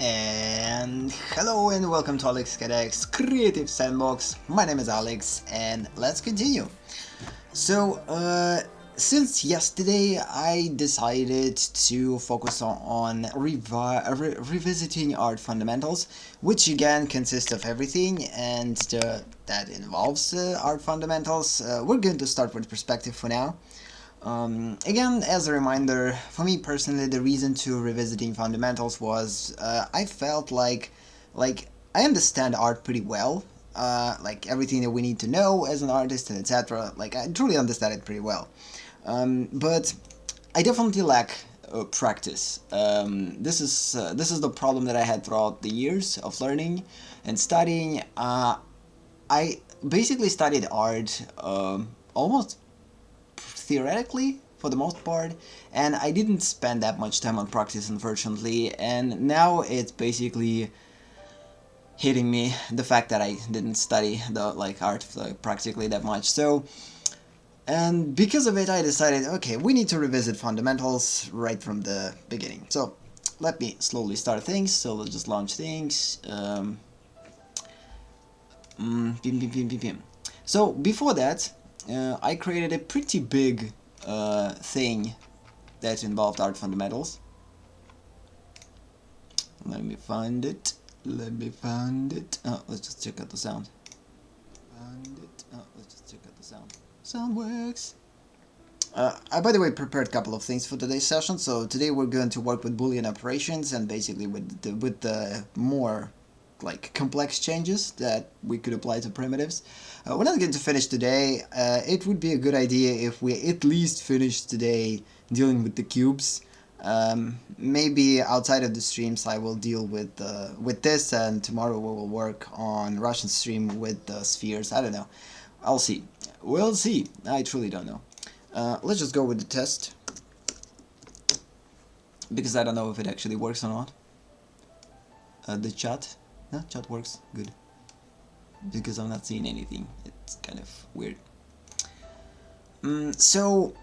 And hello and welcome to AleksConnects Creative Sandbox. My name is Alex and let's continue. So, since yesterday I decided to focus on revisiting art fundamentals, which again consists of everything and that involves art fundamentals. We're going to start with perspective for now. Again, as a reminder, for me personally, the reason to revisiting fundamentals was I felt like I understand art pretty well, like everything that we need to know as an artist and etc. Like I truly understand it pretty well, but I definitely lack practice. This is the problem that I had throughout the years of learning and studying. I basically studied art almost theoretically for the most part, and I didn't spend that much time on practice, unfortunately, and now it's basically hitting me the fact that I didn't study the art practically that much. So, and because of it, I decided, okay, we need to revisit fundamentals right from the beginning. So let me slowly start things. So let's just launch things. So before that, I created a pretty big thing that involved art fundamentals. Let me find it. Oh, let's just check out the sound. Let's just check out the sound. Sound works. I, by the way, prepared a couple of things for today's session. So today we're going to work with Boolean operations and basically with the more complex changes that we could apply to primitives. We're not going to finish today. It would be a good idea if we at least finish today dealing with the cubes. Maybe outside of the streams I will deal with this, and tomorrow we will work on Russian stream with the spheres. I don't know. I'll see. We'll see. I truly don't know. Let's just go with the test, because I don't know if it actually works or not. The chat. No, chat works. Good. Because I'm not seeing anything. It's kind of weird. So,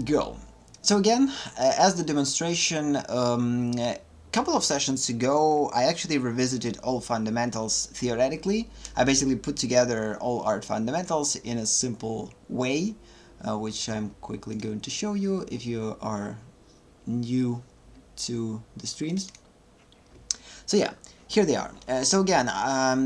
go. So again, as the demonstration, a couple of sessions ago, I actually revisited all fundamentals theoretically. I basically put together all art fundamentals in a simple way, which I'm quickly going to show you if you are new to the streams. So yeah, here they are. So again,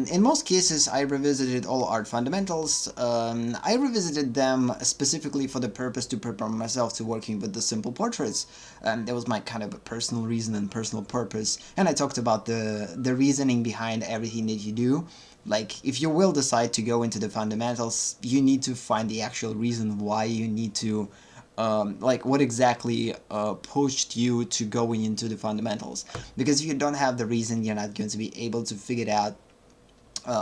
in most cases I revisited all art fundamentals. I revisited them specifically for the purpose to prepare myself to working with the simple portraits. That was my kind of a personal reason and personal purpose. And I talked about the reasoning behind everything that you do. Like, if you will decide to go into the fundamentals, you need to find the actual reason why you need to what exactly pushed you to going into the fundamentals. Because if you don't have the reason, you're not going to be able to figure out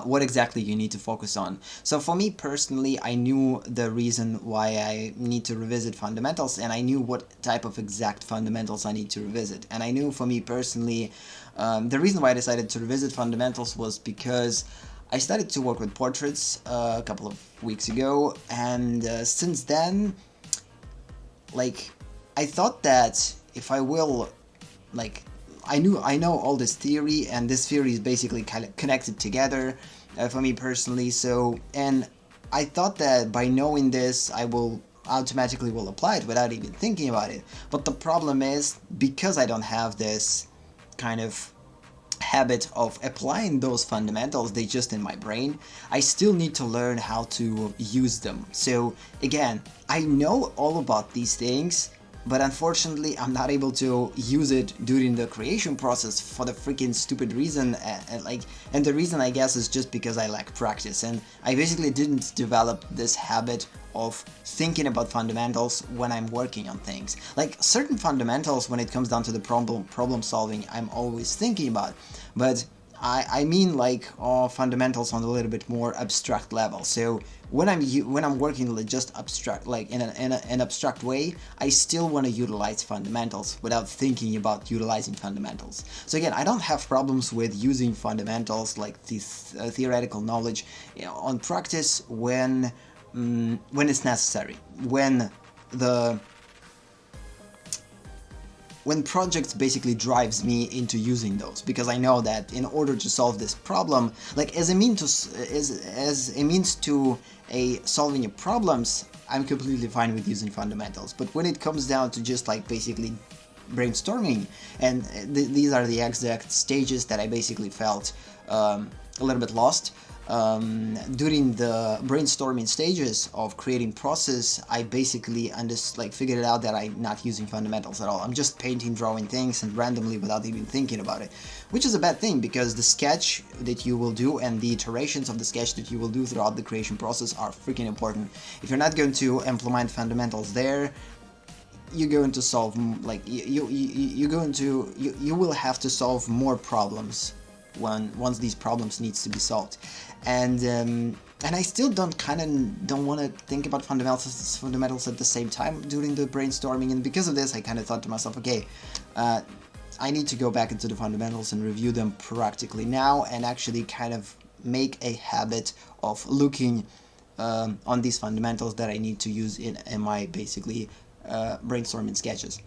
what exactly you need to focus on. So for me personally, I knew the reason why I need to revisit fundamentals, and I knew what type of exact fundamentals I need to revisit. And I knew for me personally, the reason why I decided to revisit fundamentals was because I started to work with portraits a couple of weeks ago, and since then, I thought that if I will, I know all this theory, and this theory is basically kind of connected together for me personally. So, and I thought that by knowing this, I will automatically apply it without even thinking about it. But the problem is, because I don't have this kind of habit of applying those fundamentals, they just in my brain, I still need to learn how to use them. So again, I know all about these things, but unfortunately I'm not able to use it during the creation process for the freaking stupid reason, and the reason I guess is just because I lack practice, and I basically didn't develop this habit of thinking about fundamentals when I'm working on things. Like certain fundamentals, when it comes down to the problem solving, I'm always thinking about, but I mean fundamentals on a little bit more abstract level. So when I'm working just abstract, in an abstract way, I still want to utilize fundamentals without thinking about utilizing fundamentals. So again, I don't have problems with using fundamentals, like this theoretical knowledge, on practice when it's necessary, when when projects basically drives me into using those, because I know that in order to solve this problem, like as a means to solving your problems, I'm completely fine with using fundamentals. But when it comes down to just like basically brainstorming, and these are the exact stages that I basically felt a little bit lost. During the brainstorming stages of creating process, I basically figured it out that I'm not using fundamentals at all. I'm just painting, drawing things and randomly without even thinking about it, which is a bad thing, because the sketch that you will do and the iterations of the sketch that you will do throughout the creation process are freaking important. If you're not going to implement fundamentals there, you're going to solve you will have to solve more problems once these problems needs to be solved. And I still don't want to think about fundamentals at the same time during the brainstorming, and because of this I kind of thought to myself, okay, I need to go back into the fundamentals and review them practically now, and actually kind of make a habit of looking on these fundamentals that I need to use in my basically brainstorming sketches.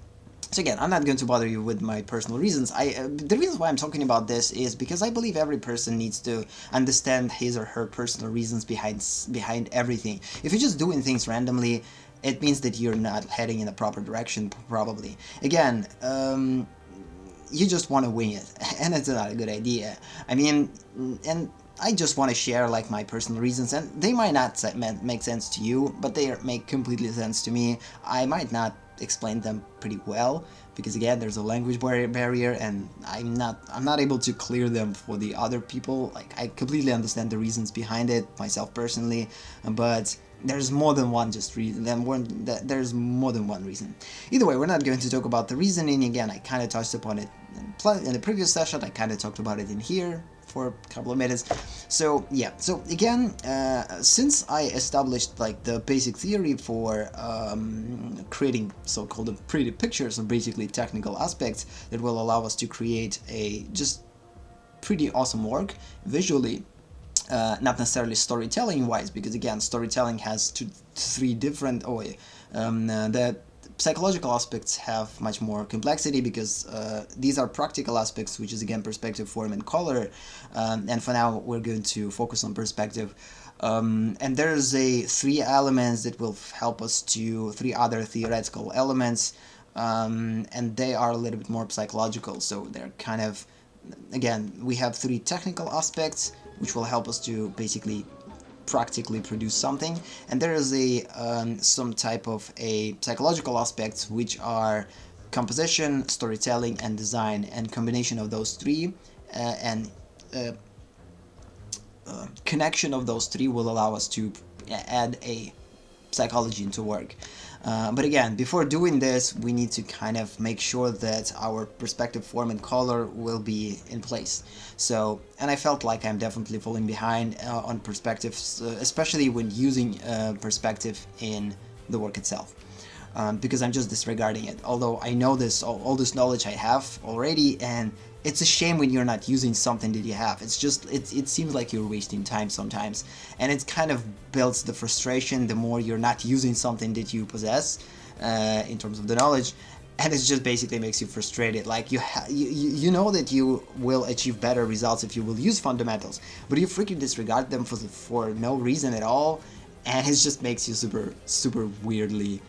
So again, I'm not going to bother you with my personal reasons. The reason why I'm talking about this is because I believe every person needs to understand his or her personal reasons behind everything. If you're just doing things randomly, it means that you're not heading in the proper direction, probably. Again, you just want to wing it, and it's not a good idea. I mean, and I just want to share like my personal reasons, and they might not make sense to you, but they make completely sense to me. I might not explain them pretty well, because again, there's a language barrier, and I'm not able to clear them for the other people. Like, I completely understand the reasons behind it myself personally, but there's more than one reason. There's more than one reason. Either way, we're not going to talk about the reasoning. Again, I kind of touched upon it in the previous session. I kind of talked about it in here for a couple of minutes. So yeah, so again, since I established like the basic theory for creating so-called pretty pictures, or basically technical aspects that will allow us to create a just pretty awesome work visually, not necessarily storytelling wise, because again, storytelling has three different the psychological aspects have much more complexity, because these are practical aspects, which is again perspective, form, and color, and for now we're going to focus on perspective. And there's three elements that will help us to three other theoretical elements, and they are a little bit more psychological. So they're kind of, again, we have three technical aspects which will help us to basically practically produce something, and there is some type of a psychological aspects, which are composition, storytelling, and design, and combination of those three and connection of those three will allow us to add a psychology into work. But again, before doing this, we need to kind of make sure that our perspective, form, and color will be in place. So, and I felt like I'm definitely falling behind on perspectives, especially when using perspective in the work itself. Because I'm just disregarding it. Although I know all this knowledge I have already, and it's a shame when you're not using something that you have. It's just, it seems like you're wasting time sometimes, and it kind of builds the frustration the more you're not using something that you possess in terms of the knowledge, and it just basically makes you frustrated. Like, you know that you will achieve better results if you will use fundamentals, but you freaking disregard them for no reason at all, and it just makes you super weirdly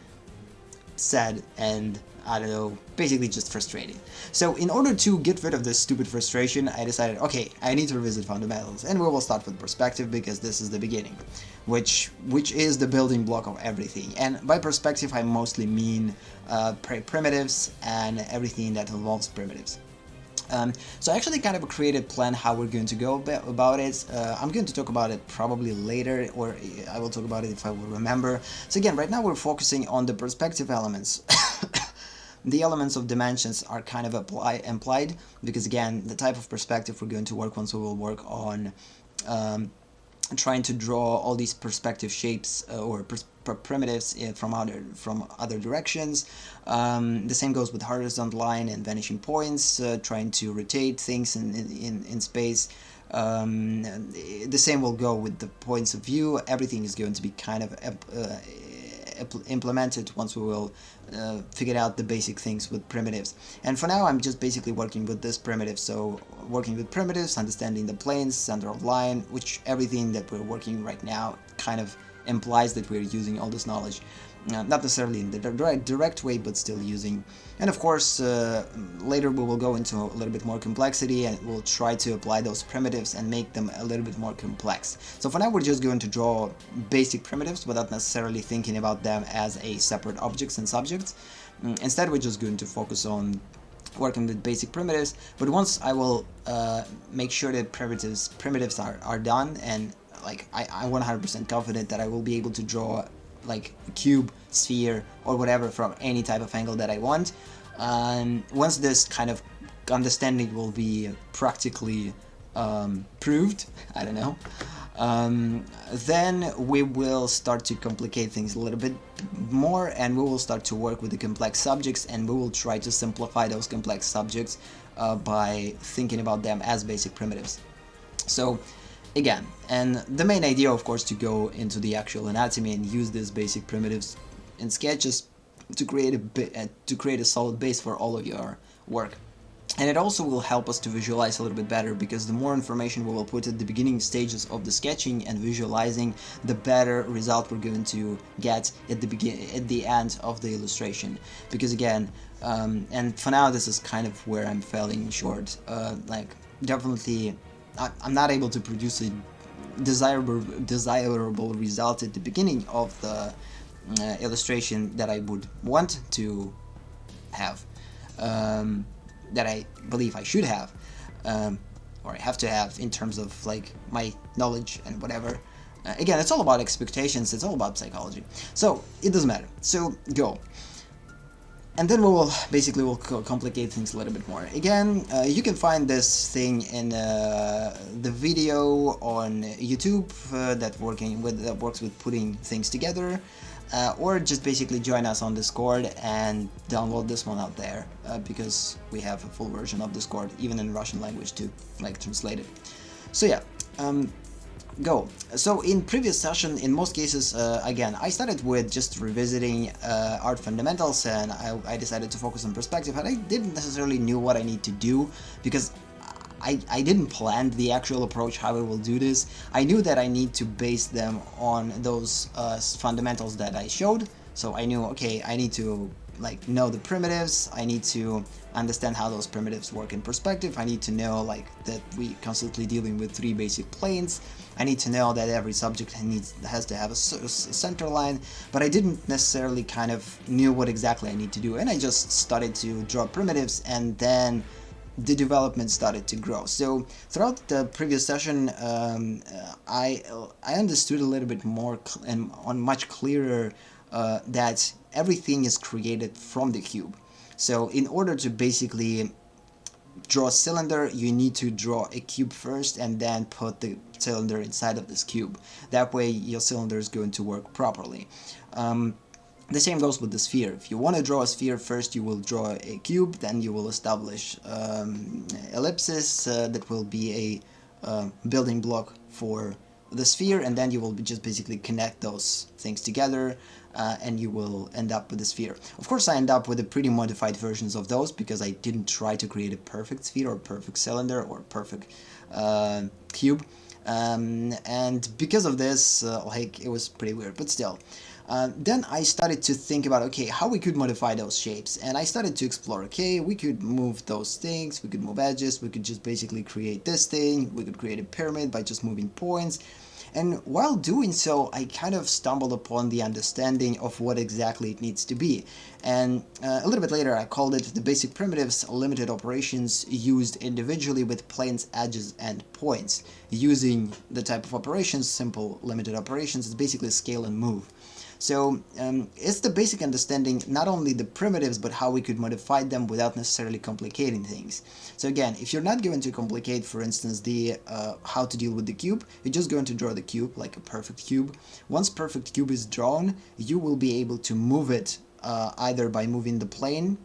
sad, and I don't know, basically just frustrating. So in order to get rid of this stupid frustration, I decided, okay, I need to revisit fundamentals, and we will start with perspective, because this is the beginning, which is the building block of everything. And by perspective, I mostly mean primitives and everything that involves primitives. So I actually kind of created a plan how we're going to go about it. I'm going to talk about it probably later, or I will talk about it if I will remember. So again, right now we're focusing on the perspective elements. The elements of dimensions are kind of implied, because again, the type of perspective we're going to work on, so we'll work on trying to draw all these perspective shapes or primitives from other directions. The same goes with horizontal line and vanishing points, trying to rotate things in space. The same will go with the points of view. Everything is going to be kind of implemented once we will figure out the basic things with primitives. And for now I'm just basically working with this primitive, so working with primitives, understanding the planes, center of line, which everything that we're working right now kind of implies that we're using all this knowledge. Not necessarily in the direct way, but still using. And of course, later we will go into a little bit more complexity and we'll try to apply those primitives and make them a little bit more complex. So for now we're just going to draw basic primitives without necessarily thinking about them as a separate objects and subjects. Instead we're just going to focus on working with basic primitives, but once I will make sure that primitives are done, and like I'm 100% confident that I will be able to draw like a cube, sphere, or whatever from any type of angle that I want. Once this kind of understanding will be practically proved, I don't know, then we will start to complicate things a little bit more, and we will start to work with the complex subjects, and we will try to simplify those complex subjects by thinking about them as basic primitives. So again, and the main idea, of course, to go into the actual anatomy and use these basic primitives in sketches to create a solid base for all of your work. And it also will help us to visualize a little bit better, because the more information we will put at the beginning stages of the sketching and visualizing, the better result we're going to get at the end of the illustration. Because again, and for now this is kind of where I'm falling short. Like definitely, I'm not able to produce a desirable result at the beginning of the illustration that I would want to have, that I believe I should have, or I have to have in terms of like my knowledge and whatever. Again, it's all about expectations, it's all about psychology, so it doesn't matter. So go. And then we will basically complicate things a little bit more. Again, you can find this thing in the video on YouTube that works with putting things together, or just basically join us on Discord and download this one out there, because we have a full version of Discord, even in Russian language to like translate it. So yeah. Go. So in previous session, in most cases, again, I started with just revisiting art fundamentals, and I decided to focus on perspective, and I didn't necessarily knew what I need to do, because I didn't plan the actual approach how I will do this. I knew that I need to base them on those fundamentals that I showed, so I knew, okay, I need to like know the primitives, I need to understand how those primitives work in perspective, I need to know like that we constantly dealing with 3 basic planes, I need to know that every subject has to have a center line, but I didn't necessarily kind of knew what exactly I need to do, and I just started to draw primitives, and then the development started to grow. So throughout the previous session, I understood a little bit more and much clearer that everything is created from the cube. So in order to basically draw a cylinder, you need to draw a cube first and then put the cylinder inside of this cube. That way your cylinder is going to work properly. The same goes with the sphere. If you want to draw a sphere, first you will draw a cube, then you will establish ellipses that will be a building block for the sphere, and then you will just basically connect those things together, and you will end up with the sphere. Of course, I end up with a pretty modified versions of those, because I didn't try to create a perfect sphere or perfect cylinder or perfect cube, and because of this, like, it was pretty weird, but still. Then I started to think about, okay, how we could modify those shapes, and I started to explore, okay, we could move those things, we could move edges, we could just basically create this thing, we could create a pyramid by just moving points, and while doing so, I kind of stumbled upon the understanding of what exactly it needs to be, and a little bit later I called it the basic primitives, limited operations used individually with planes, edges, and points. Using the type of operations, simple limited operations, is basically scale and move. So it's the basic understanding, not only the primitives, but how we could modify them without necessarily complicating things. So again, if you're not going to complicate, for instance, the how to deal with the cube, you're just going to draw the cube like a perfect cube. Once perfect cube is drawn, you will be able to move it either by moving the plane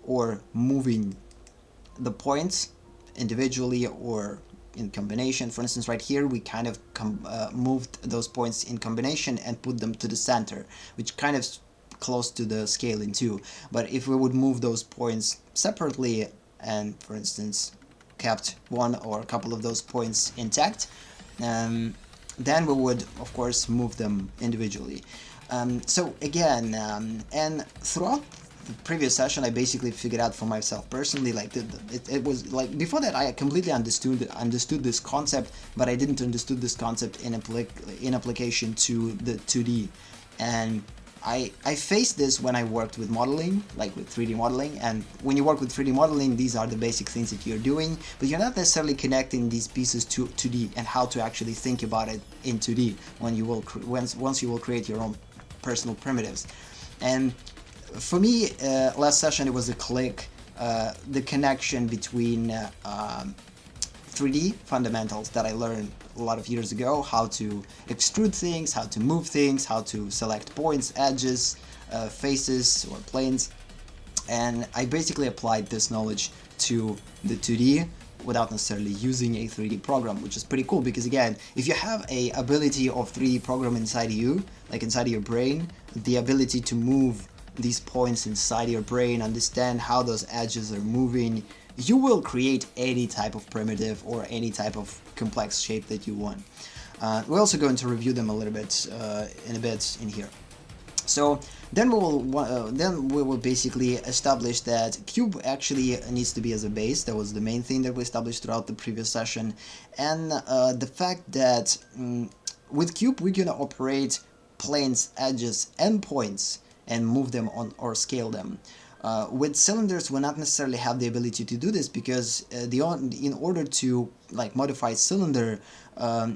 or moving the points individually, or in combination. For instance, right here we kind of moved those points in combination and put them to the center, which kind of close to the scaling too. But if we would move those points separately and, for instance, kept one or a couple of those points intact, then we would of course move them individually. So again, and throughout the previous session, I basically figured out for myself personally, like it was like before that I completely understood this concept, but I didn't understood this concept in application to the 2D. And I faced this when I worked with modeling, like with 3D modeling. And when you work with 3D modeling, these are the basic things that you're doing, but you're not necessarily connecting these pieces to 2D and how to actually think about it in 2D when you will once you will create your own personal primitives. And for me, last session it was a click, the connection between 3D fundamentals that I learned a lot of years ago, how to extrude things, how to move things, how to select points, edges, faces or planes, and I basically applied this knowledge to the 2D without necessarily using a 3D program, which is pretty cool because again, if you have a ability of 3D program inside you, like inside your brain, the ability to move these points inside your brain, understand how those edges are moving, you will create any type of primitive or any type of complex shape that you want. We're also going to review them a little bit in a bit in here. So then we will basically establish that cube actually needs to be as a base. That was the main thing that we established throughout the previous session, and the fact that with cube we're gonna operate planes, edges, and points and move them on or scale them. With cylinders, we not necessarily have the ability to do this because in order to like modify cylinder,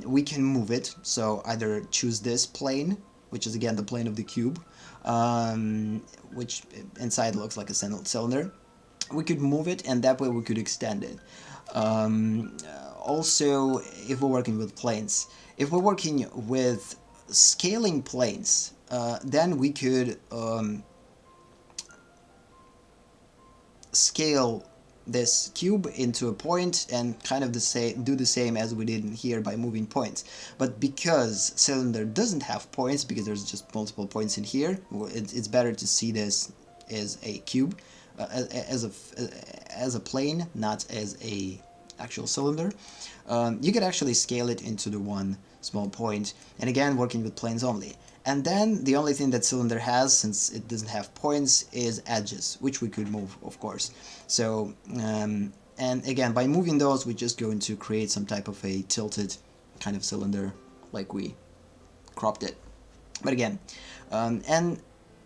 we can move it. So either choose this plane, which is again the plane of the cube, which inside looks like a cylinder. We could move it, and that way we could extend it. Also, if we're working with planes, if we're working with scaling planes, then we could scale this cube into a point and kind of do the same as we did in here by moving points. But because cylinder doesn't have points, because there's just multiple points in here, it's better to see this as a cube, as a plane, not as a actual cylinder. You could actually scale it into the one small point, and again working with planes only. And then the only thing that cylinder has, since it doesn't have points, is edges, which we could move, of course. So, and again, by moving those, we're just going to create some type of a tilted kind of cylinder, like we cropped it. But again, and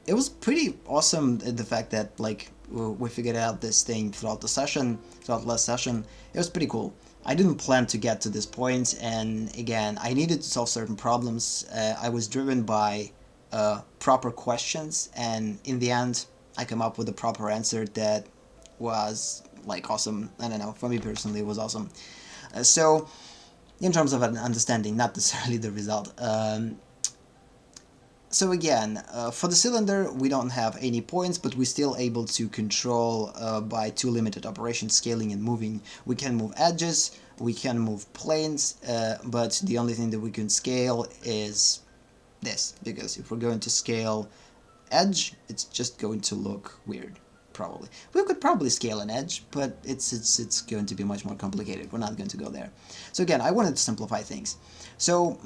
it was pretty awesome, the fact that like we figured out this thing throughout the last session. It was pretty cool. I didn't plan to get to this point, and again, I needed to solve certain problems. I was driven by proper questions, and in the end, I came up with a proper answer that was like awesome. I don't know, for me personally, it was awesome. So, in terms of an understanding, not necessarily the result. So again, for the cylinder, we don't have any points, but we're still able to control by two limited operations, scaling and moving. We can move edges, we can move planes, but the only thing that we can scale is this, because if we're going to scale edge, it's just going to look weird, probably. We could probably scale an edge, but it's going to be much more complicated. We're not going to go there. So again, I wanted to simplify things. So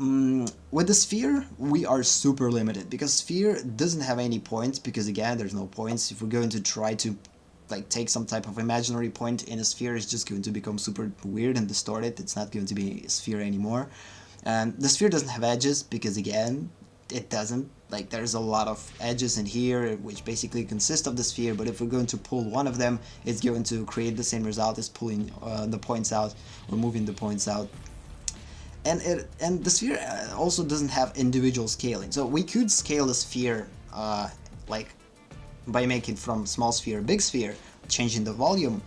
with the sphere, we are super limited because sphere doesn't have any points, because again, there's no points. If we're going to try to like take some type of imaginary point in a sphere, it's just going to become super weird and distorted. It's not going to be a sphere anymore. The sphere doesn't have edges because again, it doesn't. Like there's a lot of edges in here which basically consist of the sphere, but if we're going to pull one of them, it's going to create the same result as pulling the points out or moving the points out. And the sphere also doesn't have individual scaling, so we could scale the sphere like by making from small sphere big sphere, changing the volume,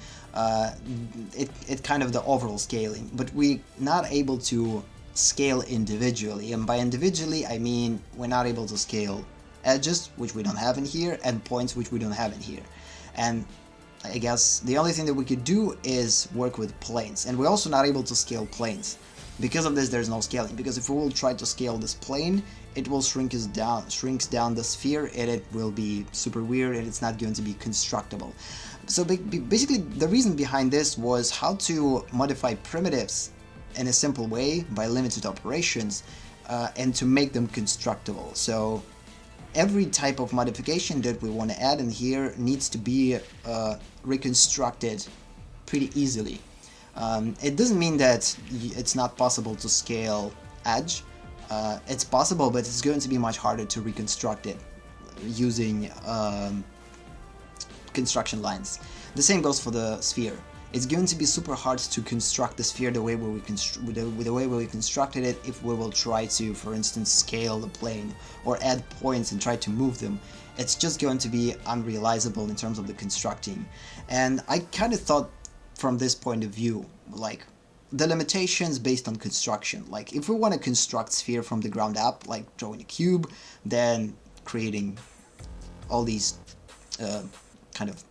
it kind of the overall scaling, but we're not able to scale individually. And by individually I mean we're not able to scale edges, which we don't have in here, and points, which we don't have in here. And I guess the only thing that we could do is work with planes, and we're also not able to scale planes. Because of this, there's no scaling, because if we will try to scale this plane, it will shrinks down the sphere, and it will be super weird, and it's not going to be constructible. So basically, the reason behind this was how to modify primitives in a simple way by limited operations, and to make them constructible. So every type of modification that we want to add in here needs to be reconstructed pretty easily. It doesn't mean that it's not possible to scale edge. It's possible, but it's going to be much harder to reconstruct it using construction lines. The same goes for the sphere. It's going to be super hard to construct the sphere the way we constructed it if we will try to, for instance, scale the plane or add points and try to move them. It's just going to be unrealizable in terms of the constructing. And I kind of thought from this point of view, like the limitations based on construction. Like if we want to construct sphere from the ground up, like drawing a cube, then creating all these kind of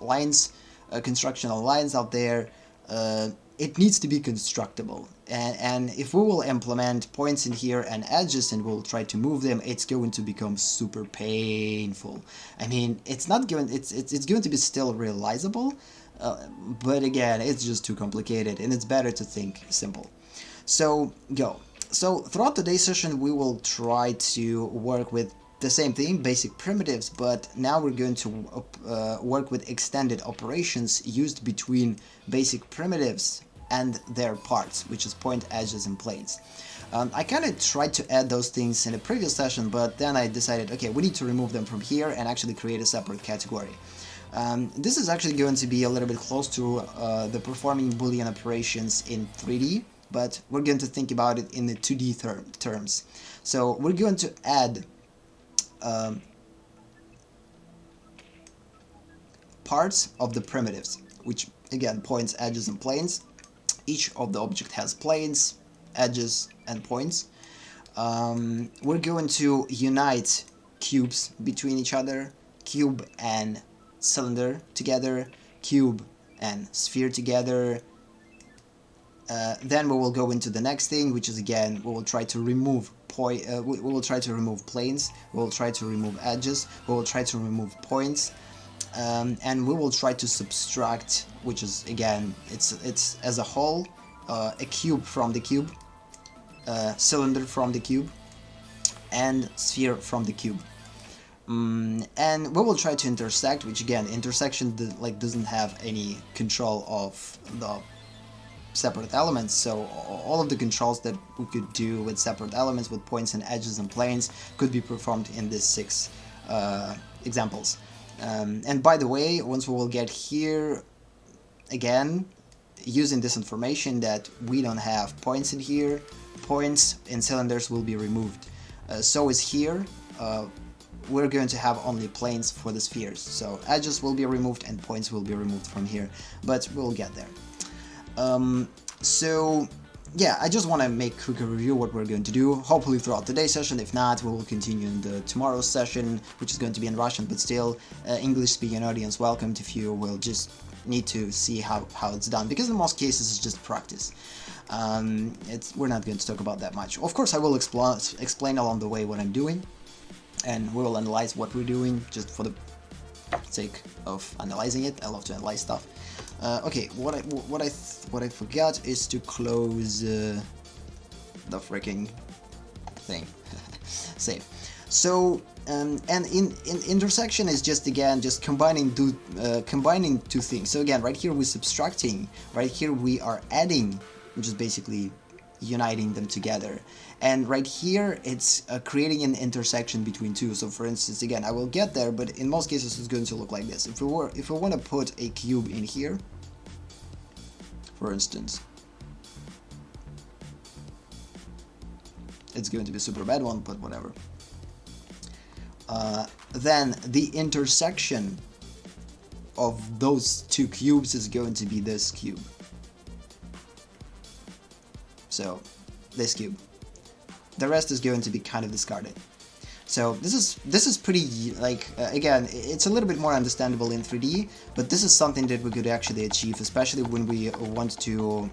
lines, constructional lines out there, it needs to be constructible. And if we will implement points in here and edges and we'll try to move them, it's going to become super painful. I mean, it's not going, it's going to be still realizable, but again, it's just too complicated, and it's better to think simple. So go. So throughout today's session, we will try to work with the same thing, basic primitives, but now we're going to work with extended operations used between basic primitives and their parts, which is point, edges, and planes. I kind of tried to add those things in a previous session, but then I decided, okay, we need to remove them from here and actually create a separate category. This is actually going to be a little bit close to the performing Boolean operations in 3D, but we're going to think about it in the 2D terms. So we're going to add parts of the primitives, which again, points, edges, and planes. Each of the object has planes, edges, and points. We're going to unite cubes between each other, cube and cylinder together, cube and sphere together. Then we will go into the next thing, which is again, we will try to remove we will try to remove planes, we will try to remove edges, we will try to remove points, and we will try to subtract, which is again, it's as a whole, a cube from the cube, cylinder from the cube, and sphere from the cube. And we will try to intersect, which again, intersection doesn't have any control of the separate elements, so all of the controls that we could do with separate elements, with points and edges and planes, could be performed in these 6 examples. And by the way, once we will get here, again, using this information that we don't have points in here, points and cylinders will be removed. So is here, we're going to have only planes for the spheres, so edges will be removed and points will be removed from here, but we'll get there. So yeah, I just want to make a quick review what we're going to do, hopefully throughout today's session. If not, we will continue in the tomorrow's session, which is going to be in Russian, but still, English-speaking audience welcome if you will just need to see how it's done, because in most cases it's just practice. We're not going to talk about that much. Of course, I will explain along the way what I'm doing, and we will analyze what we're doing just for the sake of analyzing it. I love to analyze stuff. Okay, what I forgot is to close the freaking thing. Save. So and in intersection is just again just combining two things. So again, right here we're subtracting, right here we are adding, which is basically uniting them together, and right here it's creating an intersection between two. So for instance, again, I will get there, but in most cases it's going to look like this. If we want to put a cube in here, for instance, it's going to be a super bad one, but whatever. Then the intersection of those two cubes is going to be this cube. So this cube. The rest is going to be kind of discarded. So this is pretty, like, again, it's a little bit more understandable in 3D, but this is something that we could actually achieve, especially when we want to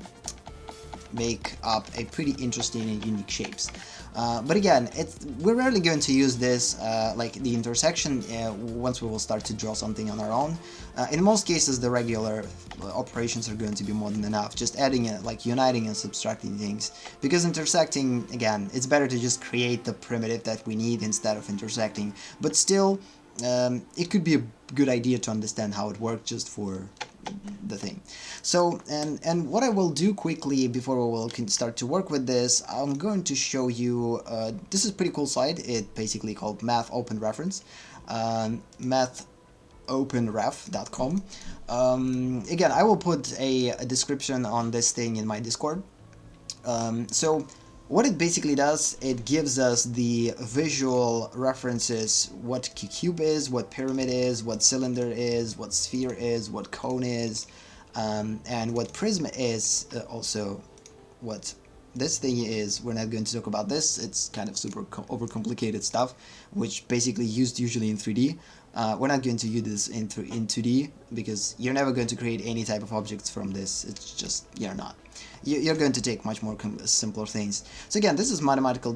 make up a pretty interesting and unique shapes. But again, we're rarely going to use this, like the intersection, once we will start to draw something on our own. In most cases, the regular operations are going to be more than enough, just adding it, like uniting and subtracting things. Because intersecting, again, it's better to just create the primitive that we need instead of intersecting. But still, it could be a good idea to understand how it works just for the thing. So, and what I will do quickly before we will start to work with this, I'm going to show you, this is a pretty cool site. It basically called Math Open Reference, mathopenref.com. Again, I will put a description on this thing in my Discord. So what it basically does, it gives us the visual references, what cube is, what pyramid is, what cylinder is, what sphere is, what cone is, and what prism is, also what this thing is. We're not going to talk about this, it's kind of super overcomplicated stuff, which basically used usually in 3D. We're not going to use this in 2D, because you're never going to create any type of objects from this, it's just, you're not. You're going to take much more simpler things. So again, this is mathematical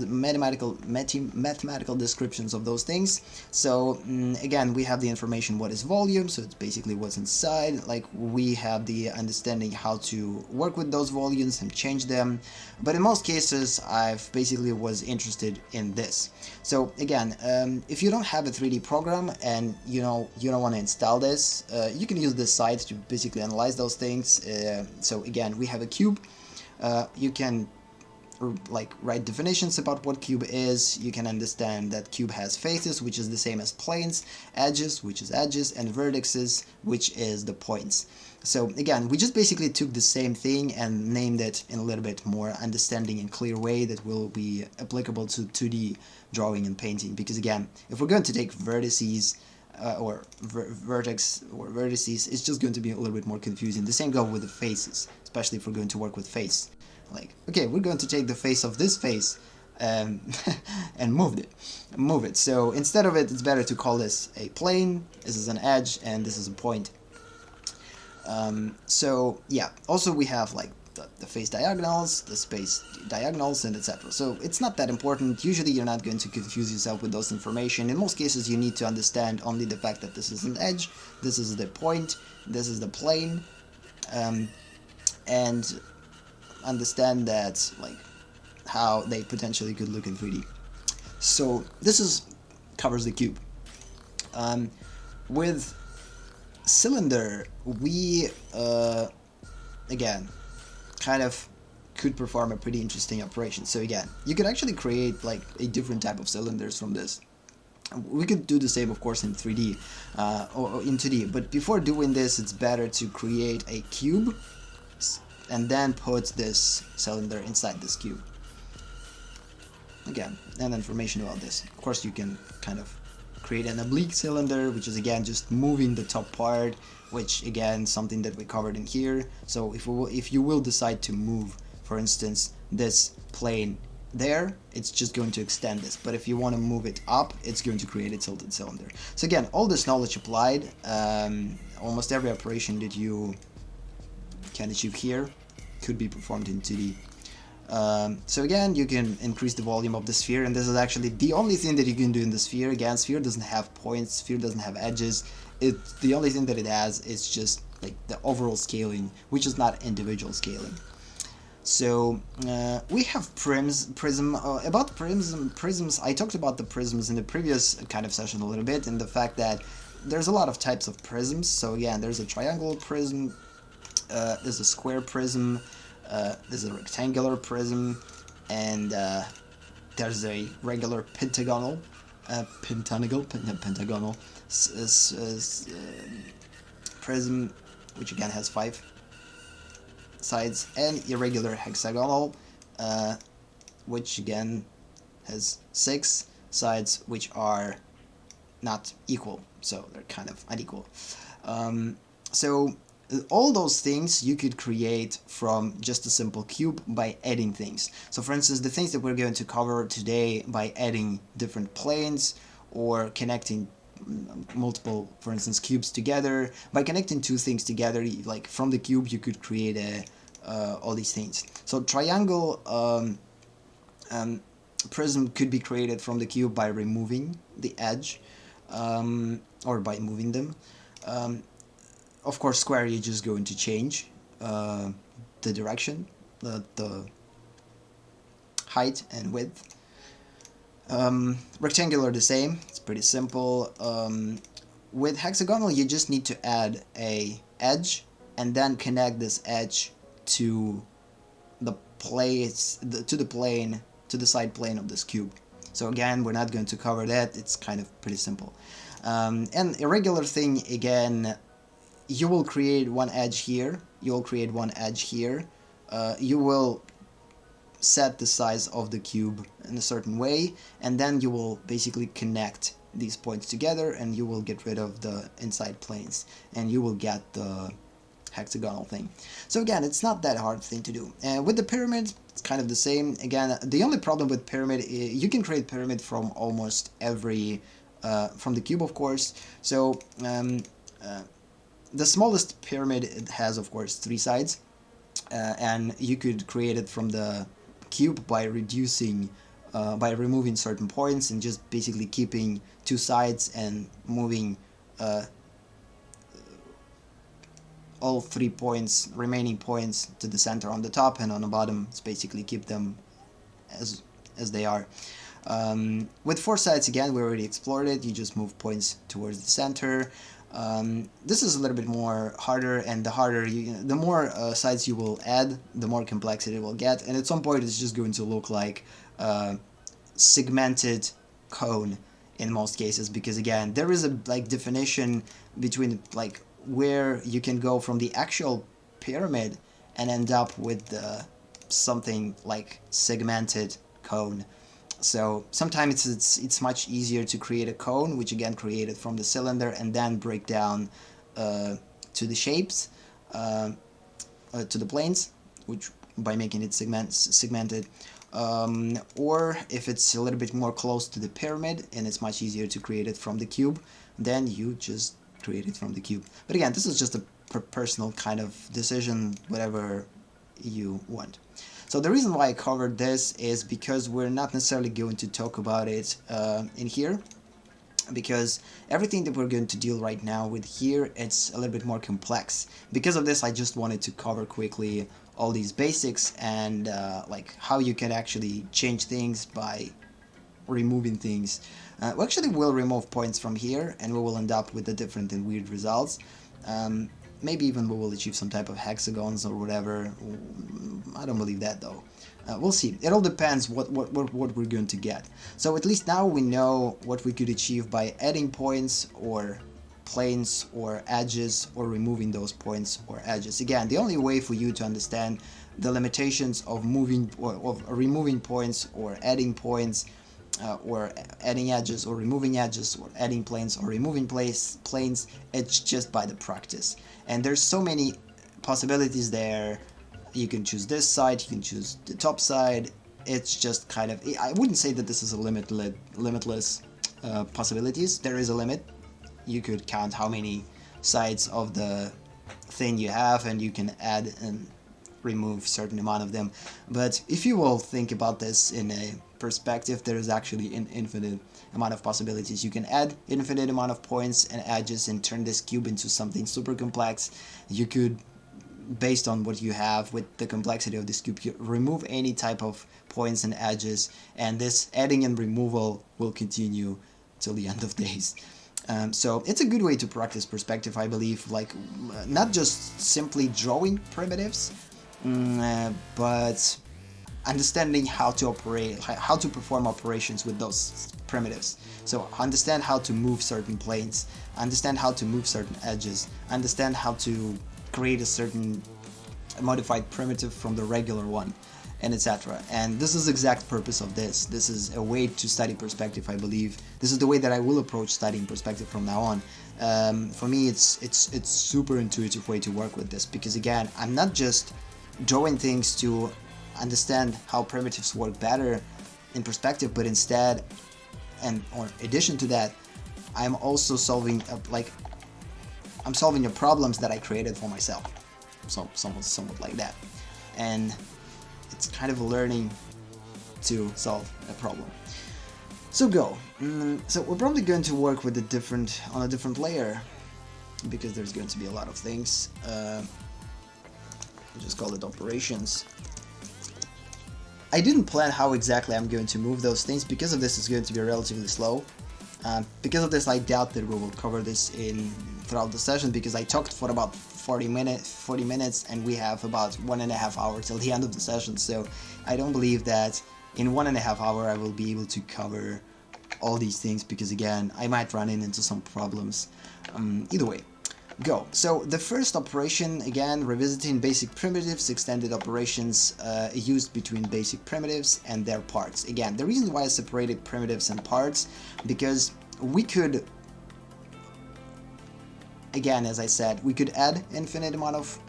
descriptions of those things. So again, we have the information what is volume, so it's basically what's inside. Like, we have the understanding how to work with those volumes and change them. But in most cases, I've basically was interested in this. So again, if you don't have a 3D program and you don't want to install this, you can use this site to basically analyze those things. So again, we have a cube. You can like write definitions about what cube is. You can understand that cube has faces, which is the same as planes, edges, which is edges, and vertices, which is the points. So again, we just basically took the same thing and named it in a little bit more understanding and clear way that will be applicable to 2D drawing and painting. Because again, if we're going to take vertices or vertices, it's just going to be a little bit more confusing. The same goes with the faces, especially if we're going to work with face. Like, okay, we're going to take the face of this face and move it. So instead of it, it's better to call this a plane, this is an edge, and this is a point. So yeah, also we have like the face diagonals, the space diagonals, and etc. So it's not that important. Usually you're not going to confuse yourself with those information. In most cases, you need to understand only the fact that this is an edge, this is the point, this is the plane, and understand that, like, how they potentially could look in 3D. So this covers the cube. With cylinder, we again kind of could perform a pretty interesting operation. So again, you could actually create like a different type of cylinders from this. We could do the same, of course, in 3D or in 2D, but before doing this, it's better to create a cube and then put this cylinder inside this cube. Again, and information about this. Of course, you can kind of create an oblique cylinder, which is again just moving the top part, which again something that we covered in here. So if you will decide to move, for instance, this plane there, it's just going to extend this. But if you want to move it up, it's going to create a tilted cylinder. So again, all this knowledge applied, almost every operation that you can achieve here could be performed in 2D. So again, you can increase the volume of the sphere, and this is actually the only thing that you can do in the sphere. Again, sphere doesn't have points, sphere doesn't have edges. The only thing that it has is just like the overall scaling, which is not individual scaling. So we have prism. About prisms, I talked about the prisms in the previous kind of session a little bit, and the fact that there's a lot of types of prisms. So again, there's a triangular prism, there's a square prism, there's a rectangular prism, and there's a regular pentagonal prism, which again has 5 sides, and irregular hexagonal, which again has 6 sides, which are not equal, so they're kind of unequal. So all those things you could create from just a simple cube by adding things. So for instance, the things that we're going to cover today by adding different planes or connecting multiple, for instance, cubes together. By connecting two things together, like from the cube, you could create all these things. So triangle prism could be created from the cube by removing the edge or by moving them. Of course, square, you're just going to change the direction, the height and width. Rectangular, the same. It's pretty simple. With hexagonal, you just need to add a edge and then connect this edge to the to the side plane of this cube. So again, we're not going to cover that. It's kind of pretty simple. And irregular thing, again, you will create one edge here, you will create one edge here, you will set the size of the cube in a certain way, and then you will basically connect these points together and you will get rid of the inside planes and you will get the hexagonal thing. So again, it's not that hard thing to do. With the pyramid, it's kind of the same. Again, the only problem with pyramid is you can create pyramid from almost every from the cube, of course. So the smallest pyramid, it has, of course, 3 sides, and you could create it from the cube by reducing, by removing certain points and just basically keeping 2 sides and moving all 3 points, remaining points, to the center on the top, and on the bottom, it's basically keep them as they are. With 4 sides, again, we already explored it. You just move points towards the center. This is a little bit more harder, and the more sides you will add, the more complexity it will get, and at some point it's just going to look like a segmented cone in most cases, because again, there is a definition between where you can go from the actual pyramid and end up with something like segmented cone. So sometimes it's much easier to create a cone, which again created from the cylinder, and then break down to the shapes, to the planes, which by making it segmented. Or if it's a little bit more close to the pyramid and it's much easier to create it from the cube, then you just create it from the cube. But again, this is just a personal kind of decision, whatever you want. So the reason why I covered this is because we're not necessarily going to talk about it in here, because everything that we're going to deal right now with here, it's a little bit more complex. Because of this, I just wanted to cover quickly all these basics and how you can actually change things by removing things. We actually will remove points from here, and we will end up with the different and weird results. Maybe even we will achieve some type of hexagons or whatever. I don't believe that though. We'll see. It all depends what we're going to get. So at least now we know what we could achieve by adding points or planes or edges, or removing those points or edges. Again, the only way for you to understand the limitations of moving or of removing points or adding points, or adding edges or removing edges, or adding planes or removing planes, it's just by the practice. And there's so many possibilities there. You can choose this side, you can choose the top side. It's just kind of, I wouldn't say that this is a limitless possibilities. There is a limit. You could count how many sides of the thing you have, and you can add and remove certain amount of them. But if you will think about this in a perspective, there is actually an infinite amount of possibilities. You can add infinite amount of points and edges and turn this cube into something super complex. You could, based on what you have with the complexity of this cube, remove any type of points and edges, and this adding and removal will continue till the end of days. So it's a good way to practice perspective, I believe, not just simply drawing primitives, but understanding how to operate, how to perform operations with those primitives. So understand how to move certain planes, understand how to move certain edges, understand how to create a certain modified primitive from the regular one, and etc. And this is the exact purpose of this. This is a way to study perspective, I believe. This is the way that I will approach studying perspective from now on. For me, it's super intuitive way to work with this, because again, I'm not just drawing things to understand how primitives work better in perspective, but instead, and or addition to that, I'm also solving I'm solving the problems that I created for myself. So somewhat like that, and it's kind of learning to solve a problem. So go. So we're probably going to work with on a different layer, because there's going to be a lot of things. We'll just call it operations. I didn't plan how exactly I'm going to move those things. Because of this, it's going to be relatively slow. Because of this, I doubt that we will cover this throughout the session, because I talked for about 40 minutes, and we have about 1.5 hours till the end of the session. So I don't believe that in 1.5 hours I will be able to cover all these things, because again, I might run into some problems. Either way, go. So the first operation, again, revisiting basic primitives, extended operations used between basic primitives and their parts. Again, the reason why I separated primitives and parts, because we could, again, as I said, we could add infinite amount of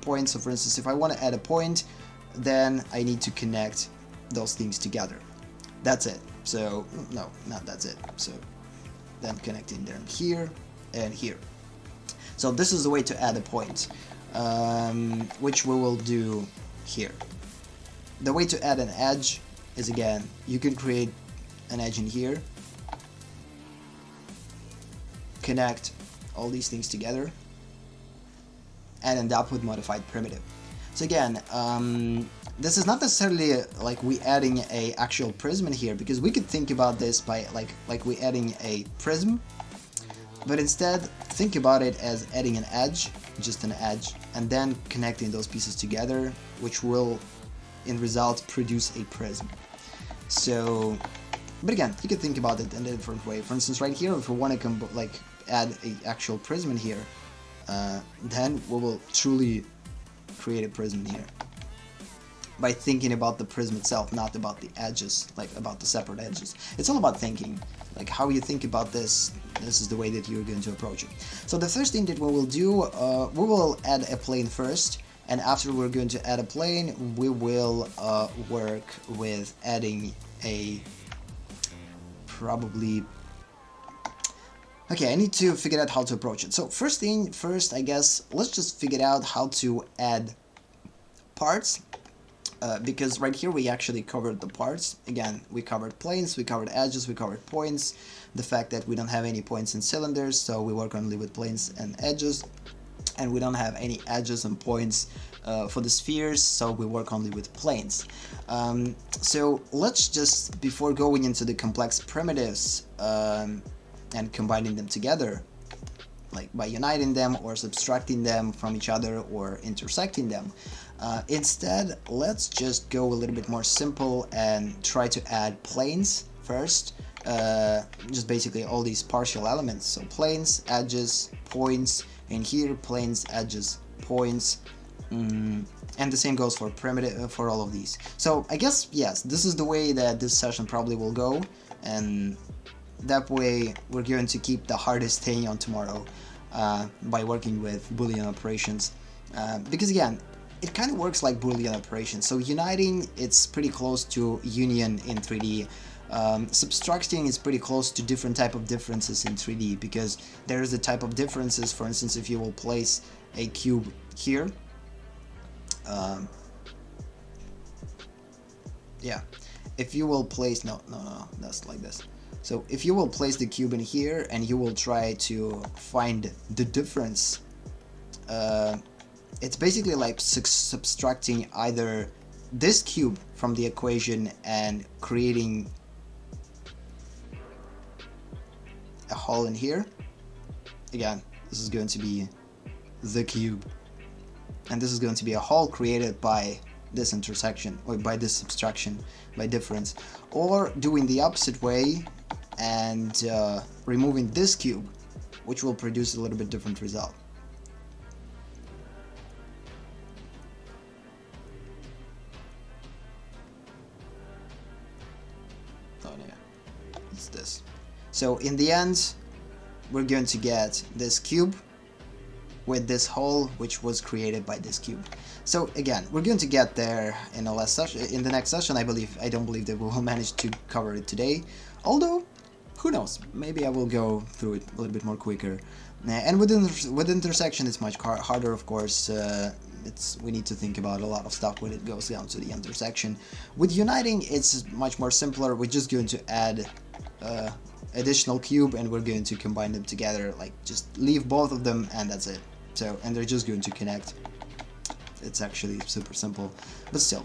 points. So for instance, if I want to add a point, then I need to connect those things together. That's it. So no, not that's it. So then connecting them here and here. So this is the way to add a point, which we will do here. The way to add an edge is, again, you can create an edge in here, connect all these things together, and end up with modified primitive. So again, this is not necessarily like we adding a actual prism in here, because we could think about this by like we adding a prism, but instead think about it as adding an edge, just an edge, and then connecting those pieces together, which will in result produce a prism. So, but again, you could think about it in a different way. For instance, right here, if we want to add a actual prism in here, then we will truly create a prism here by thinking about the prism itself, not about the edges, like about the separate edges. It's all about thinking, like how you think about this. This is the way that you're going to approach it. So the first thing that we will do, we will add a plane first, and after we're going to add a plane, we will work with adding a probably. Okay, I need to figure out how to approach it. So first thing first, I guess, let's just figure out how to add parts. Because right here we actually covered the parts. Again, we covered planes, we covered edges, we covered points. The fact that we don't have any points in cylinders, so we work only with planes and edges. And we don't have any edges and points for the spheres, so we work only with planes. So let's just, before going into the complex primitives and combining them together, like by uniting them or subtracting them from each other or intersecting them, instead, let's just go a little bit more simple and try to add planes first. Just basically all these partial elements. So planes, edges, points, and here planes, edges, points, and the same goes for primitive for all of these. So I guess, yes, this is the way that this session probably will go, and that way we're going to keep the hardest thing on tomorrow by working with Boolean operations, because again, it kind of works like Boolean operations. So uniting, it's pretty close to union in 3D. Subtracting is pretty close to different type of differences in 3D, because there is a type of differences. For instance, if you will place a cube here, yeah, if you will place no, that's like this. So if you will place the cube in here and you will try to find the difference, it's basically like subtracting either this cube from the equation and creating a hole in here. Again, this is going to be the cube, and this is going to be a hole created by this intersection, or by this subtraction, by difference, or doing the opposite way and removing this cube, which will produce a little bit different result. Oh yeah, it's this. So in the end, we're going to get this cube with this hole, which was created by this cube. So again, we're going to get there in the next session. I don't believe that we will manage to cover it today, although who knows, maybe I will go through it a little bit more quicker. And with intersection it's much harder, of course. We need to think about a lot of stuff when it goes down to the intersection. With uniting, it's much more simpler. We're just going to add additional cube and we're going to combine them together, like just leave both of them and that's it. So, and they're just going to connect. It's actually super simple, but still.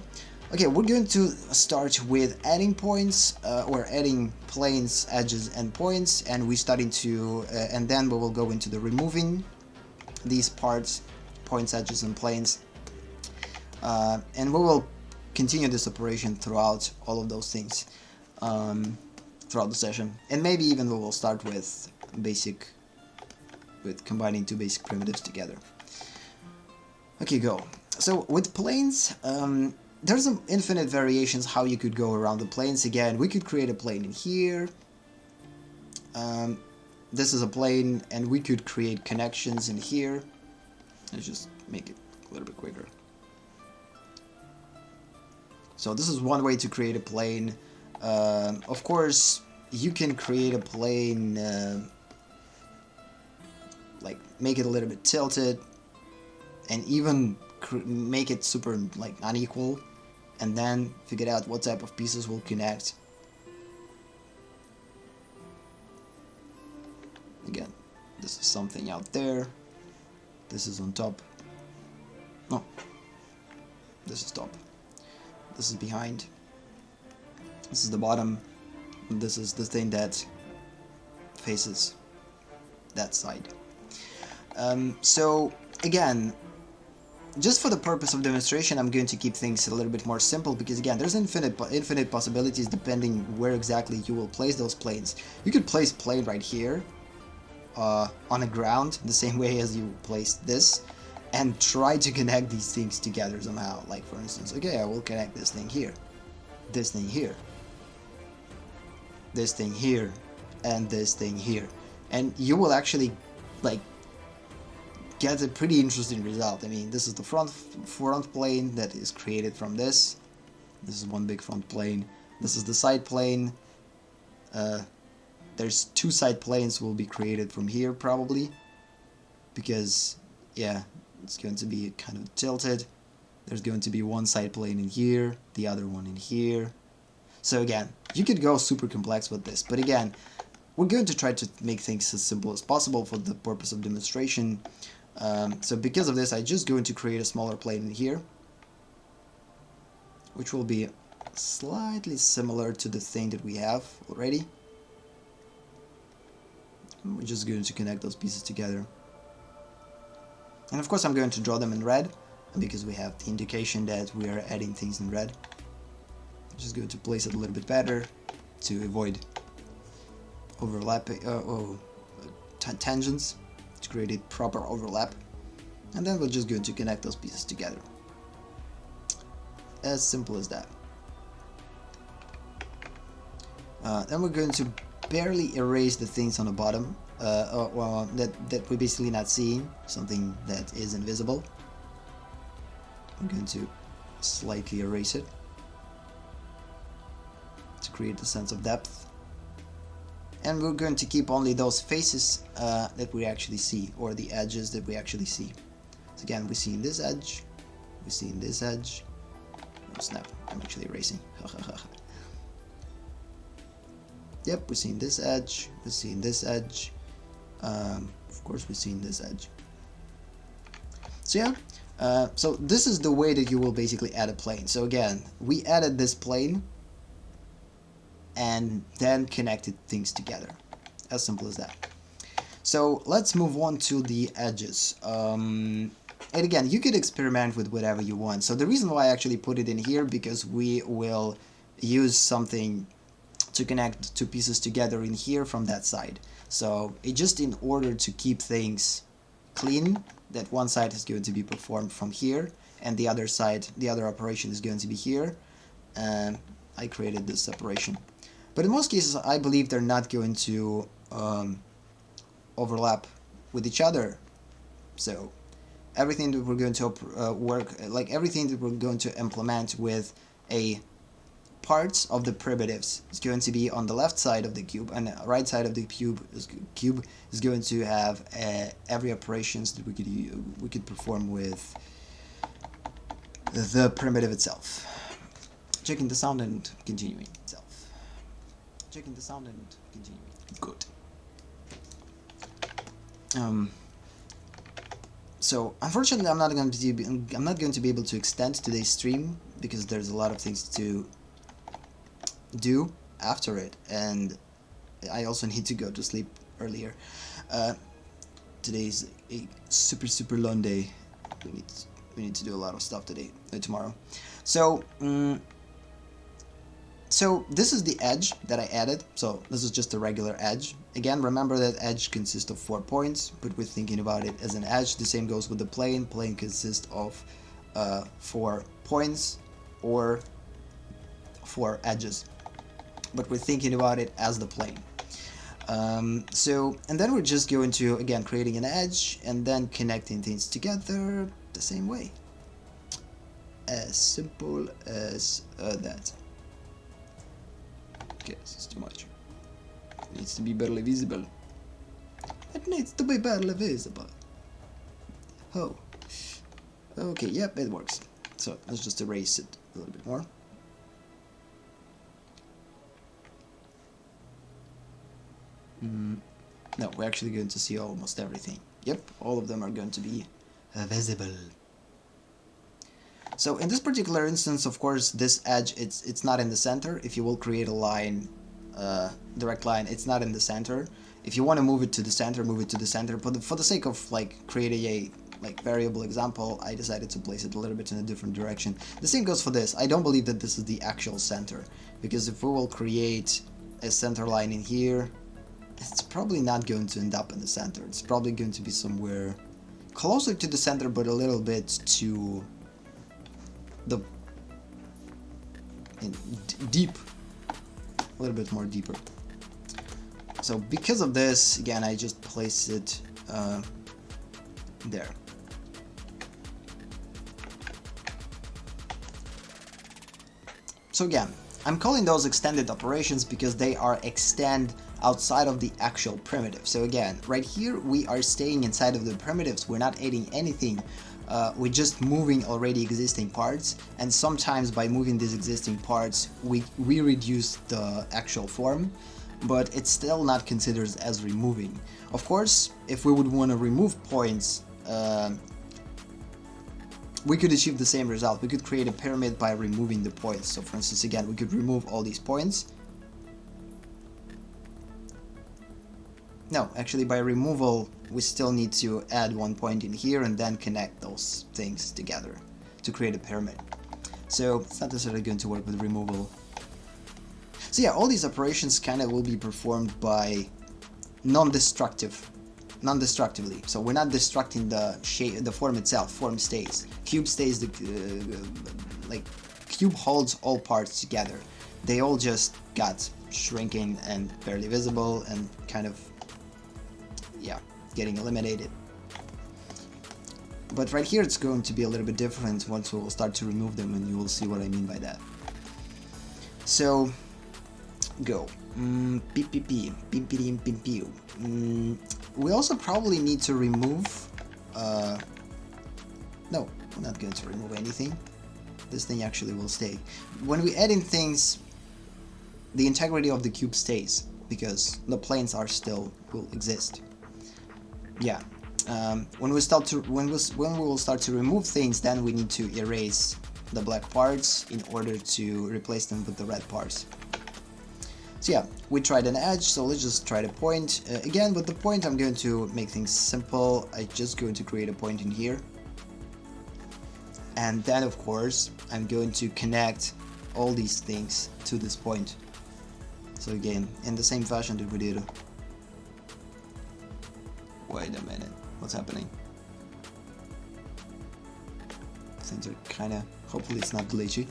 Okay, we're going to start with adding points, or adding planes, edges, and points, and we starting to, and then we will go into the removing these parts, points, edges, and planes, and we will continue this operation throughout all of those things, throughout the session, and maybe even we will start with combining two basic primitives together. Okay, go. So with planes, there's some infinite variations how you could go around the planes. Again, we could create a plane in here. This is a plane, and we could create connections in here. Let's just make it a little bit quicker. So this is one way to create a plane. Of course, you can create a plane, like make it a little bit tilted, and even make it super like unequal, and then figure out what type of pieces will connect. Again, this is something out there, this is on top, no, this is top, this is behind, this is the bottom, and this is the thing that faces that side. So again, just for the purpose of demonstration, I'm going to keep things a little bit more simple, because again, there's infinite possibilities depending where exactly you will place those planes. You could place plane right here on the ground, the same way as you placed this, and try to connect these things together somehow. Like for instance, okay, I will connect this thing here, this thing here, this thing here, and this thing here, and you will actually like get a pretty interesting result. I mean, this is the front plane that is created from this. This is one big front plane. This is the side plane. There's two side planes will be created from here probably, because yeah, it's going to be kind of tilted. There's going to be one side plane in here, the other one in here. So again, you could go super complex with this, but again, we're going to try to make things as simple as possible for the purpose of demonstration. So because of this, I'm just going to create a smaller plane in here, which will be slightly similar to the thing that we have already. We're just going to connect those pieces together. And of course I'm going to draw them in red, because we have the indication that we are adding things in red. I'm just going to place it a little bit better to avoid overlapping tangents, to create a proper overlap, and then we're just going to connect those pieces together. As simple as that. Then we're going to barely erase the things on the bottom, that we're basically not seeing, something that is invisible. I'm going to slightly erase it to create a sense of depth. And we're going to keep only those faces that we actually see, or the edges that we actually see. So again, we're seeing this edge, we're seeing this edge. Oh snap, I'm actually erasing. Yep, we're seeing this edge, we're seeing this edge. Of course, we're seeing this edge. So yeah, so this is the way that you will basically add a plane. So again, we added this plane, and then connected things together. As simple as that. So let's move on to the edges. And again, you could experiment with whatever you want. So the reason why I actually put it in here, because we will use something to connect two pieces together in here from that side. So it just in order to keep things clean, that one side is going to be performed from here, and the other side, the other operation is going to be here. I created this separation. But in most cases, I believe they're not going to overlap with each other. So everything that we're going to everything that we're going to implement with a parts of the primitives is going to be on the left side of the cube, and the right side of the cube is going to have every operations that we could perform with the primitive itself. Checking the sound and continuing itself. Checking the sound and continuing. Good. So unfortunately, I'm not going to be able to extend today's stream because there's a lot of things to do after it, and I also need to go to sleep earlier. Today's a super long day. We need to do a lot of stuff today, tomorrow. So so this is the edge that I added. So this is just a regular edge. Again, remember that edge consists of 4 points, but we're thinking about it as an edge. The same goes with the plane. Plane consists of 4 points or 4 edges, but we're thinking about it as the plane. And then we're just going to, again, creating an edge and then connecting things together the same way. As simple as that. Okay, this is too much. It needs to be barely visible. It needs to be barely visible. Oh. Okay, yep, it works. So let's just erase it a little bit more. No, we're actually going to see almost everything. Yep, all of them are going to be visible. So in this particular instance, of course, this edge, it's not in the center. If you will create a line, direct line, it's not in the center. If you want to move it to the center, move it to the center. But for the sake of like creating a variable example, I decided to place it a little bit in a different direction. The same goes for this. I don't believe that this is the actual center, because if we will create a center line in here, it's probably not going to end up in the center. It's probably going to be somewhere closer to the center, but a little bit to the deep, a little bit more deeper. So because of this, again, I just place it there. So again, I'm calling those extended operations because they are extend outside of the actual primitive. So again, right here we are staying inside of the primitives. We're not adding anything. We're just moving already existing parts, and sometimes by moving these existing parts we reduce the actual form, but it's still not considered as removing. Of course, if we would want to remove points, we could achieve the same result. We could create a pyramid by removing the points. So for instance, again, we could remove all these points. No, actually by removal, we still need to add 1 point in here and then connect those things together to create a pyramid. So it's not necessarily going to work with removal. So yeah, all these operations kind of will be performed by non-destructively. So we're not destructing the shape, the form itself. Form stays. Cube stays. Cube holds all parts together. They all just got shrinking and barely visible and kind of, yeah, getting eliminated. But right here it's going to be a little bit different once we will start to remove them, and you will see what I mean by that. So go. We also probably need to remove no, we're not going to remove anything. This thing actually will stay. When we add in things, the integrity of the cube stays because the planes are still will exist. Yeah. When we will start to remove things, then we need to erase the black parts in order to replace them with the red parts. So yeah, we tried an edge, so let's just try the point. Again, with the point I'm going to make things simple. I'm just going to create a point in here. And then of course, I'm going to connect all these things to this point. So again, in the same fashion that we did. Wait a minute, what's happening? Things are kinda, hopefully it's not glitchy.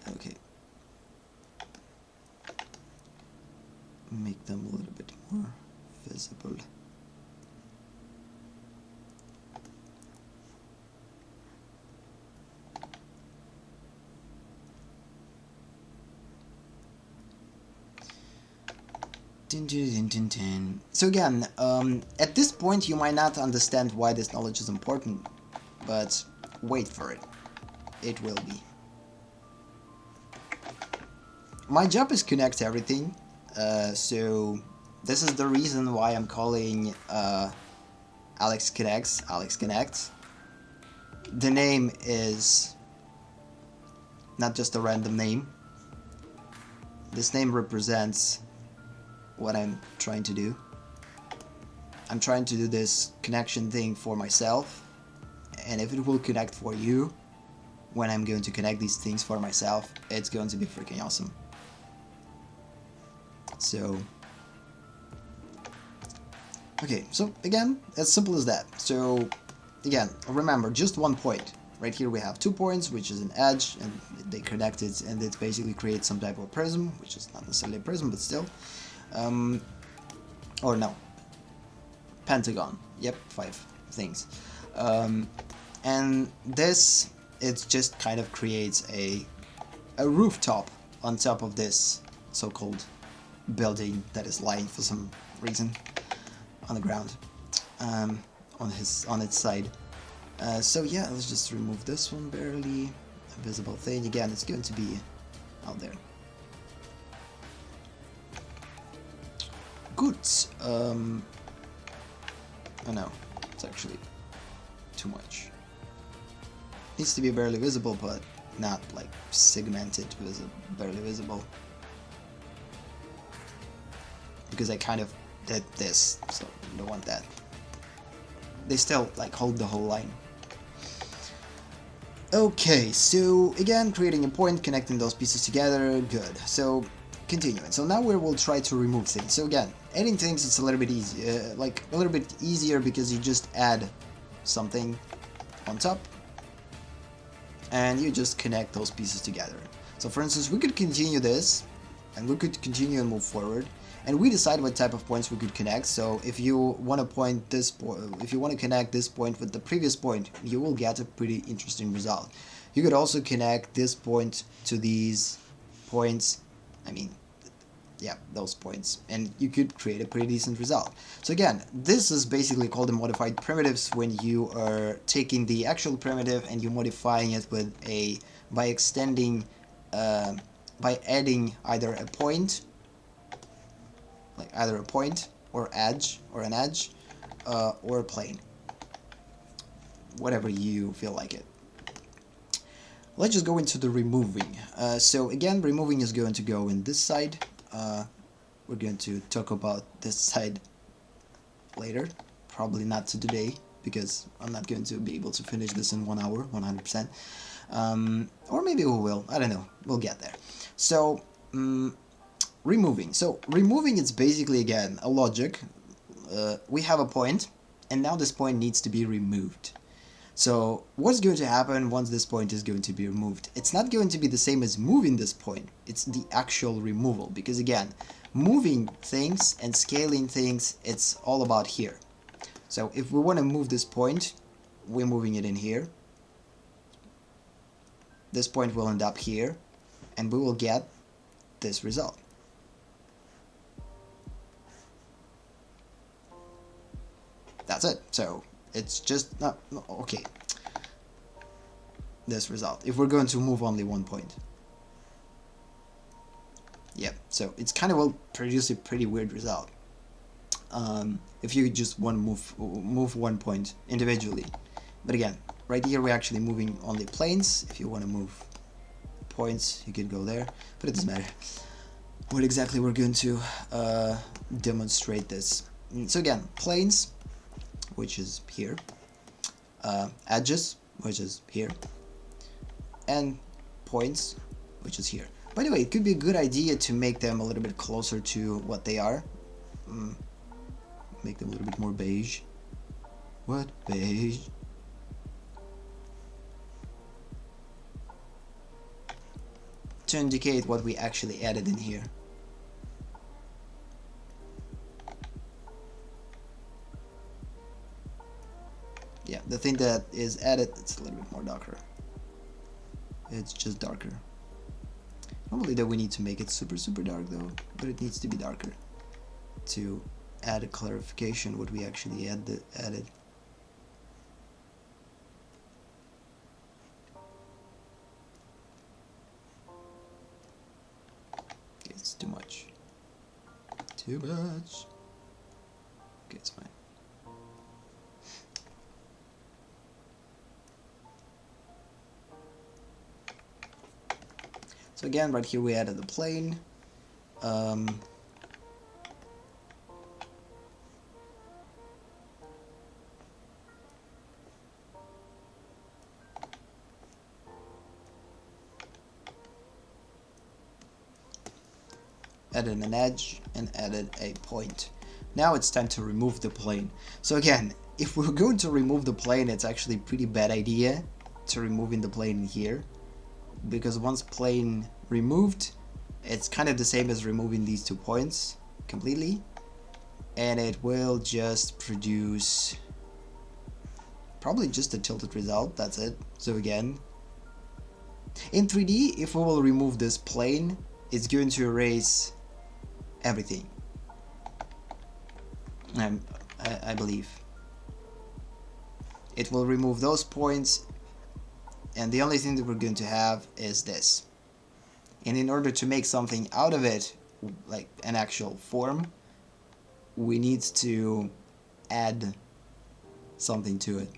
Okay. them a little bit more visible. So again, at this point you might not understand why this knowledge is important, but wait for it. It will be. My job is connect everything, so this is the reason why I'm calling AleksConnects. The name is not just a random name. This name represents what I'm trying to do. I'm trying to do this connection thing for myself, and if it will connect for you, when I'm going to connect these things for myself, it's going to be freaking awesome. So, okay, so again, as simple as that. So, again, remember, just one point. Right here we have 2 points, which is an edge, and they connect it, and it basically creates some type of prism, which is not necessarily a prism, but still. Or no, pentagon. Yep, 5 things. And this, it just kind of creates a rooftop on top of this so-called building that is lying for some reason on the ground, on its side. So yeah, let's just remove this one, barely a visible thing. Again, it's going to be out there. Good. Oh no, it's actually too much. Needs to be barely visible, but not like segmented, barely visible. Because I kind of did this, so I don't want that. They still like hold the whole line. Okay, so again, creating a point, connecting those pieces together, good. So continuing. So now we will try to remove things. So again, adding things, it's a little bit easier because you just add something on top and you just connect those pieces together. So for instance, we could continue this and we could continue and move forward, and we decide what type of points we could connect. So if you want to connect this point with the previous point, you will get a pretty interesting result. You could also connect this point to these points, yeah, those points, and you could create a pretty decent result. So again, this is basically called the modified primitives, when you are taking the actual primitive and you're modifying it with by extending, by adding either a point, or edge, or an edge, or a plane, whatever you feel like it. Let's just go into the removing. So again, removing is going to go in this side. We're going to talk about this side later, probably not today, because I'm not going to be able to finish this in 1 hour, 100%. Or maybe we will, I don't know, we'll get there. So, removing. So, removing is basically, again, a logic. We have a point, and now this point needs to be removed. So, what's going to happen once this point is going to be removed? It's not going to be the same as moving this point, it's the actual removal, because again, moving things and scaling things, it's all about here. So, if we want to move this point, we're moving it in here. This point will end up here, and we will get this result. That's it. So it's just not okay. This result, if we're going to move only one point. Yeah, so it's kind of will produce a pretty weird result. If you just want to move one point individually. But again, right here we're actually moving only planes. If you want to move points, you can go there, but it doesn't matter what exactly we're going to demonstrate this. So again, planes, which is here, edges, which is here, and points, which is here. By the way, it could be a good idea to make them a little bit closer to what they are. Make them a little bit more beige. What? Beige? To indicate what we actually added in here. thing that is added, it's a little bit more darker. It's just darker. Normally that we need to make it super dark though, but it needs to be darker to add a clarification what we actually added. It's too much. Too much. Okay, it's fine. So again, right here we added the plane. Added an edge and added a point. Now it's time to remove the plane. So again, if we're going to remove the plane, it's actually a pretty bad idea to removing the plane here, because once plane removed, it's kind of the same as removing these 2 points completely, and it will just produce probably just a tilted result. That's it. So again, in 3D, if we will remove this plane, it's going to erase everything. I believe it will remove those points, and the only thing that we're going to have is this. And in order to make something out of it, like an actual form, we need to add something to it.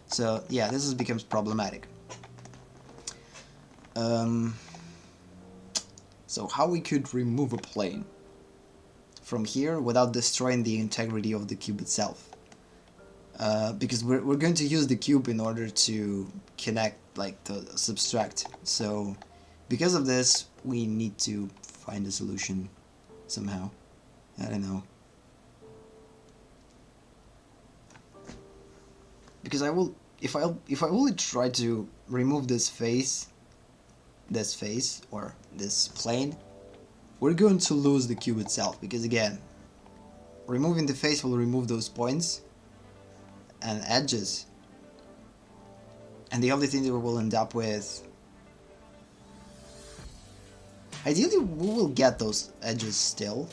So yeah, this becomes problematic. So how we could remove a plane from here without destroying the integrity of the cube itself? Because we're going to use the cube in order to connect, like to subtract. So because of this, we need to find a solution somehow. I don't know. Because I will, if I will try to remove this face or this plane, we're going to lose the cube itself, because again, removing the face will remove those points and edges, and the only thing that we will end up with, ideally we will get those edges still.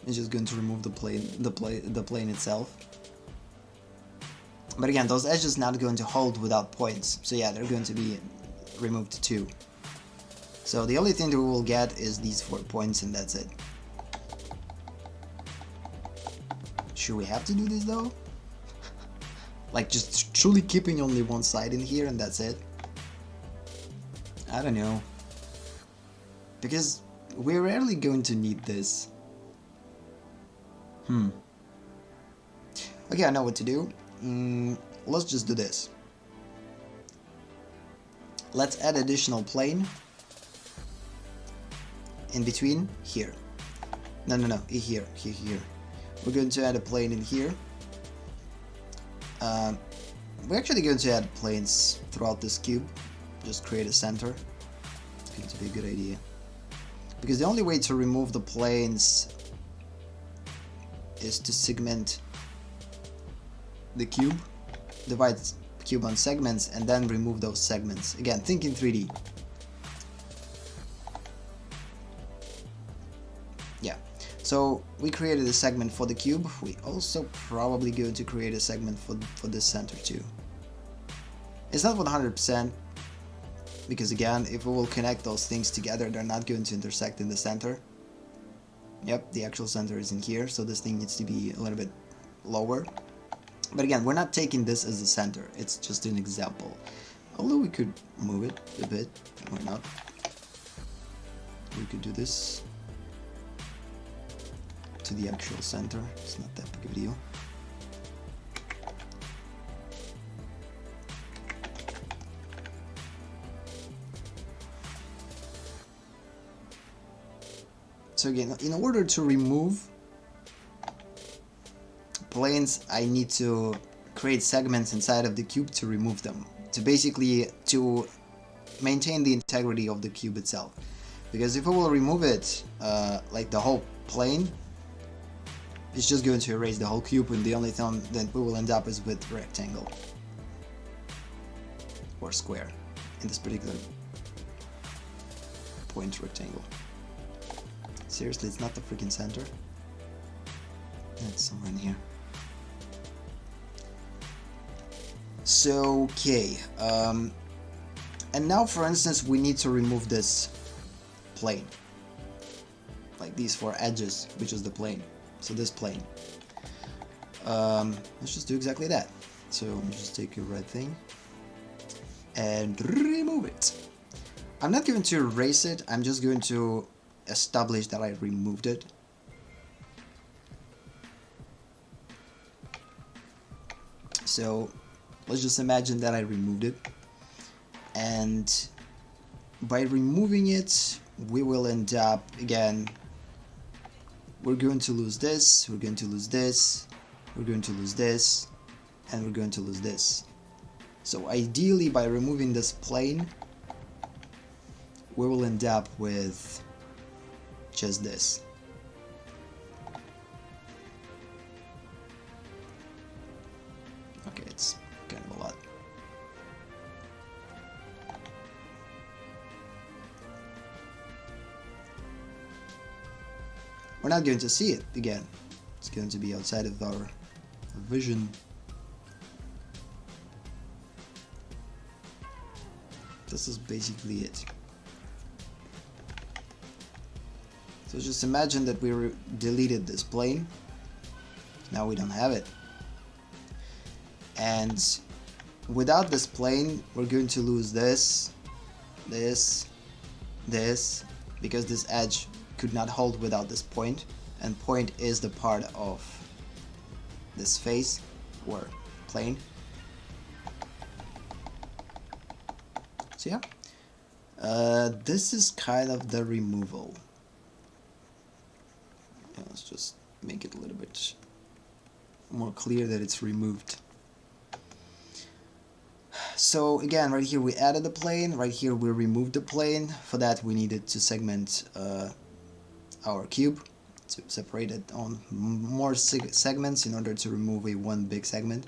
It's just going to remove the plane itself. But again, those edges not going to hold without points, so yeah, they're going to be removed too. So the only thing that we will get is these 4 points, and that's it. Should we have to do this though? Like just truly keeping only one side in here and that's it? I don't know. Because we're rarely going to need this. Okay, I know what to do. Let's just do this. Let's add additional plane in between here. No, here. We're going to add a plane in here. We're actually going to add planes throughout this cube. Just create a center. It's going to be a good idea. Because the only way to remove the planes is to segment the cube, divide the cube on segments, and then remove those segments. Again, think in 3D. Yeah, so we created a segment for the cube. We also probably going to create a segment for this center too. It's not 100%, because again, if we will connect those things together, they're not going to intersect in the center. Yep, the actual center is in here, so this thing needs to be a little bit lower. But again, we're not taking this as the center, it's just an example. Although we could move it a bit, why not? We could do this to the actual center, it's not that big of a deal. So again, in order to remove planes, I need to create segments inside of the cube to remove them, to basically to maintain the integrity of the cube itself. Because if I will remove it, like the whole plane, it's just going to erase the whole cube, and the only thing that we will end up is with rectangle or square in this particular point rectangle. Seriously, it's not the freaking center? It's somewhere in here. So, okay, and now for instance we need to remove this plane, like these 4 edges, which is the plane, so this plane. Let's just do exactly that. So just take your red thing and remove it. I'm not going to erase it, I'm just going to establish that I removed it. So let's just imagine that I removed it, and by removing it we will end up, again, we're going to lose this, we're going to lose this, we're going to lose this, and we're going to lose this. So ideally, by removing this plane, we will end up with just this. Okay, it's kind of a lot. We're not going to see it again. It's going to be outside of our vision. This is basically it. So just imagine that we deleted this plane. Now we don't have it. And without this plane, we're going to lose this, this, because this edge could not hold without this point, and point is the part of this face or plane. So yeah, this is kind of the removal. Yeah, let's just make it a little bit more clear that it's removed. So again, right here we added the plane, right here we removed the plane. For that we needed to segment our cube, to separate it on more segments in order to remove one big segment.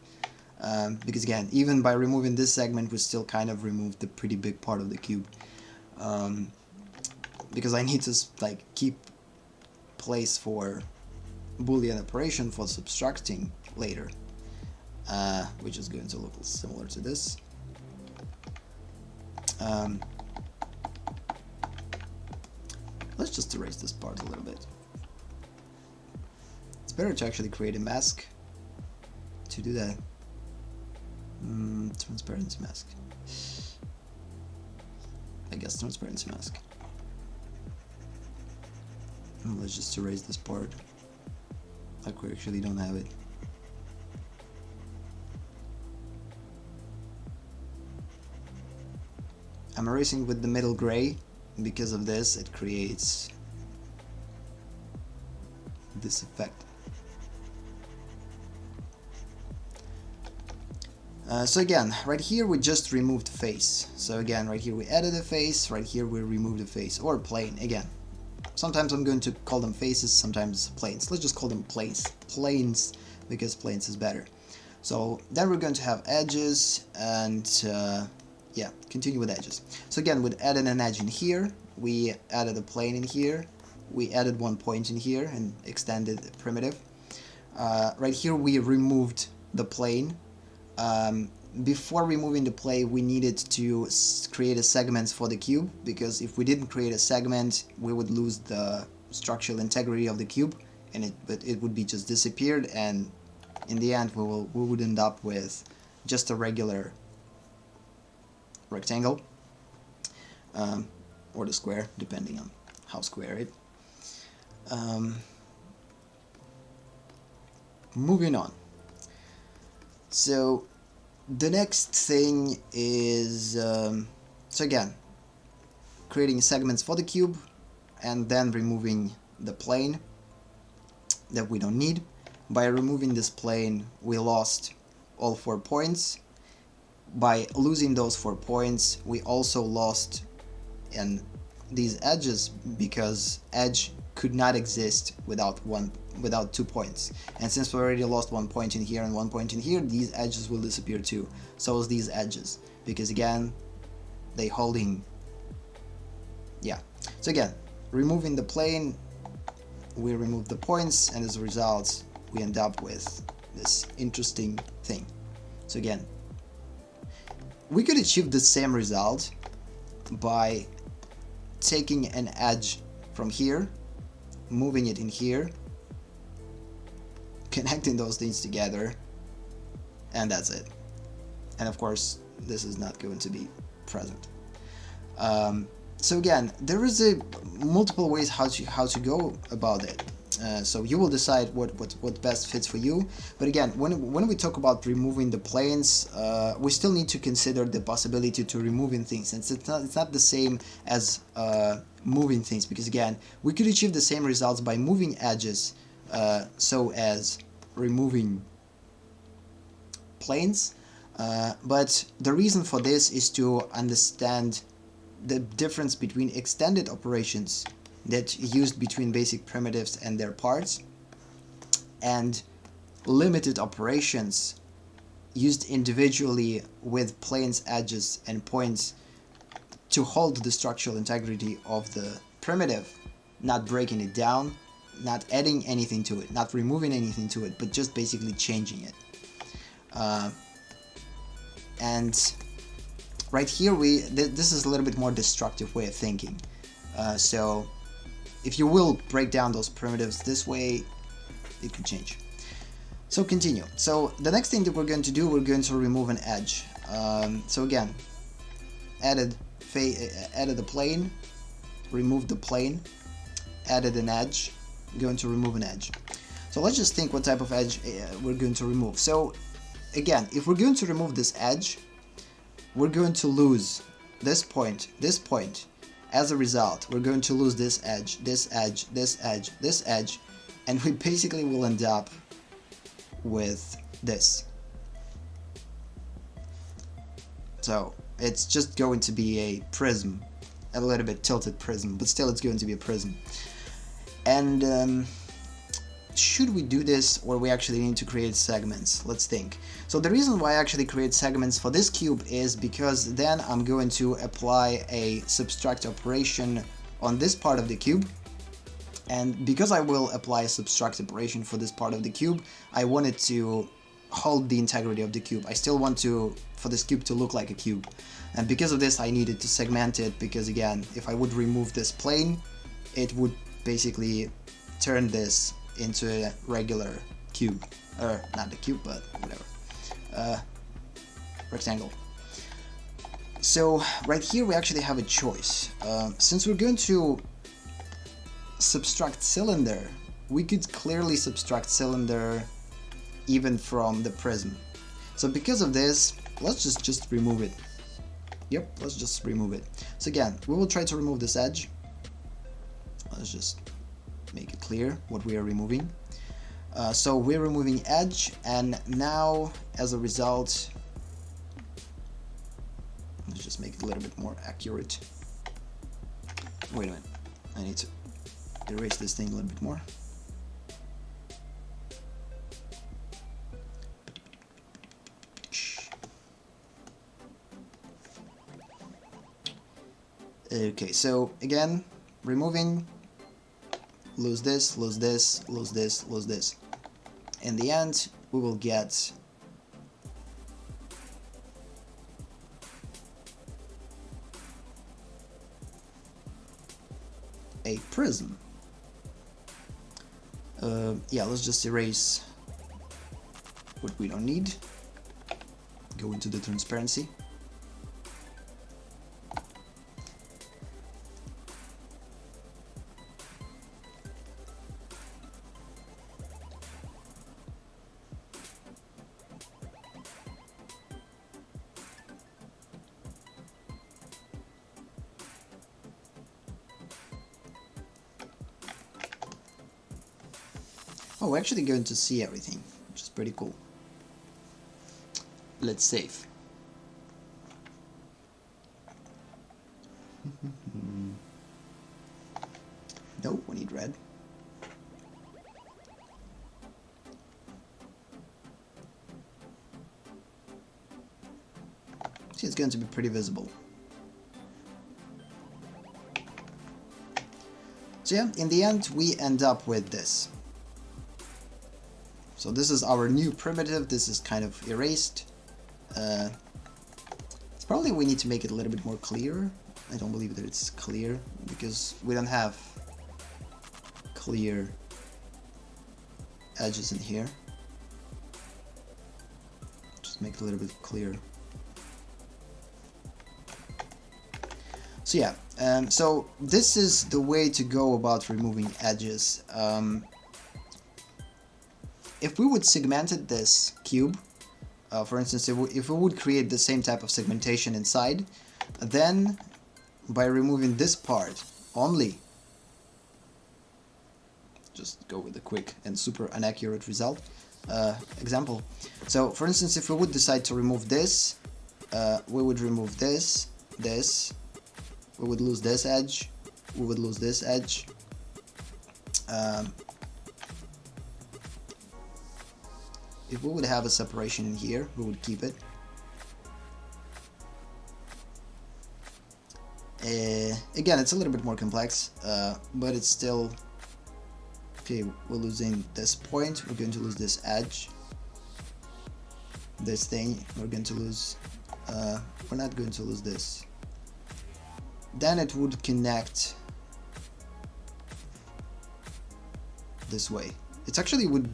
Because again, even by removing this segment, we still kind of removed the pretty big part of the cube. Because I need to like keep place for Boolean operation for subtracting later, which is going to look similar to this. Let's just erase this part a little bit. It's better to actually create a mask to do that. Transparency mask. I guess transparency mask. Let's just erase this part, like we actually don't have it. I'm erasing with the middle gray. Because of this, it creates this effect. So again, right here we just removed face. So again, right here we added a face, right here we removed a face, or plane, again. Sometimes I'm going to call them faces, sometimes planes. Let's just call them planes, because planes is better. So then we're going to have edges, and yeah, continue with edges. So again, we added an edge in here, we added a plane in here, we added one point in here and extended the primitive. Right here we removed the plane. Before removing the plane, we needed to create a segment for the cube, because if we didn't create a segment, we would lose the structural integrity of the cube, and it would be just disappeared, and in the end we would end up with just a regular rectangle, or the square, depending on how square it. Moving on. So the next thing is, so again, creating segments for the cube and then removing the plane that we don't need. By removing this plane, we lost all 4 points. By losing those 4 points, we also lost these edges, because edge could not exist without without 2 points. And since we already lost 1 point in here and 1 point in here, these edges will disappear too. So as these edges, because again, they holding. Yeah. So again, removing the plane, we remove the points, and as a result, we end up with this interesting thing. So again, we could achieve the same result by taking an edge from here, moving it in here, connecting those things together, and that's it. And of course, this is not going to be present. So again, there is multiple ways how to go about it. So you will decide what best fits for you. But again, when we talk about removing the planes, we still need to consider the possibility to removing things. And it's not the same as moving things, because again, we could achieve the same results by moving edges, so as removing planes. But the reason for this is to understand the difference between extended operations that used between basic primitives and their parts, and limited operations used individually with planes, edges, and points to hold the structural integrity of the primitive, not breaking it down, not adding anything to it, not removing anything to it, but just basically changing it. And right here, this is a little bit more destructive way of thinking. So if you will break down those primitives this way, it could change. So continue. So the next thing that we're going to do, we're going to remove an edge. So again, added a plane, removed the plane, added an edge, going to remove an edge. So let's just think what type of edge we're going to remove. So again, if we're going to remove this edge, we're going to lose this point, this point. As a result, we're going to lose this edge, this edge, this edge, this edge, and we basically will end up with this. So it's just going to be a prism, a little bit tilted prism, but still it's going to be a prism. And should we do this, or we actually need to create segments? Let's think. So the reason why I actually create segments for this cube is because then I'm going to apply a subtract operation on this part of the cube. And because I will apply a subtract operation for this part of the cube, I want it to hold the integrity of the cube. I still want for this cube to look like a cube. And because of this, I needed to segment it, because again, if I would remove this plane, it would basically turn this into a regular cube, or not a cube, but whatever, rectangle. So right here we actually have a choice. Since we're going to subtract cylinder, we could clearly subtract cylinder even from the prism. So because of this, let's just remove it. Yep, let's just remove it. So again, we will try to remove this edge. Let's just make it clear what we are removing. So we're removing edge, and now as a result, let's just make it a little bit more accurate. Wait a minute, I need to erase this thing a little bit more. Okay, so again, removing, lose this, lose this, lose this, lose this. In the end, we will get a prism. Yeah, let's just erase what we don't need. Go into the transparency. Oh, we're actually going to see everything, which is pretty cool. Let's save. No, we need red. See, it's going to be pretty visible. So yeah, in the end, we end up with this. So this is our new primitive. This is kind of erased. It's probably we need to make it a little bit more clear. I don't believe that it's clear because we don't have clear edges in here. Just make it a little bit clearer. So yeah, so this is the way to go about removing edges. If we would segmented this cube, for instance, if we would create the same type of segmentation inside, then by removing this part only, just go with a quick and super inaccurate result example. So for instance, if we would decide to remove this, we would remove this, we would lose this edge, we would lose this edge. If we would have a separation in here, we would keep it. Again, it's a little bit more complex, but it's still... Okay, we're losing this point, we're going to lose this edge. This thing, we're going to lose... we're not going to lose this. Then it would connect this way. It actually would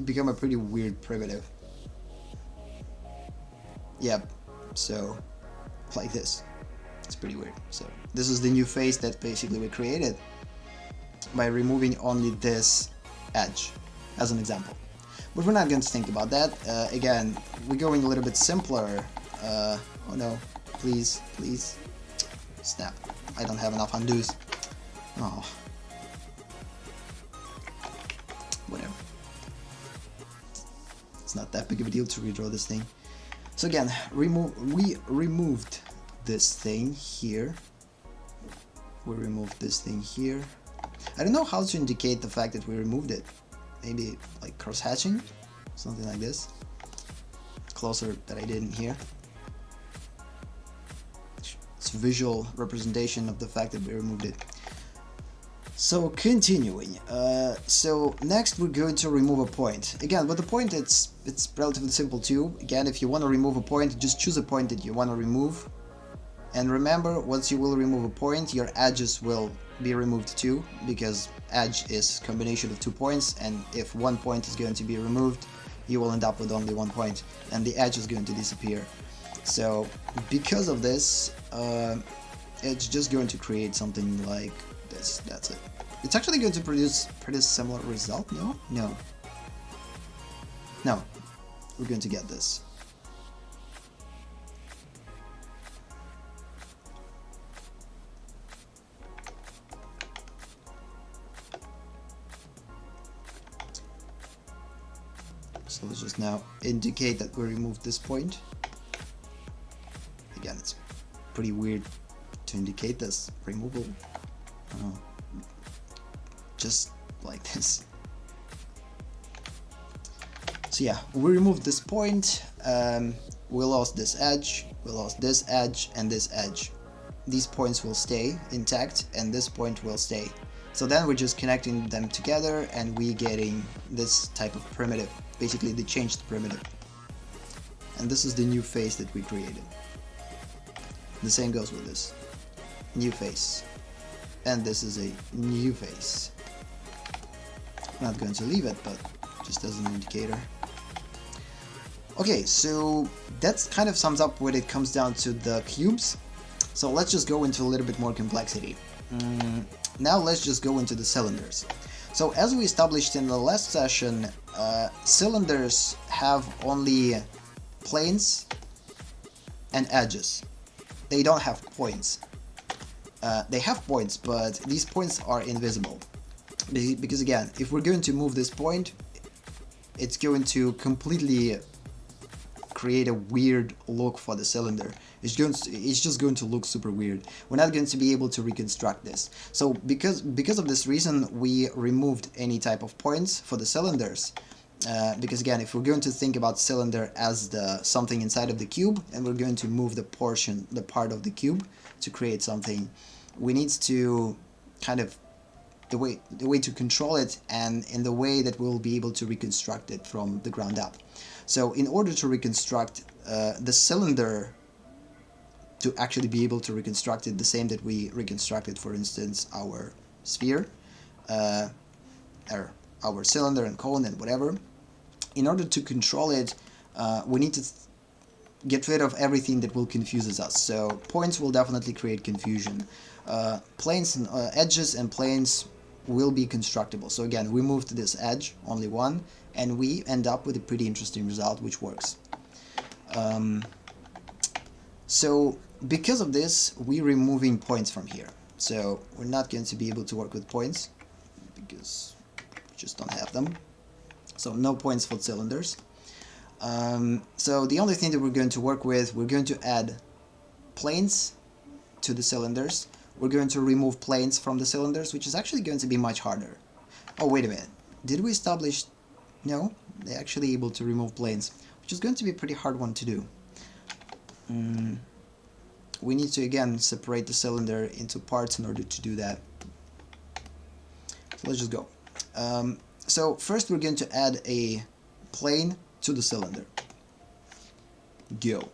become a pretty weird primitive. Yep, so like this. It's pretty weird. So this is the new face that basically we created by removing only this edge as an example. But we're not going to think about that. Again, we're going a little bit simpler. Oh no, please, please. Snap. I don't have enough undos. Oh. Whatever. It's not that big of a deal to redraw this thing. So again, we removed this thing here. We removed this thing here. I don't know how to indicate the fact that we removed it. Maybe like cross-hatching? Something like this. Closer that I did in here. It's a visual representation of the fact that we removed it. So continuing, so next we're going to remove a point. Again, with the point it's relatively simple too. Again, if you want to remove a point, just choose a point that you want to remove. And remember, once you will remove a point, your edges will be removed too, because edge is a combination of 2 points, and if 1 point is going to be removed, you will end up with only 1 point, and the edge is going to disappear. So because of this, it's just going to create something like this. That's it. It's actually going to produce pretty similar result. No, we're going to get this. So let's just now indicate that we removed this point. Again, it's pretty weird to indicate this removal. Just like this. So yeah, we removed this point, we lost this edge, we lost this edge, and this edge. These points will stay intact, and this point will stay. So then we're just connecting them together, and we're getting this type of primitive, basically the changed primitive. And this is the new face that we created. The same goes with this. New face. And this is a new face. I'm not going to leave it, but just as an indicator. Okay, so that kind of sums up when it comes down to the cubes. So let's just go into a little bit more complexity. Now let's just go into the cylinders. So as we established in the last session, cylinders have only planes and edges. They don't have points. They have points, but these points are invisible. Because again, if we're going to move this point, it's going to completely create a weird look for the cylinder. It's just going to look super weird. We're not going to be able to reconstruct this. So because of this reason, we removed any type of points for the cylinders. because again, if we're going to think about cylinder as the something inside of the cube, and we're going to move the part of the cube to create something, we need to kind of the way to control it, and in the way that we'll be able to reconstruct it from the ground up. So in order to reconstruct the cylinder, to actually be able to reconstruct it the same that we reconstructed, for instance, our sphere, or our cylinder and cone and whatever, in order to control it, we need to get rid of everything that will confuse us. So points will definitely create confusion. Planes and edges and planes will be constructible. So again, we moved this edge, only one, and we end up with a pretty interesting result, which works. So because of this, we're removing points from here. So we're not going to be able to work with points because we just don't have them. So no points for cylinders. So the only thing that we're going to work with, we're going to add planes to the cylinders. We're going to remove planes from the cylinders, which is actually going to be much harder. Oh, wait a minute. Did we establish... No, they're actually able to remove planes, which is going to be a pretty hard one to do. We need to, again, separate the cylinder into parts in order to do that. So let's just go. So first we're going to add a plane to the cylinder. Go.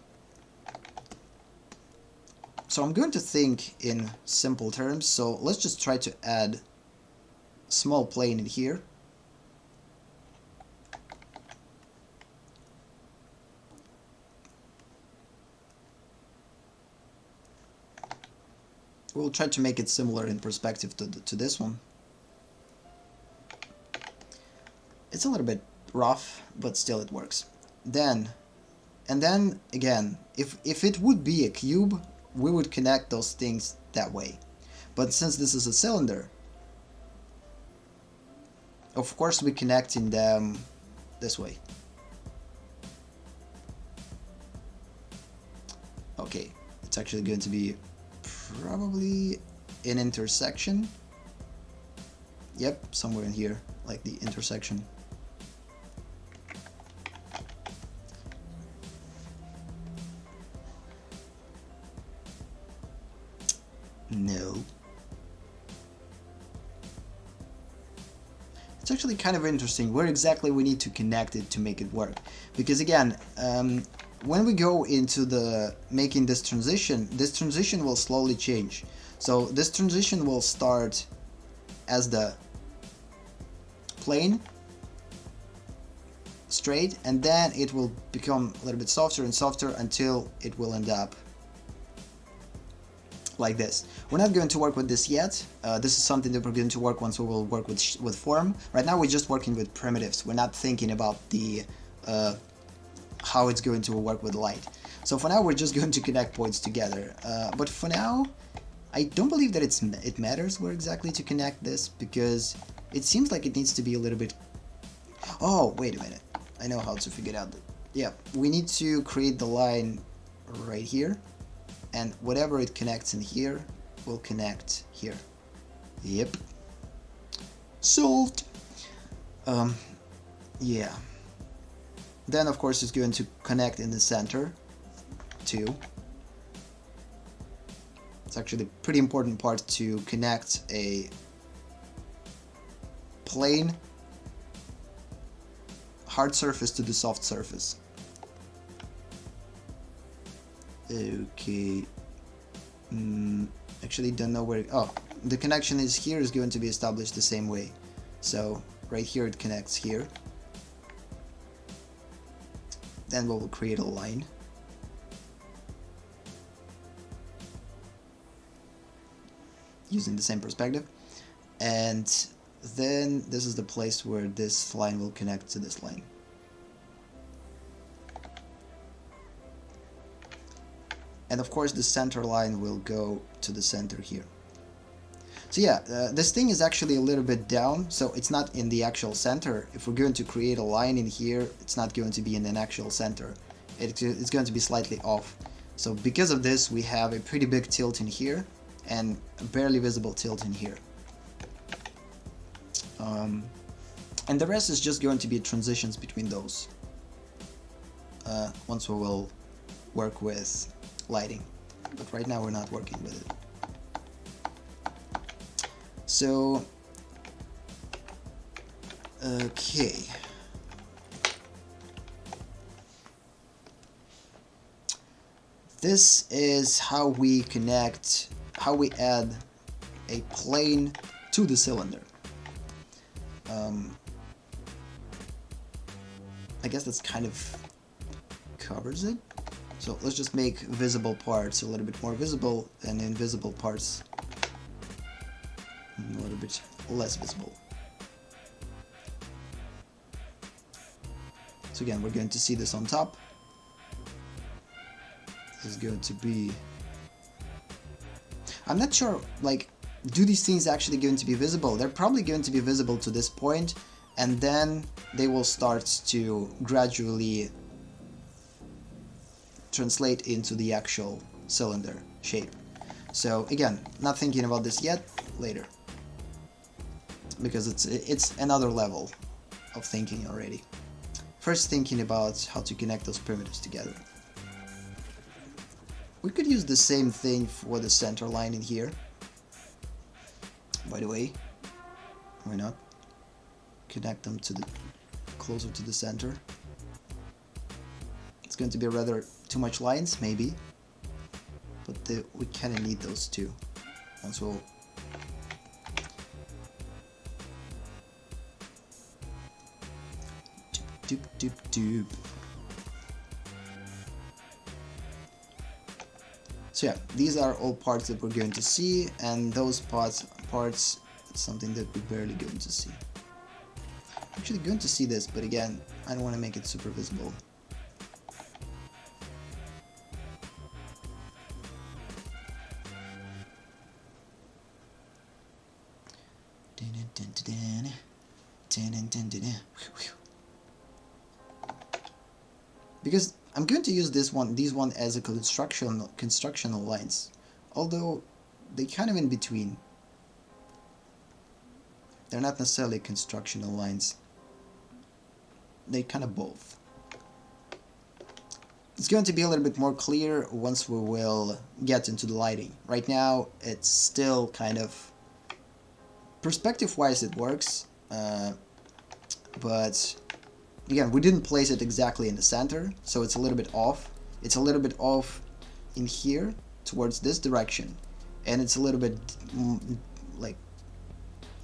So I'm going to think in simple terms, so let's just try to add a small plane in here. We'll try to make it similar in perspective to this one. It's a little bit rough, but still it works. And then again, if it would be a cube, we would connect those things that way. But since this is a cylinder, of course we're connecting them this way. Okay, it's actually going to be probably an intersection. Yep, somewhere in here, like the intersection. No. It's actually kind of interesting where exactly we need to connect it to make it work. Because again, when we go into the making this transition will slowly change. So this transition will start as the plane, straight, and then it will become a little bit softer and softer until it will end up like this. We're not going to work with this yet. This is something that we're going to work once we will work with form. Right now we're just working with primitives. We're not thinking about the how it's going to work with light. So for now we're just going to connect points together. But for now, I don't believe that it matters where exactly to connect this, because it seems like it needs to be a little bit... Oh, wait a minute. I know how to figure it out. Yeah, we need to create the line right here, and whatever it connects in here will connect here. Yep. Solved! Yeah. Then of course it's going to connect in the center too. It's actually a pretty important part to connect a plane hard surface to the soft surface. Okay. Actually don't know where... Oh, the connection is here is going to be established the same way. So right here it connects here. Then we will create a line. Using the same perspective. And then this is the place where this line will connect to this line. And of course the center line will go to the center here. So yeah, this thing is actually a little bit down, so it's not in the actual center. If we're going to create a line in here, it's not going to be in an actual center. It's going to be slightly off. So because of this, we have a pretty big tilt in here and a barely visible tilt in here. And the rest is just going to be transitions between those. Once we will work with lighting, but right now we're not working with it. So, okay. This is how we connect, how we add a plane to the cylinder. I guess that's kind of covers it. So let's just make visible parts a little bit more visible and invisible parts a little bit less visible. So again, we're going to see this on top. This is going to be... I'm not sure, like, do these things actually going to be visible? They're probably going to be visible to this point, and then they will start to gradually translate into the actual cylinder shape. So again, not thinking about this yet, later. Because it's another level of thinking already. First thinking about how to connect those primitives together. We could use the same thing for the center line in here. By the way, why not? Connect them to the closer to the center. It's going to be rather too much lines, maybe, but we kind of need those two. Also, doop doop doop. So yeah, these are all parts that we're going to see, and those parts it's something that we're barely going to see. Actually going to see this, but again, I don't want to make it super visible. Because I'm going to use these one as a constructional lines, although they kind of in between. They're not necessarily constructional lines. They kind of both. It's going to be a little bit more clear once we will get into the lighting. Right now, it's still kind of perspective-wise it works, but again, we didn't place it exactly in the center, so it's a little bit off. It's a little bit off in here towards this direction, and it's a little bit like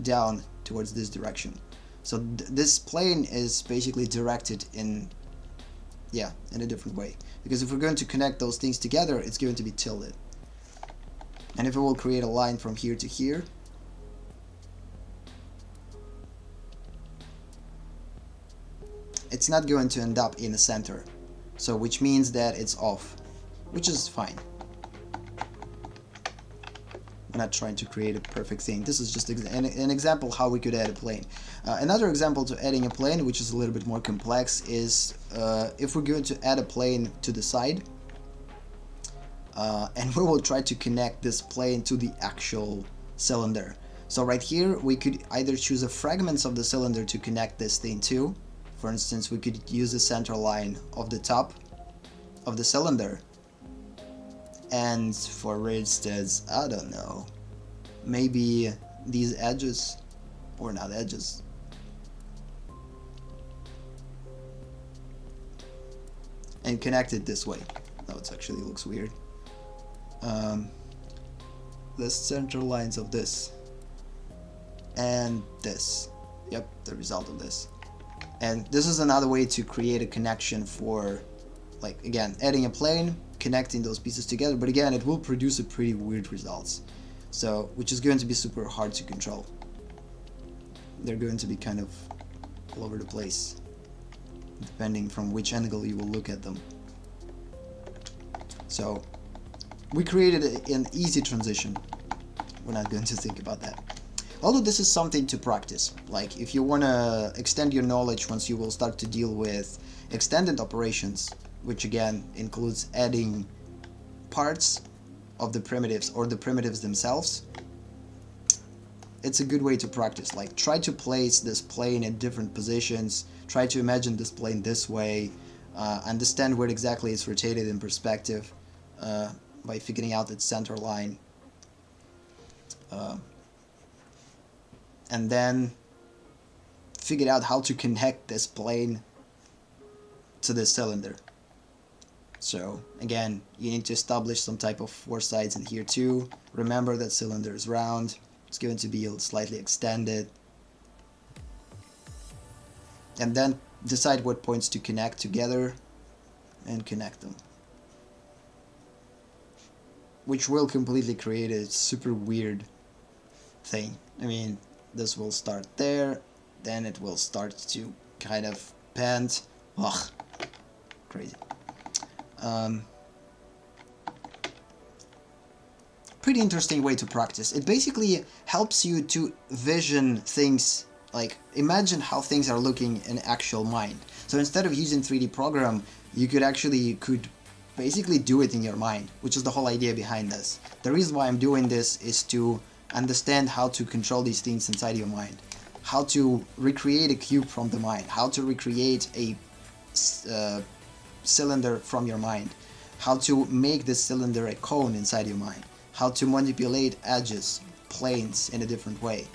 down towards this direction. So this plane is basically directed in a different way, because if we're going to connect those things together, it's going to be tilted. And if it will create a line from here to here, it's not going to end up in the center, so which means that it's off, which is fine. We're not trying to create a perfect thing. This is just an example how we could add a plane. Another example to adding a plane, which is a little bit more complex, is if we're going to add a plane to the side, and we will try to connect this plane to the actual cylinder. So right here we could either choose a fragments of the cylinder to connect this thing to. For instance, we could use the center line of the top of the cylinder, and for instance, I don't know, maybe these edges, or not edges, and connect it this way. No, it actually looks weird. The center lines of this and this, yep, the result of this. And this is another way to create a connection for, like, again, adding a plane, connecting those pieces together, but again, it will produce a pretty weird results. So, which is going to be super hard to control. They're going to be kind of all over the place, depending from which angle you will look at them. So, we created an easy transition. We're not going to think about that. Although this is something to practice, like if you want to extend your knowledge once you will start to deal with extended operations, which again includes adding parts of the primitives or the primitives themselves, it's a good way to practice. Like, try to place this plane in different positions, try to imagine this plane this way, understand where exactly it's rotated in perspective by figuring out its center line, and then figure out how to connect this plane to this cylinder. So again, you need to establish some type of 4 sides in here too. Remember that cylinder is round, it's going to be slightly extended, and then decide what points to connect together and connect them, which will completely create a super weird thing. I mean, this will start there, then it will start to kind of bend. Ugh, crazy. Pretty interesting way to practice. It basically helps you to vision things, like imagine how things are looking in actual mind. So instead of using 3D program, you could basically do it in your mind, which is the whole idea behind this. The reason why I'm doing this is to understand how to control these things inside your mind, how to recreate a cube from the mind, how to recreate a cylinder from your mind, how to make this cylinder a cone inside your mind, how to manipulate edges, planes in a different way,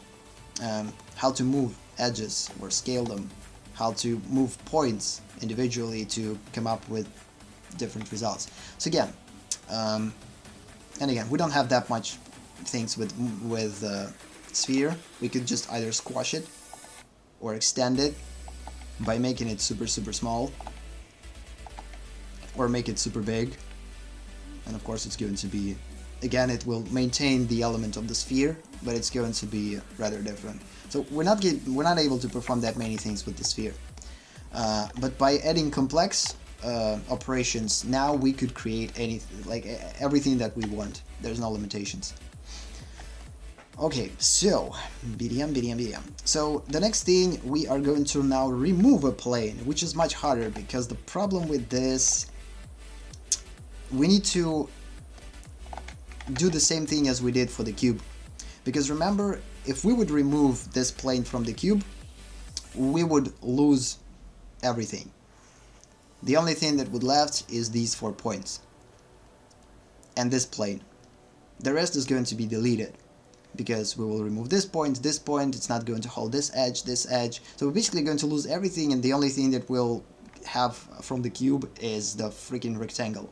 how to move edges or scale them, how to move points individually to come up with different results. So again, and again, we don't have that much things with sphere. We could just either squash it or extend it by making it super small, or make it super big. And of course it's going to be, again, it will maintain the element of the sphere, but it's going to be rather different. So we're not able to perform that many things with the sphere, but by adding complex operations, now we could create anything, like everything that we want. There's no limitations. Okay, so BDM. So the next thing, we are going to now remove a plane, which is much harder, because the problem with this, we need to do the same thing as we did for the cube. Because remember, if we would remove this plane from the cube, we would lose everything. The only thing that would left is these 4 points and this plane. The rest is going to be deleted, because we will remove this point, it's not going to hold this edge. So we're basically going to lose everything, and the only thing that we'll have from the cube is the freaking rectangle.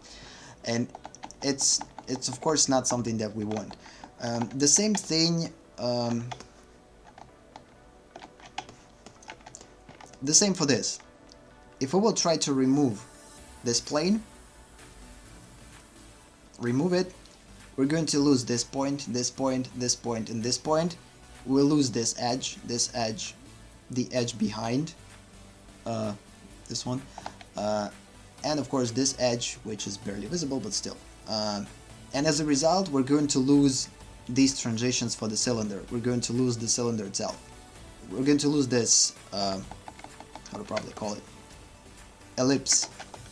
And it's of course not something that we want. The same thing, the same for this. If we will try to remove this plane, remove it, we're going to lose this point, and this point. We'll lose this edge, the edge behind this one, and of course this edge, which is barely visible, but still. And as a result, we're going to lose these transitions for the cylinder. We're going to lose the cylinder itself. We're going to lose this, how to probably call it, ellipse.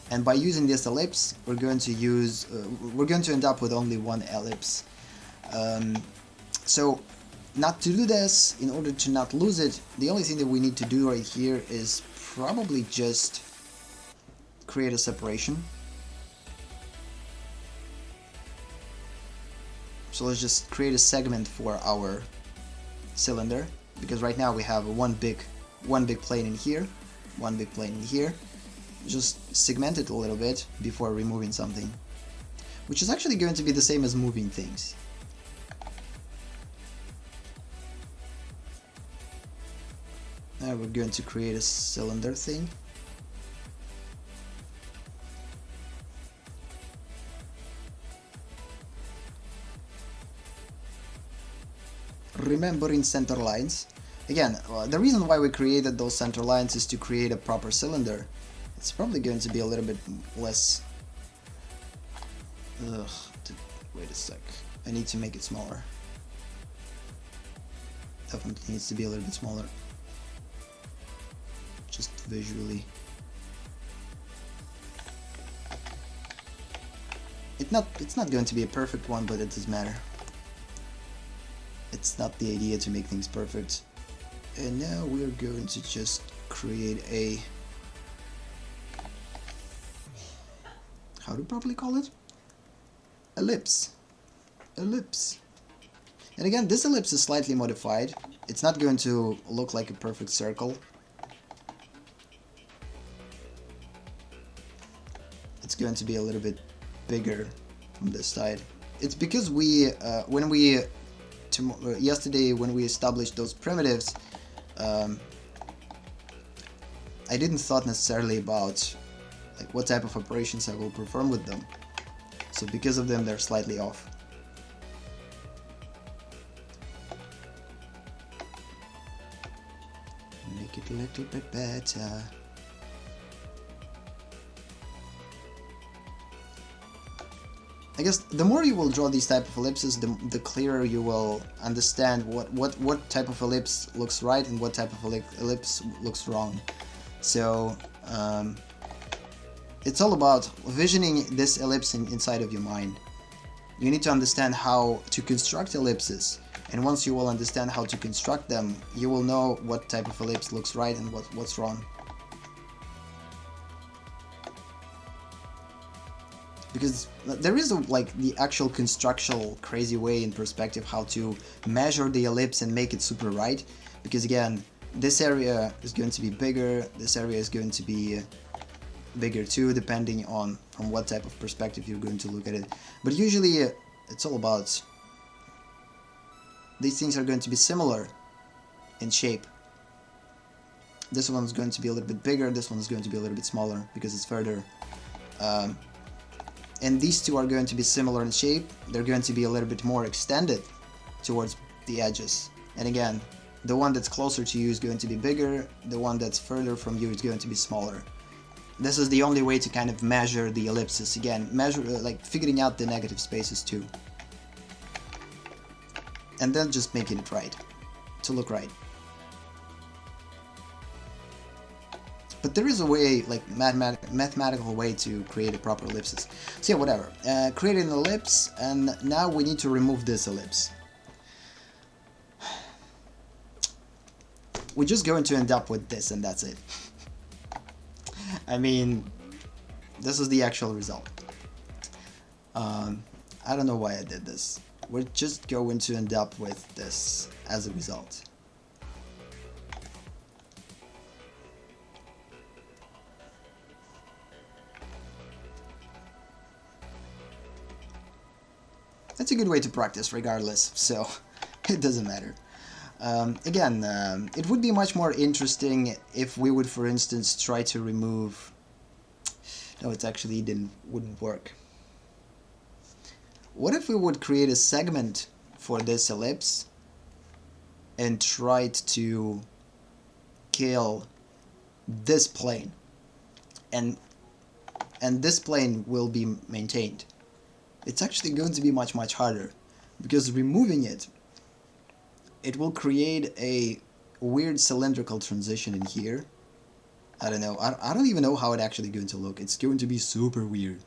And by using this ellipse, we're going to end up with only one ellipse. So not to do this, in order to not lose it, the only thing that we need to do right here is probably just create a separation. So let's just create a segment for our cylinder, because right now we have one big plane in here, one big plane in here. Just segment it a little bit before removing something, which is actually going to be the same as moving things. Now we're going to create a cylinder thing. Remembering center lines. Again, the reason why we created those center lines is to create a proper cylinder. It's probably going to be a little bit less... wait a sec. I need to make it smaller. Definitely needs to be a little bit smaller. Just visually. It's not going to be a perfect one, but it doesn't matter. it's not the idea to make things perfect. And now we're going to just create a, how to properly call it? Ellipse. Ellipse. And again, this ellipse is slightly modified. It's not going to look like a perfect circle. It's going to be a little bit bigger from this side. It's because we, yesterday when we established those primitives, I didn't thought necessarily about like what type of operations I will perform with them. So because of them, they're slightly off. Make it a little bit better. I guess the more you will draw these type of ellipses, the clearer you will understand what type of ellipse looks right and what type of ellipse looks wrong. So it's all about visioning this ellipse inside of your mind. You need to understand how to construct ellipses, and once you will understand how to construct them, you will know what type of ellipse looks right and what's wrong. Because there is like the actual constructional crazy way in perspective how to measure the ellipse and make it super right. Because again, this area is going to be bigger, this area is going to be bigger too, depending on from what type of perspective you're going to look at it. But usually it's all about, these things are going to be similar in shape. This one's going to be a little bit bigger, this one's going to be a little bit smaller because it's further. And these two are going to be similar in shape. They're going to be a little bit more extended towards the edges. And again, the one that's closer to you is going to be bigger, the one that's further from you is going to be smaller. This is the only way to kind of measure the ellipses. Again, measure like figuring out the negative spaces too. And then just making it right, to look right. But there is a way, like mathematical way to create a proper ellipses. So yeah, whatever. Create an ellipse, and now we need to remove this ellipse. We're just going to end up with this, and that's it. I mean, this is the actual result. I don't know why I did this. We're just going to end up with this as a result. That's a good way to practice regardless, so it doesn't matter. Again, it would be much more interesting if we would, for instance, try to remove... No, it actually wouldn't work. What if we would create a segment for this ellipse and tried to kill this plane, and this plane will be maintained? It's actually going to be much harder, because removing it will create a weird cylindrical transition in here. I don't know. I don't even know how it's actually going to look. It's going to be super weird.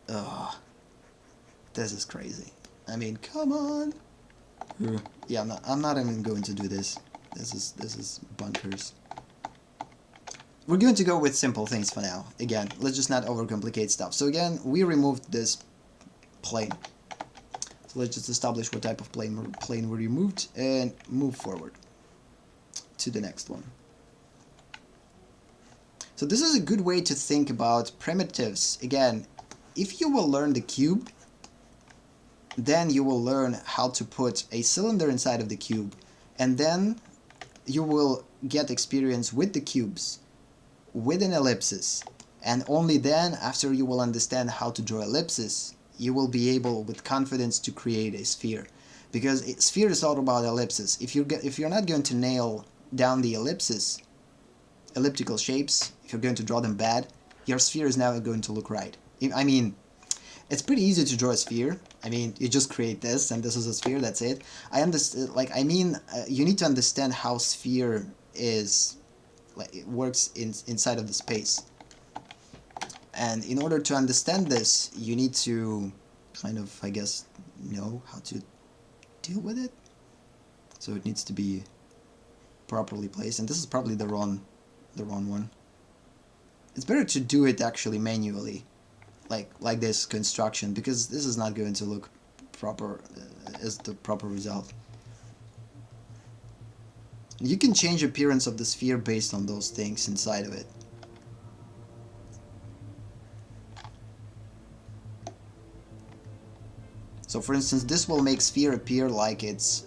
Ugh. This is crazy. I mean, come on. Yeah, I'm not even going to do this. This is bunkers. We're going to go with simple things for now. Again, let's just not overcomplicate stuff. So again, we removed this plane. So let's just establish what type of plane we removed and move forward to the next one. So this is a good way to think about primitives. Again, if you will learn the cube, then you will learn how to put a cylinder inside of the cube, and then you will get experience with the cubes, with an ellipses, and only then, after you will understand how to draw ellipses, you will be able with confidence to create a sphere. Because a sphere is all about ellipses. If you're not going to nail down the ellipses, elliptical shapes, if you're going to draw them bad, your sphere is never going to look right. I mean, it's pretty easy to draw a sphere. I mean, you just create this, and this is a sphere, that's it. I understand, like, I mean, you need to understand how sphere is, like, it works inside of the space. And in order to understand this, you need to kind of, I guess, know how to deal with it. So it needs to be properly placed, and this is probably the wrong one. It's better to do it actually manually, like this construction, because this is not going to look proper as the proper result. You can change appearance of the sphere based on those things inside of it. So for instance, this will make sphere appear like it's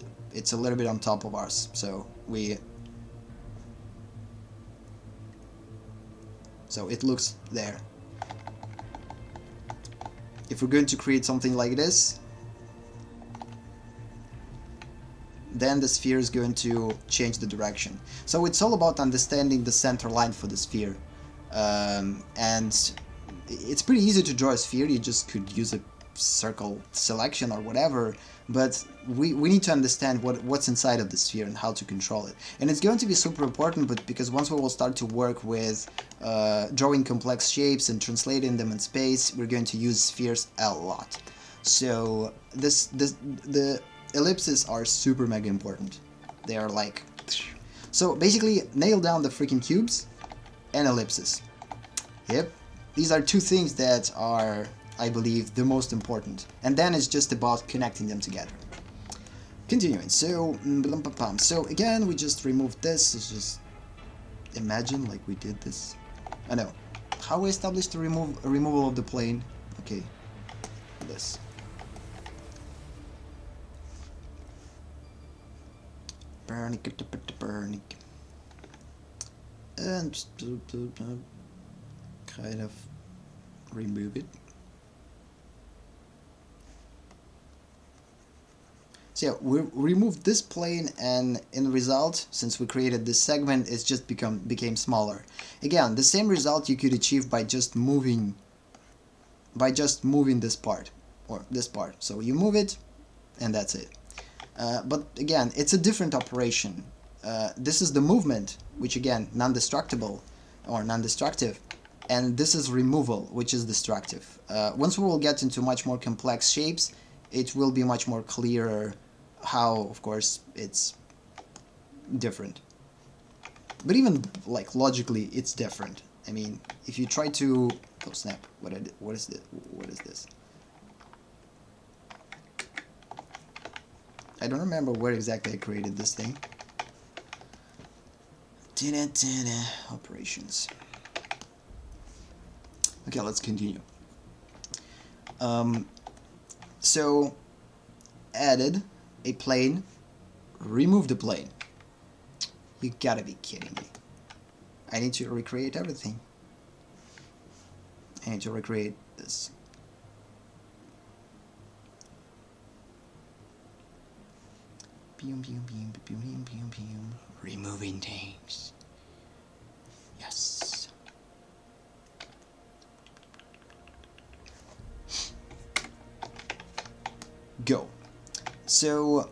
a little bit on top of ours. So it looks there. If we're going to create something like this, then the sphere is going to change the direction. So it's all about understanding the center line for the sphere. And it's pretty easy to draw a sphere. You just could use a circle selection or whatever, but we need to understand what's inside of the sphere and how to control it. And it's going to be super important, but because once we will start to work with drawing complex shapes and translating them in space, we're going to use spheres a lot. So the ellipses are super mega important. They are like... So basically, nail down the freaking cubes and ellipses. Yep, these are two things that are, I believe, the most important. And then it's just about connecting them together. Continuing, so again, we just removed this. It's just imagine like we did this. I know. How we established the removal of the plane? Okay, this. And just kind of remove it. So yeah, we removed this plane, and in the result, since we created this segment, it's just became smaller. Again, the same result you could achieve by just moving this part or this part. So you move it, and that's it. But again, it's a different operation. This is the movement, which again, non-destructible or non-destructive, and this is removal, which is destructive. Once we will get into much more complex shapes, it will be much more clearer how, of course, it's different. But even like logically, it's different. I mean, if you try to... Oh snap! What is this? What is this? I don't remember where exactly I created this thing. Operations. Okay, let's continue. So, added a plane, remove the plane. You gotta be kidding me. I need to recreate everything. I need to recreate this. Removing things. Yes. Go. So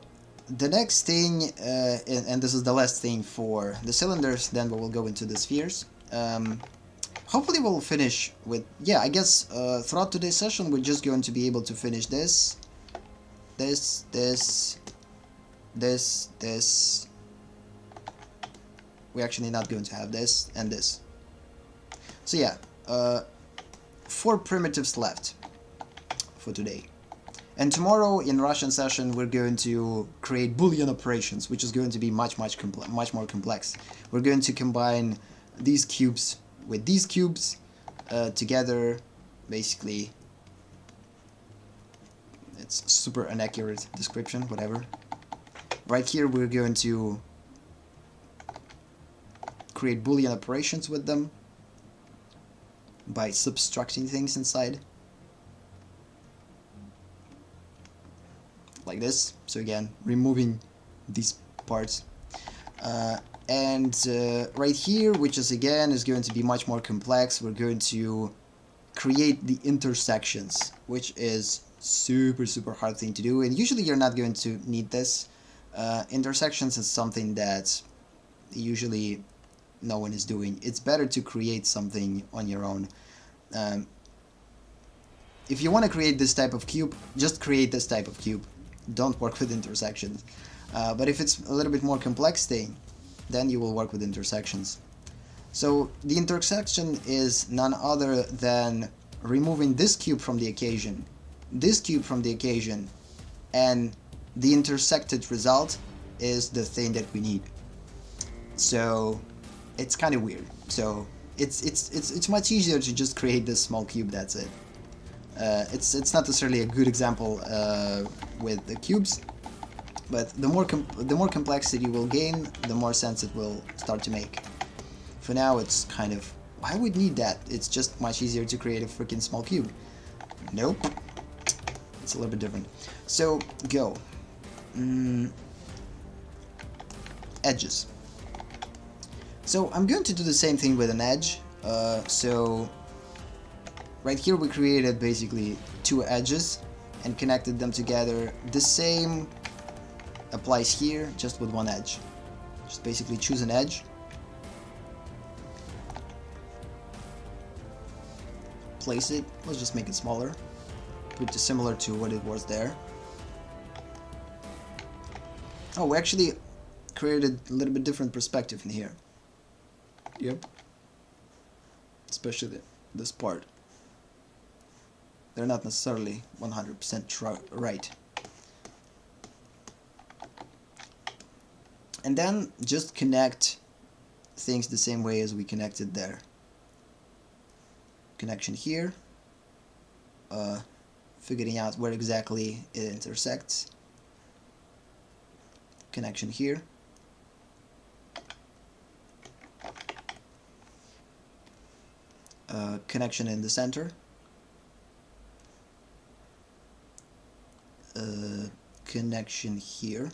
the next thing, and this is the last thing for the cylinders, then we will go into the spheres. Hopefully we'll finish with, yeah, I guess throughout today's session we're just going to be able to finish this. We're actually not going to have this and this. So yeah, 4 primitives left for today. And tomorrow in Russian session we're going to create Boolean operations, which is going to be much more complex. We're going to combine these cubes with these cubes together. Basically, it's super inaccurate description, whatever. Right here we're going to create Boolean operations with them by subtracting things inside. Like this. So again, removing these parts. And right here, which is again is going to be much more complex, we're going to create the intersections, which is super hard thing to do, and usually you're not going to need this. Intersections is something that usually no one is doing. It's better to create something on your own. If you want to create this type of cube, just create this type of cube. don't work with intersections. But if it's a little bit more complex thing, then you will work with intersections. So the intersection is none other than removing this cube from the equation, this cube from the equation, and the intersected result is the thing that we need. So it's kind of weird. So it's much easier to just create this small cube. That's it. It's not necessarily a good example with the cubes, but the more complexity we'll gain, the more sense it will start to make. For now, it's kind of, why would need that? It's just much easier to create a freaking small cube. Nope. It's a little bit different. So go. Edges. So I'm going to do the same thing with an edge. So right here we created basically two edges and connected them together. The same applies here, just with one edge. Just basically choose an edge, place it, let's just make it smaller, put it similar to what it was there. Oh, we actually created a little bit different perspective in here. Yep. Especially this part. They're not necessarily 100% right. And then just connect things the same way as we connected there. Connection here. Figuring out where exactly it intersects. Connection here. Connection in the center. Connection here.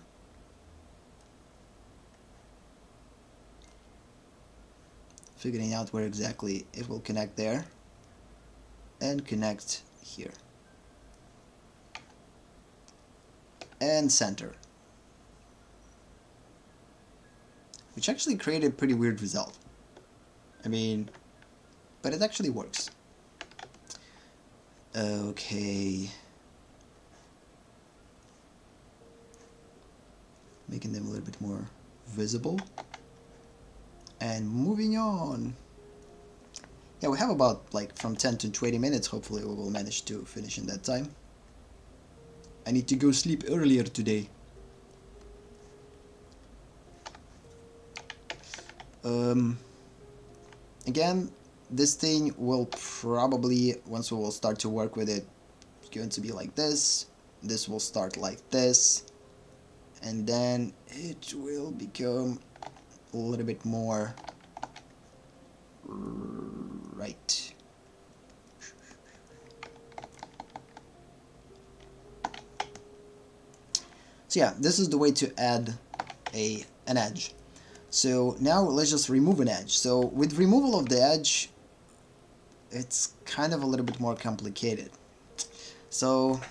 Figuring out where exactly it will connect there. And connect here. And center. Which actually created a pretty weird result. I mean, but it actually works. Okay. Making them a little bit more visible. And moving on. Yeah, we have about like from 10 to 20 minutes. Hopefully we will manage to finish in that time. I need to go sleep earlier today. Again, this thing will probably, once we will start to work with it, it's going to be like this. This will start like this. And then it will become a little bit more right. So yeah, this is the way to add an edge. So now let's just remove an edge. So with removal of the edge, it's kind of a little bit more complicated. So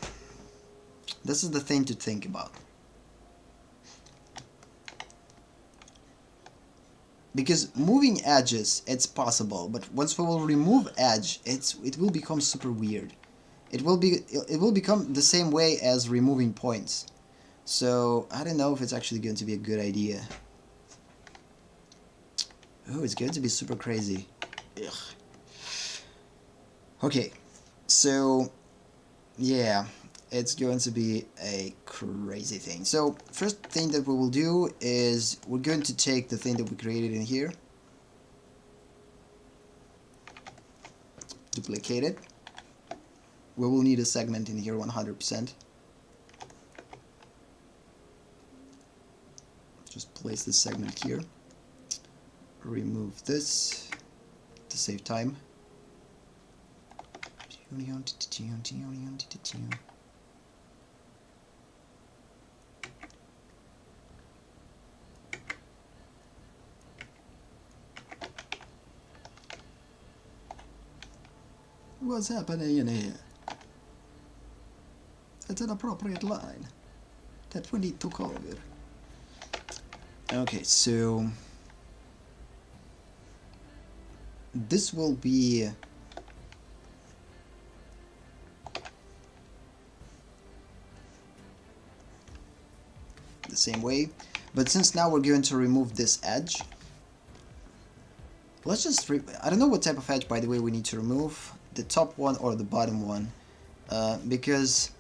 this is the thing to think about. Because moving edges, it's possible, but once we will remove edge, it will become super weird. It will become the same way as removing points. So I don't know if it's actually going to be a good idea. Oh, it's going to be super crazy. Ugh. Okay, so yeah, it's going to be a crazy thing. So first thing that we will do is we're going to take the thing that we created in here, duplicate it. We will need a segment in here 100%. Just place this segment here. Remove this to save time. What's happening in here? It's an appropriate line that we need to cover. Okay, so this will be the same way. But since now we're going to remove this edge, let's just, I don't know what type of edge, by the way, we need to remove, the top one or the bottom one, because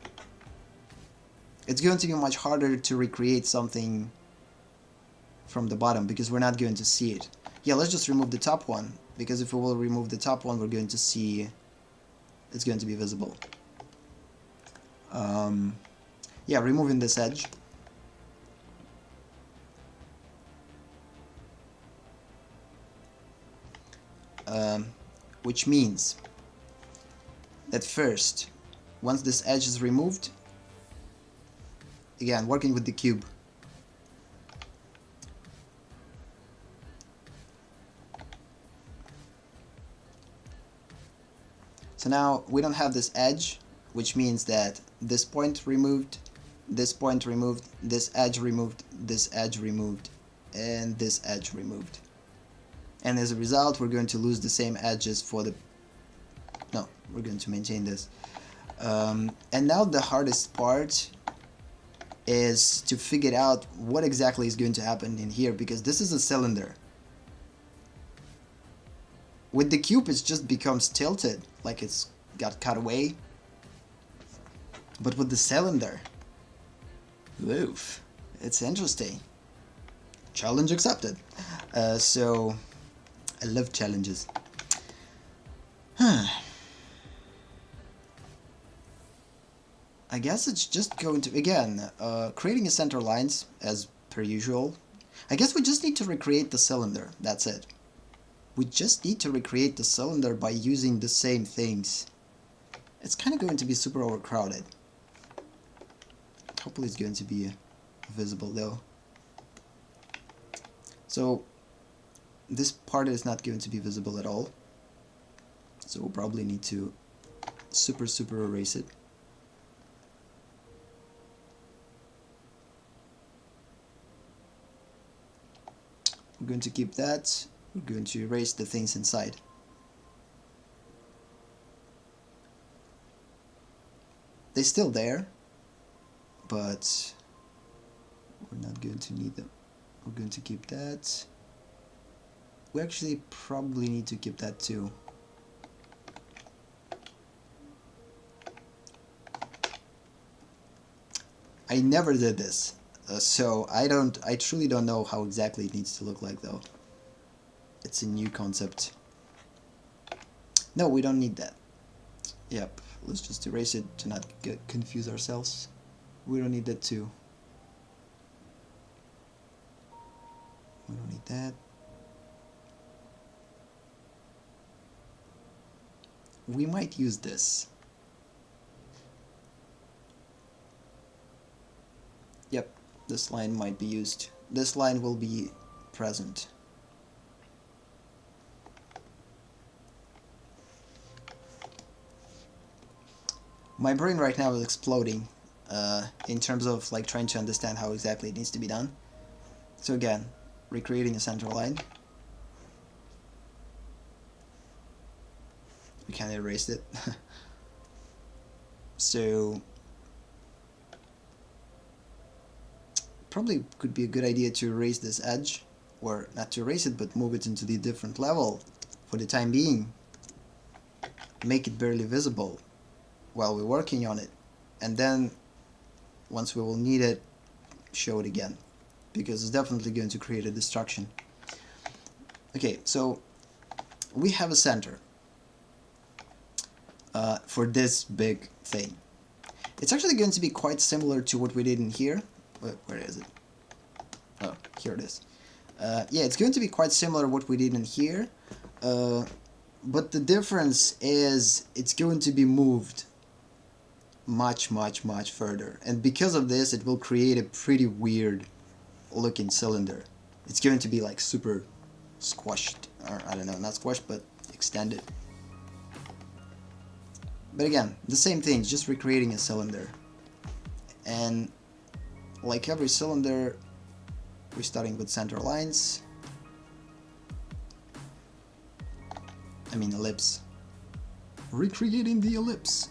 it's going to be much harder to recreate something from the bottom, because we're not going to see it. Yeah, let's just remove the top one, because if we will remove the top one, we're going to see it's going to be visible. Yeah, removing this edge. Which means that first, once this edge is removed, again, working with the cube, so now we don't have this edge, which means that this point removed, this point removed, this edge removed, this edge removed, and this edge removed. And as a result, we're going to lose the same edges for the... No, we're going to maintain this. And now the hardest part is to figure out what exactly is going to happen in here, because this is a cylinder. With the cube, it just becomes tilted, like it's got cut away. But with the cylinder, oof, it's interesting. Challenge accepted. So, I love challenges. I guess it's just going to, again, creating a center lines as per usual. I guess we just need to recreate the cylinder, that's it. We just need to recreate the cylinder by using the same things. It's kind of going to be super overcrowded. Hopefully it's going to be visible though. So this part is not going to be visible at all. So we'll probably need to super erase it. We're going to keep that. We're going to erase the things inside. They're still there, but we're not going to need them. We're going to keep that. We actually probably need to keep that too. I never did this, so I truly don't know how exactly it needs to look like though. It's a new concept. No, we don't need that. Yep, let's just erase it to not confuse ourselves. We don't need that too. We don't need that. We might use this. Yep, this line might be used. This line will be present. My brain right now is exploding in terms of like trying to understand how exactly it needs to be done. So again, recreating a center line. We kind of erased it. So probably could be a good idea to erase this edge, or not to erase it, but move it into the different level for the time being. Make it barely visible while we're working on it, and then once we will need it, show it again, because it's definitely going to create a distraction. Okay, so we have a center for this big thing. It's actually going to be quite similar to what we did in here. Where is it? Oh, here it is. Yeah, it's going to be quite similar to what we did in here, but the difference is it's going to be moved much further, and because of this it will create a pretty weird looking cylinder. It's going to be like super squashed, or I don't know, not squashed but extended. But again, the same thing, just recreating a cylinder. And like every cylinder, we're starting with center lines. I mean ellipse. Recreating the ellipse.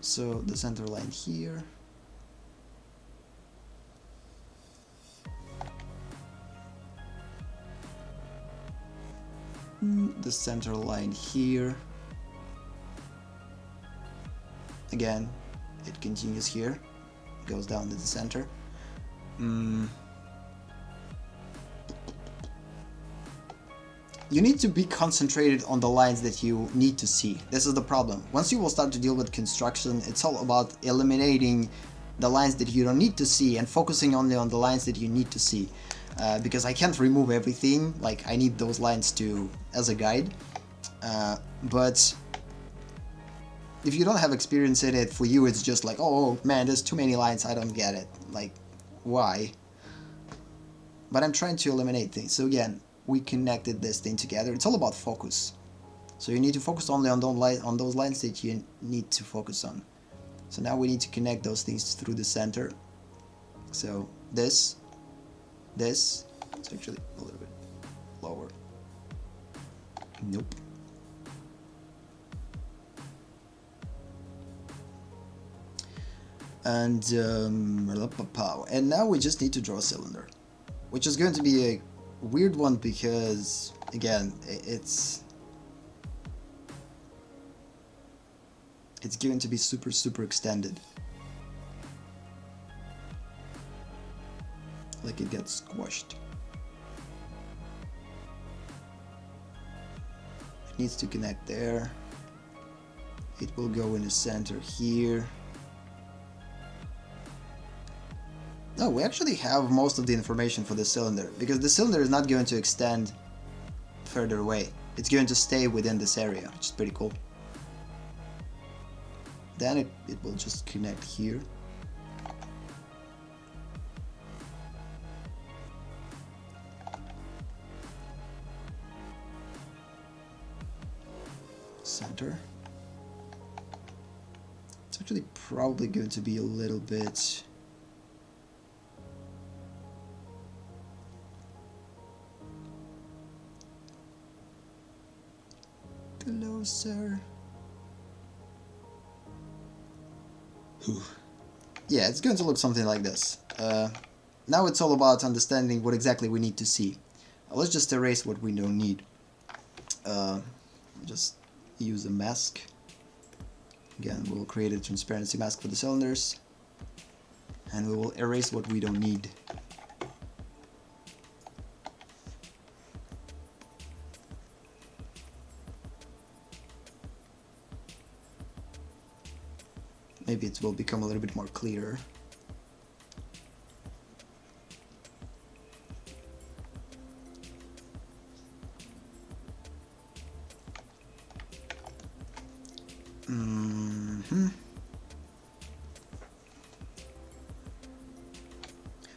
So the center line here. the center line here. Again, it continues here, goes down to the center. You need to be concentrated on the lines that you need to see. This is the problem. Once you will start to deal with construction, it's all about eliminating the lines that you don't need to see and focusing only on the lines that you need to see. Because I can't remove everything, like I need those lines as a guide. But if you don't have experience in it, for you it's just like, oh man, there's too many lines, I don't get it. Like, why? But I'm trying to eliminate things. So again, we connected this thing together. It's all about focus. So you need to focus only on those lines that you need to focus on. So now we need to connect those things through the center. So this, it's actually a little bit lower. Nope. And now we just need to draw a cylinder, which is going to be a weird one because, again, it's going to be super extended. Like it gets squashed. It needs to connect there. It will go in the center here. No, we actually have most of the information for the cylinder, because the cylinder is not going to extend further away. It's going to stay within this area, which is pretty cool. Then it will just connect here. Center. It's actually probably going to be a little bit closer. Yeah, it's going to look something like this. Now it's all about understanding what exactly we need to see. Let's just erase what we don't need. Just use a mask. Again, we'll create a transparency mask for the cylinders. And we will erase what we don't need. Maybe it will become a little bit more clear.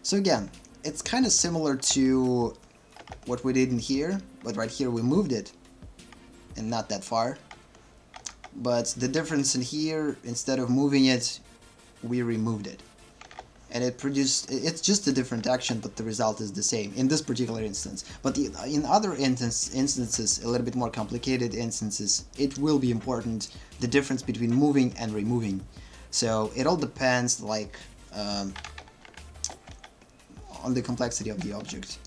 So again, it's kind of similar to what we did in here, but right here we moved it, and not that far. But the difference in here, instead of moving it, we removed it. And it's just a different action, but the result is the same in this particular instance. But in other instances, a little bit more complicated instances, it will be important, the difference between moving and removing. So it all depends, like, on the complexity of the object.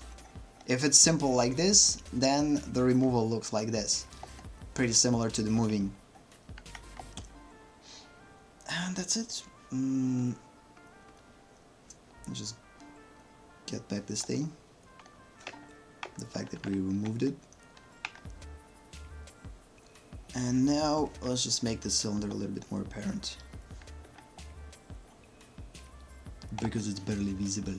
If it's simple like this, then the removal looks like this. Pretty similar to the moving. And that's it. Just get back this thing. The fact that we removed it. And now let's just make the cylinder a little bit more apparent. Because it's barely visible.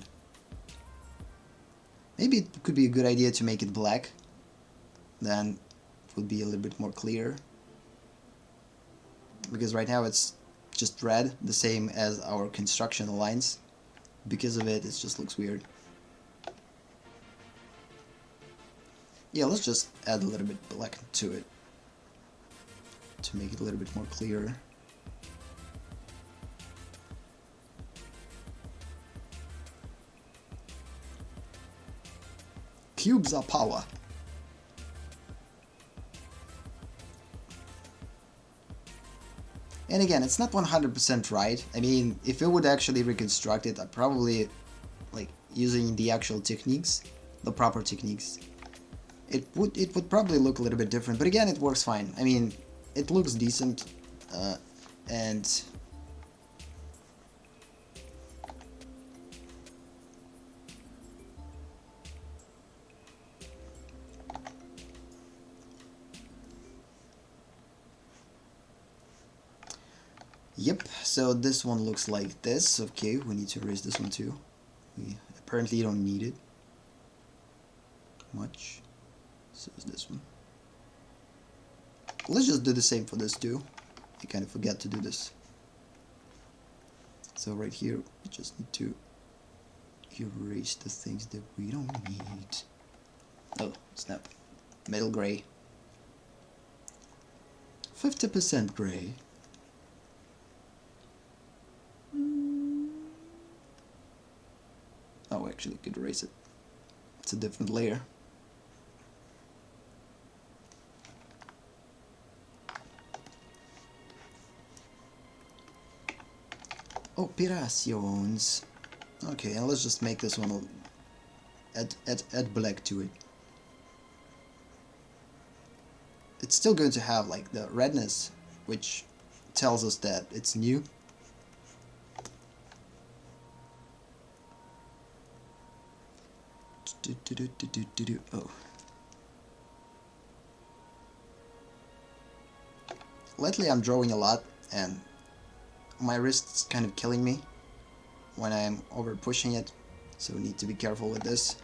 Maybe it could be a good idea to make it black. Then it would be a little bit more clear. Because right now it's just red, the same as our construction lines. Because of it, it just looks weird. Yeah, let's just add a little bit black to it to make it a little bit more clear. Cubes are power. And again, it's not 100% right. I mean, if it would actually reconstruct it, I'd probably, like, using the actual techniques, the proper techniques, it would probably look a little bit different, but again, it works fine. I mean, it looks decent, and yep, so this one looks like this. Okay, we need to erase this one too. We apparently don't need it much. So is this one. Let's just do the same for this too. I kind of forget to do this. So right here, we just need to erase the things that we don't need. Oh, snap. Metal gray. 50% gray. Oh, actually, I could erase it. It's a different layer. Operations. Okay, and let's just make this one add black to it. It's still going to have like the redness, which tells us that it's new. Oh. Lately I'm drawing a lot and my wrist's kind of killing me when I'm over pushing it, so we need to be careful with this.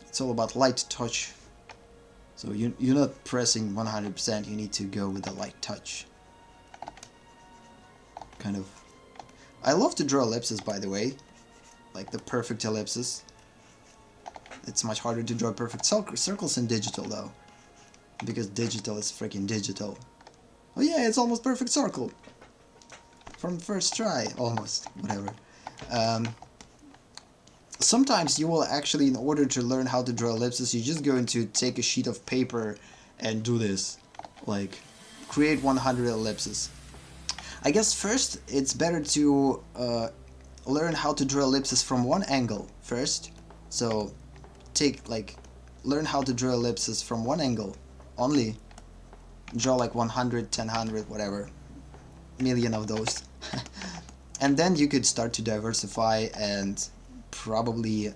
It's all about light touch, so you're not pressing 100%, you need to go with a light touch. Kind of. I love to draw ellipses, by the way, like the perfect ellipses. It's much harder to draw perfect circles in digital though, because digital is freaking digital. Oh yeah, it's almost perfect circle from first try, almost, whatever. Sometimes you will actually, in order to learn how to draw ellipses, you're just going to take a sheet of paper and do this, like create 100 ellipses. I guess first it's better to learn how to draw ellipses from one angle first. So learn how to draw ellipses from one angle only. Draw like 100, 1000, whatever, million of those. And then you could start to diversify and probably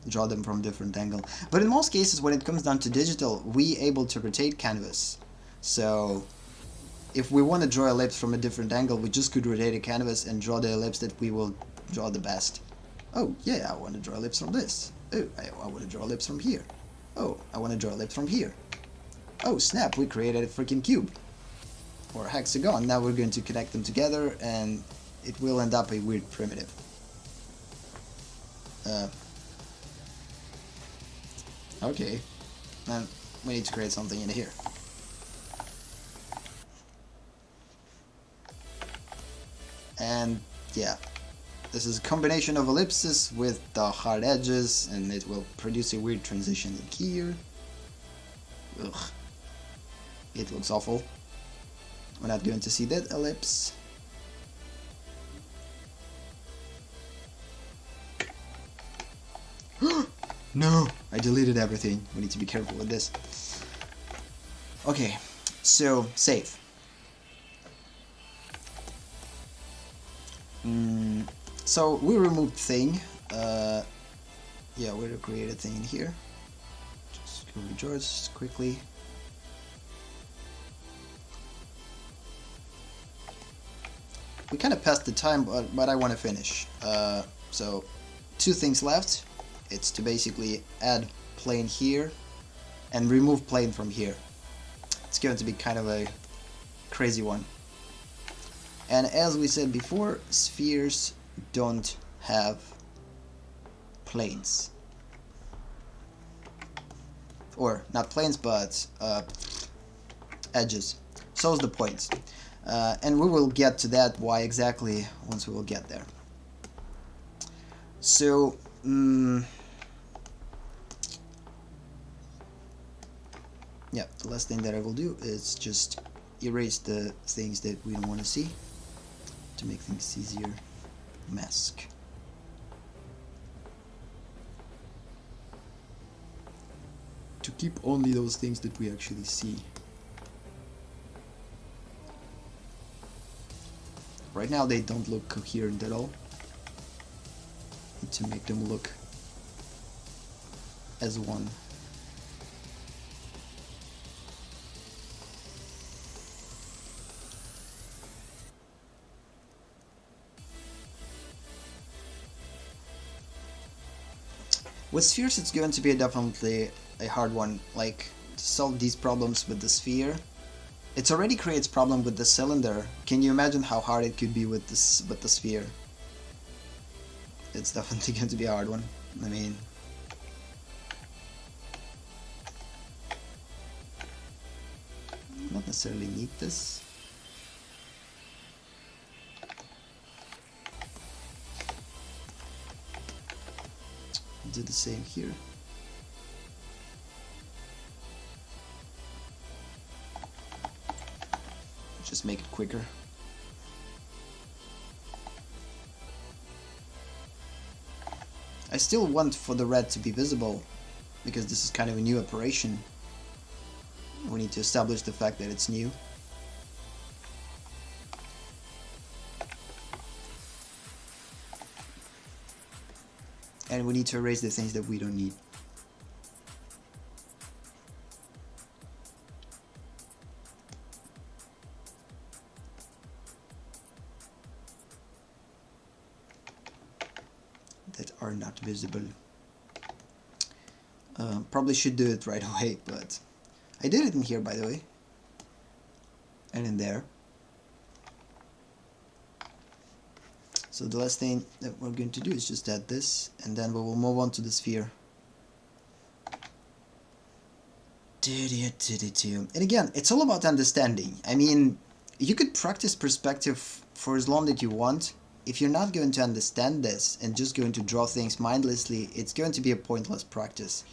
draw them from different angle. But in most cases, when it comes down to digital, we able to rotate canvas. So if we want to draw ellipse from a different angle, we just could rotate a canvas and draw the ellipse that we will draw the best. Oh yeah, I want to draw ellipse from this. Oh, I want to draw ellipse from here. Oh, I want to draw ellipse from here. Oh snap, we created a freaking cube or a hexagon. Now we're going to connect them together and it will end up a weird primitive. Okay, and we need to create something in here. And yeah, this is a combination of ellipses with the hard edges, and it will produce a weird transition in here. Ugh. It looks awful. We're not going to see that ellipse. No! I deleted everything. We need to be careful with this. Okay, so save. So we removed thing. Yeah, we'll create a thing in here. Just go to George quickly. We kind of passed the time, but I want to finish. So two things left. It's to basically add plane here and remove plane from here. It's going to be kind of a crazy one. And as we said before, spheres don't have planes. Or not planes, but edges. So's the point. And we will get to that why exactly once we will get there. So yeah, the last thing that I will do is just erase the things that we don't want to see to make things easier. Mask. to keep only those things that we actually see. Right now they don't look coherent at all. Need to make them look as one. With spheres it's going to be definitely a hard one, like to solve these problems with the sphere. It already creates problem with the cylinder. Can you imagine how hard it could be with this, with the sphere? It's definitely going to be a hard one. I mean, not necessarily need this. Do the same here. Just make it quicker. I still want for the red to be visible because this is kind of a new operation. We need to establish the fact that it's new. And we need to erase the things that we don't need. That are not visible. Probably should do it right away, but I did it in here, by the way. And in there. So the last thing that we're going to do is just add this, and then we will move on to the sphere. And again, it's all about understanding. I mean, you could practice perspective for as long as you want. If you're not going to understand this and just going to draw things mindlessly, it's going to be a pointless practice.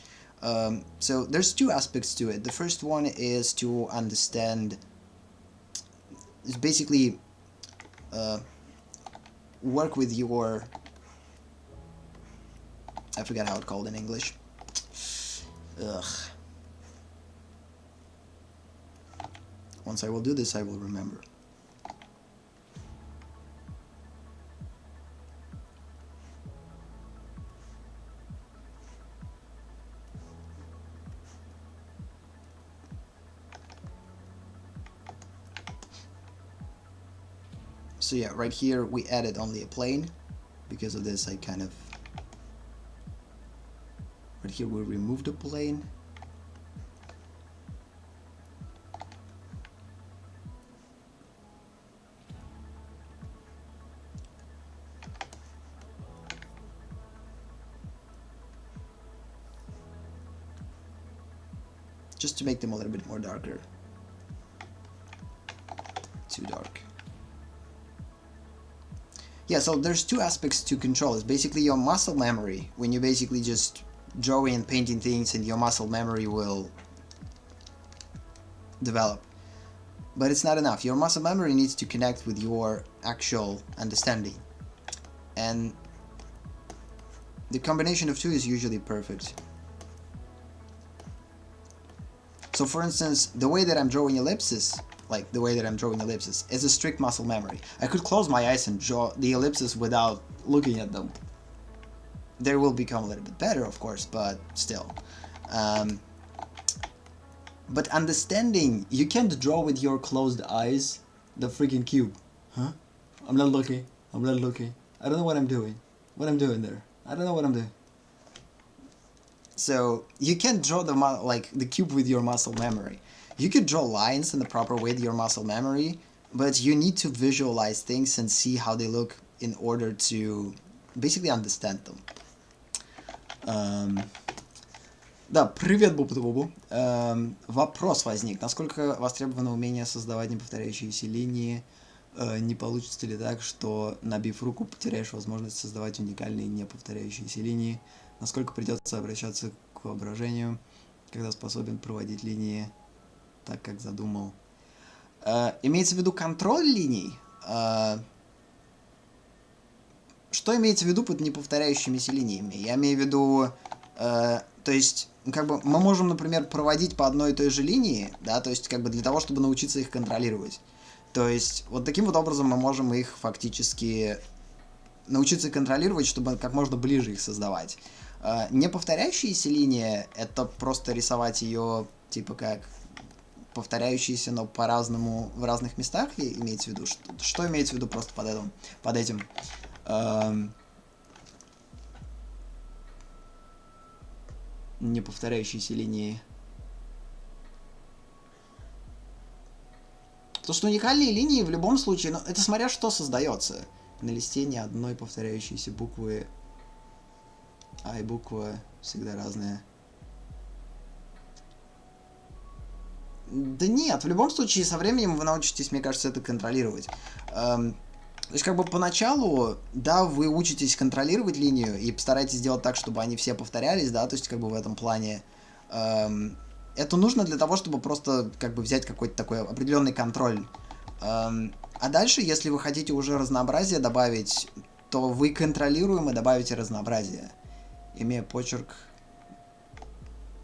So there's two aspects to it. The first one is to understand, is basically work with your, I forgot how it's called in English. Ugh. Once I will do this, I will remember. So yeah, right here we added only a plane. Because of this I kind of, right here we removed the plane. Just to make them a little bit more darker. Too dark. Yeah, so there's two aspects to control. It's basically your muscle memory, when you basically just drawing and painting things and your muscle memory will develop. But it's not enough. Your muscle memory needs to connect with your actual understanding. And the combination of two is usually perfect. So for instance, the way that I'm drawing ellipses, like the way that I'm drawing ellipses, is a strict muscle memory. I could close my eyes and draw the ellipses without looking at them. They will become a little bit better, of course, but still. But understanding, you can't draw with your closed eyes the freaking cube. Huh? I'm not looking. I'm not looking. I don't know what I'm doing. What I'm doing there. I don't know what I'm doing. So you can't draw the cube with your muscle memory. You could draw lines in the proper way with your muscle memory, but you need to visualize things and see how they look in order to basically understand them. Да, привет, Буб-Бубу. Вопрос возник. Насколько востребовано умение создавать неповторяющиеся линии? Не получится ли так, что, набив руку, потеряешь возможность создавать уникальные неповторяющиеся линии? Насколько придется обращаться к воображению, когда способен проводить линии так, как задумал? Имеется в виду контроль линий? Что имеется в виду под неповторяющимися линиями? Я имею в виду, то есть как бы мы можем, например, проводить по одной и той же линии, да, то есть как бы для того, чтобы научиться их контролировать. То есть вот таким вот образом мы можем их фактически научиться контролировать, чтобы как можно ближе их создавать. Не повторяющиеся линии — это просто рисовать ее типа как повторяющиеся, но по-разному в разных местах, имеется в виду? Что имеется в виду просто под этим? Не повторяющиеся линии. Потому что уникальные линии в любом случае, ну, это смотря что создается. На листе ни одной повторяющейся буквы, а и буква всегда разная. Да нет, в любом случае, со временем вы научитесь, мне кажется, это контролировать. То есть, как бы поначалу, да, вы учитесь контролировать линию и постарайтесь сделать так, чтобы они все повторялись, да, то есть, как бы в этом плане. Это нужно для того, чтобы просто, как бы, взять какой-то такой определенный контроль. А дальше, если вы хотите уже разнообразие добавить, то вы контролируемо добавите разнообразие. Имея почерк,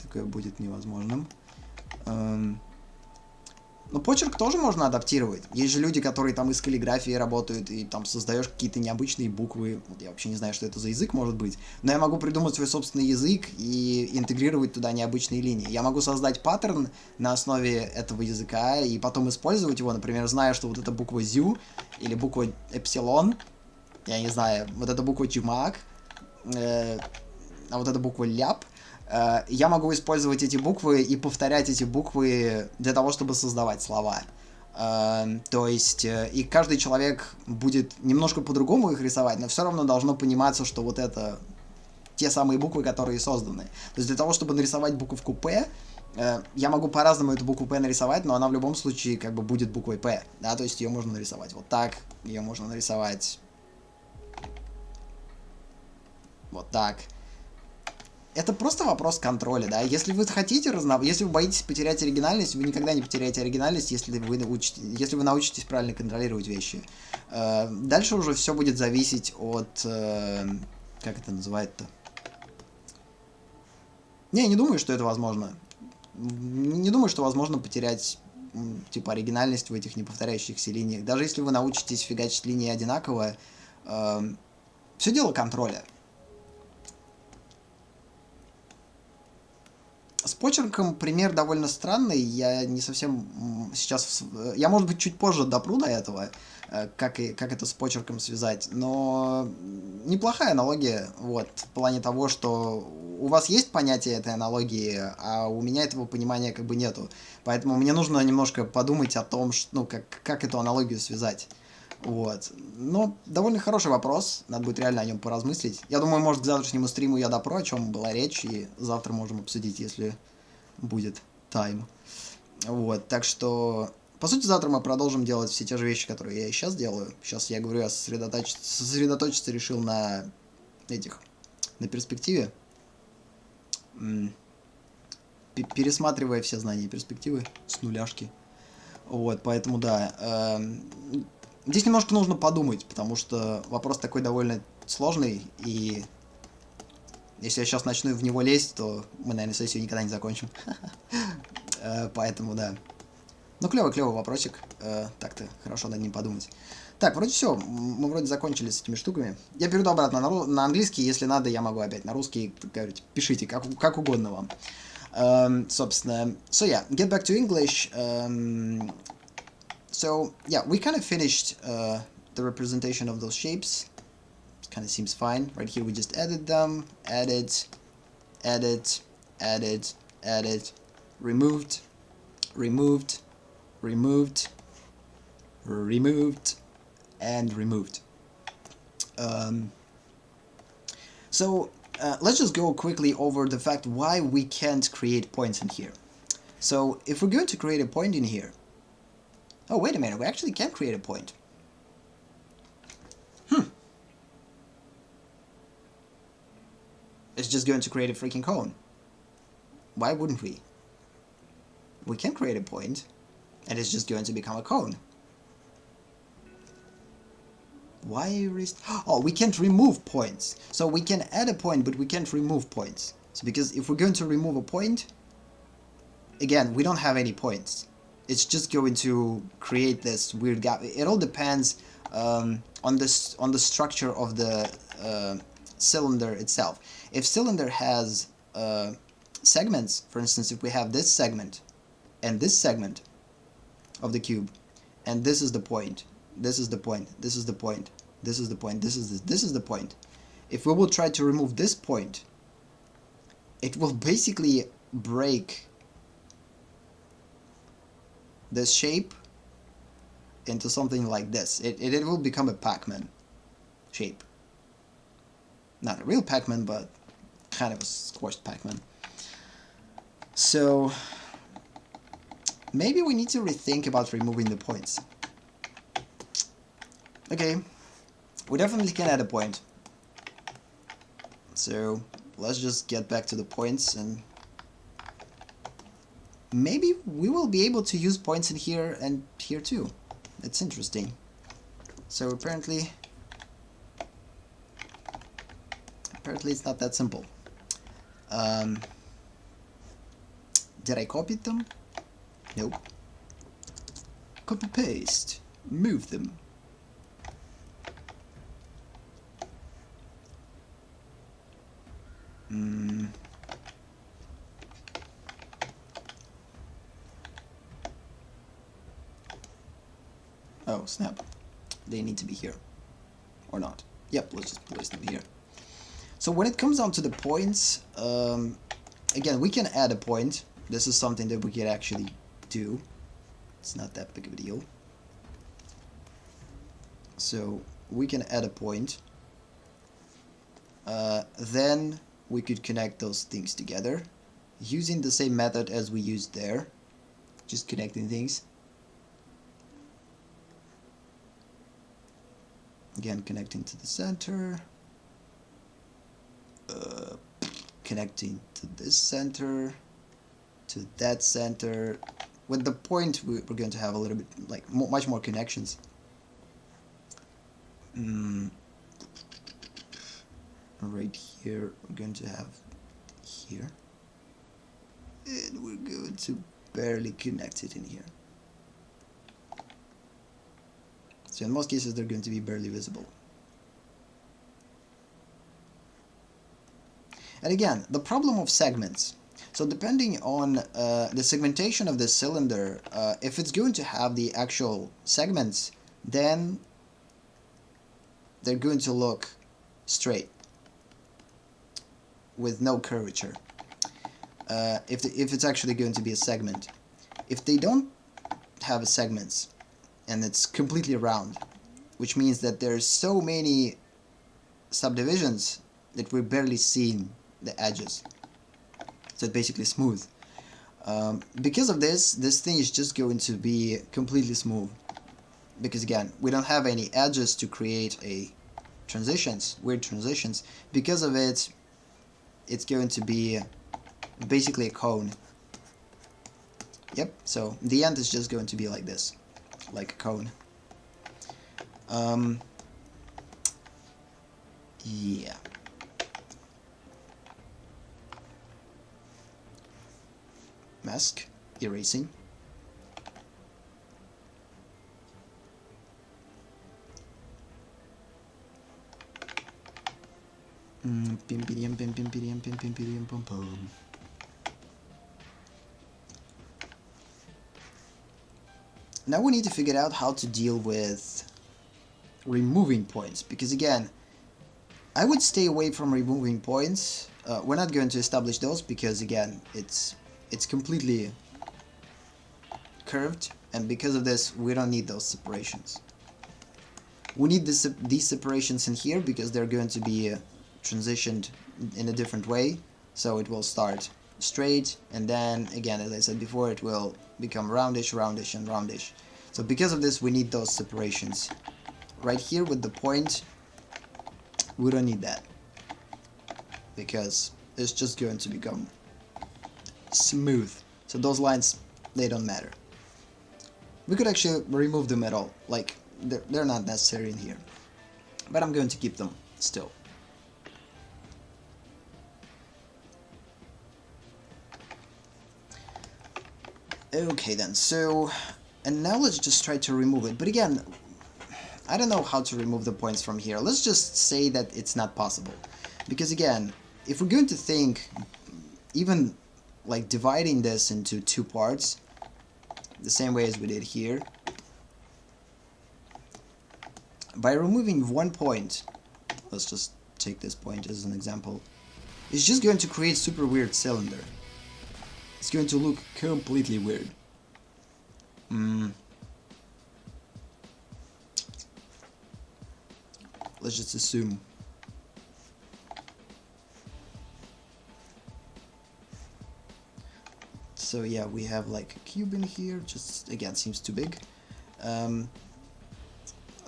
такое будет невозможным. Но почерк тоже можно адаптировать. Есть же люди, которые там из каллиграфии работают, и там создаешь какие-то необычные буквы. Вот я вообще не знаю, что это за язык может быть. Но я могу придумать свой собственный язык и интегрировать туда необычные линии. Я могу создать паттерн на основе этого языка и потом использовать его, например, зная, что вот эта буква «зю» или буква «эпсилон», я не знаю, вот эта буква «чумак», а вот эта буква «ляп», я могу использовать эти буквы и повторять эти буквы для того, чтобы создавать слова. То есть, и каждый человек будет немножко по-другому их рисовать, но все равно должно пониматься, что вот это те самые буквы, которые созданы. То есть, для того, чтобы нарисовать буковку «П», я могу по-разному эту букву «П» нарисовать, но она в любом случае как бы будет буквой «П». Да? То есть, ее можно нарисовать вот так, ее можно нарисовать вот так. Это просто вопрос контроля, да. Если вы хотите если вы боитесь потерять оригинальность, вы никогда не потеряете оригинальность, если вы научитесь правильно контролировать вещи. Дальше уже все будет зависеть от... как это называется-то? Не думаю, что это возможно. Не думаю, что возможно потерять типа оригинальность в этих неповторяющихся линиях. Даже если вы научитесь фигачить линии одинаково, все дело контроля. С почерком пример довольно странный, я не совсем сейчас... Я, может быть, чуть позже допру до этого, как это с почерком связать, но неплохая аналогия, вот, в плане того, что у вас есть понятие этой аналогии, а у меня этого понимания как бы нету. Поэтому мне нужно немножко подумать о том, что, как эту аналогию связать. Вот. Но довольно хороший вопрос, надо будет реально о нем поразмыслить. Я думаю, может, к завтрашнему стриму я допру, о чем была речь, и завтра можем обсудить, если будет тайм. Вот, так что, по сути, завтра мы продолжим делать все те же вещи, которые я и сейчас делаю. Сейчас, я говорю, я сосредоточиться решил на перспективе. Пересматривая все знания и перспективы с нуляшки. Вот, поэтому, да, здесь немножко нужно подумать, потому что вопрос такой довольно сложный, и если я сейчас начну в него лезть, то мы, наверное, сессию никогда не закончим. Поэтому, да. Ну, клевый вопросик. Так-то хорошо над ним подумать. Так, вроде все. Мы вроде закончили с этими штуками. Я перейду обратно на английский. Если надо, я могу опять на русский говорить. Пишите, как угодно вам. Собственно. So, yeah, get back to English. So, yeah, we kind of finished the representation of those shapes. It kind of seems fine. Right here we just edit them. Edit. Removed. And removed. So, let's just go quickly over the fact why we can't create points in here. So, if we're going to create a point in here... Oh, wait a minute, we actually can create a point. It's just going to create a freaking cone. Why wouldn't we? We can create a point, and it's just going to become a cone. Why erase... Oh, we can't remove points. So we can add a point, but we can't remove points. So because if we're going to remove a point, again, we don't have any points. It's just going to create this weird gap. It all depends on the structure of the cylinder itself. If cylinder has segments, for instance, if we have this segment and this segment of the cube, and this is the point, this is the point, this is the point, this is the point, this is the point. If we will try to remove this point, it will basically break this shape into something like this. It will become a Pac-Man shape. Not a real Pac-Man, but kind of a squashed Pac-Man. So maybe we need to rethink about removing the points. Okay, we definitely can add a point. So let's just get back to the points, and maybe we will be able to use points in here and here too. It's interesting. So apparently it's not that simple. Did I copy them? Nope. Copy paste. Move them. Oh, snap. They need to be here. Or not. Yep, let's just place them here. So when it comes down to the points, again, we can add a point. This is something that we can actually do. It's not that big of a deal. So we can add a point. Then we could connect those things together using the same method as we used there. Just connecting things. Again, connecting to the center. Connecting to this center. To that center. With the point, we're going to have a little bit, like, much more connections. Right here, we're going to have here. And we're going to barely connect it in here. So in most cases, they're going to be barely visible. And again, the problem of segments. So depending on the segmentation of the cylinder, if it's going to have the actual segments, then they're going to look straight with no curvature. If it's actually going to be a segment. If they don't have segments and it's completely round, which means that there's so many subdivisions that we're barely seeing the edges. So it's basically smooth. Because of this thing is just going to be completely smooth. Because again, we don't have any edges to create a weird transitions. Because of it, it's going to be basically a cone. Yep, so the end is just going to be like this, like a cone. Yeah. Mask, erasing. Now we need to figure out how to deal with removing points, because again, I would stay away from removing points. We're not going to establish those because again, it's completely curved, and because of this, we don't need those separations. We need these separations in here because they're going to be transitioned in a different way. So it will start straight, and then again, as I said before, it will become roundish, roundish, and roundish. So because of this, we need those separations. Right here with the point, we don't need that because it's just going to become smooth. So those lines, they don't matter. We could actually remove them at all, like they're not necessary in here, but I'm going to keep them still. Okay then, so, and now let's just try to remove it. But again, I don't know how to remove the points from here. Let's just say that it's not possible. Because again, if we're going to think, even like dividing this into two parts, the same way as we did here, by removing one point, let's just take this point as an example, it's just going to create super weird cylinder. It's going to look completely weird. Let's just assume. So yeah, we have like a cube in here, just again seems too big.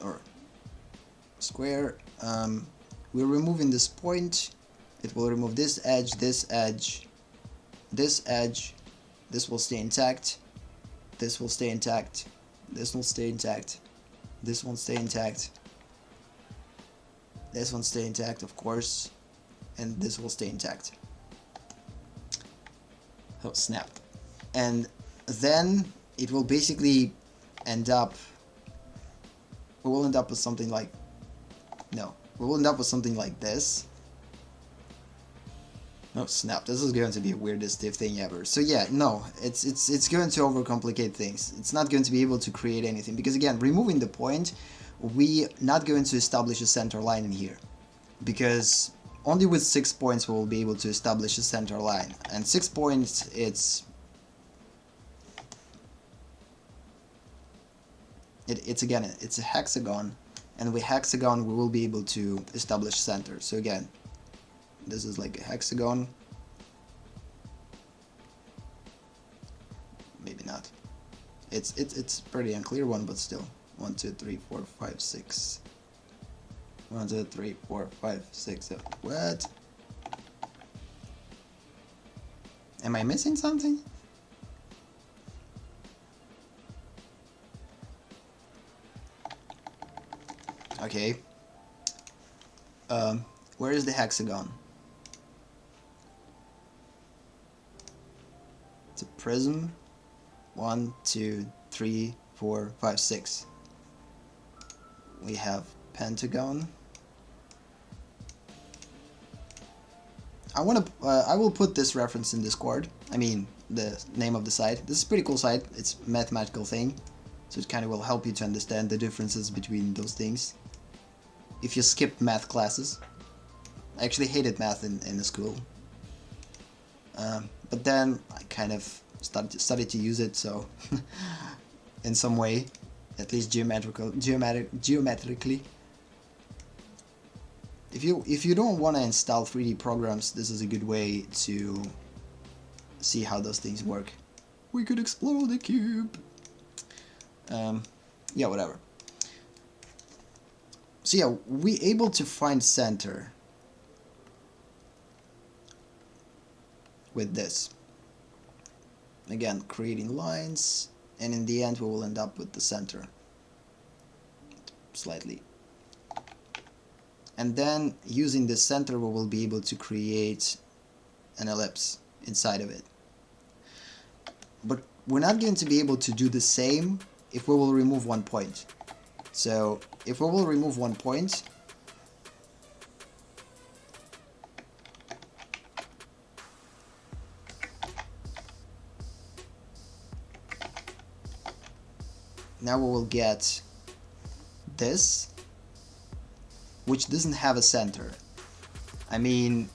Or square. We're removing this point. It will remove this edge, this edge, this edge. This will stay intact. This will stay intact. This will stay intact. This won't stay intact. This won't stay intact, of course. And this will stay intact. Oh, snap. And then it will basically end up... We will end up with something like... No. We will end up with something like this. Oh snap, this is going to be the weirdest div thing ever. So yeah, no, it's going to overcomplicate things. It's not going to be able to create anything, because again, removing the point, we not going to establish a center line in here. Because only with 6 points we will be able to establish a center line. And 6 points, it's again, it's a hexagon, and with hexagon we will be able to establish center. So again, this is like a hexagon. Maybe not. It's pretty unclear one, but still. 1, 2, 3, 4, 5, 6. 1, 2, 3, 4, 5, 6, 7. What? Am I missing something? Okay. Where is the hexagon? It's a prism. 1, 2, 3, 4, 5, 6. We have pentagon. I will put this reference in Discord. I mean, the name of the site. This is a pretty cool site. It's a mathematical thing, so it kind of will help you to understand the differences between those things. If you skip math classes. I actually hated math in the school. But then I kind of started to use it, so in some way, at least geometrically. If you don't want to install 3D programs, this is a good way to see how those things work. We could explode the cube. Yeah, whatever. So yeah, we able to find center with this. Again, creating lines, and in the end we will end up with the center. Slightly. And then, using this center, we will be able to create an ellipse inside of it. But we're not going to be able to do the same if we will remove one point. So, if we will remove one point, now we will get this, which doesn't have a center. I mean,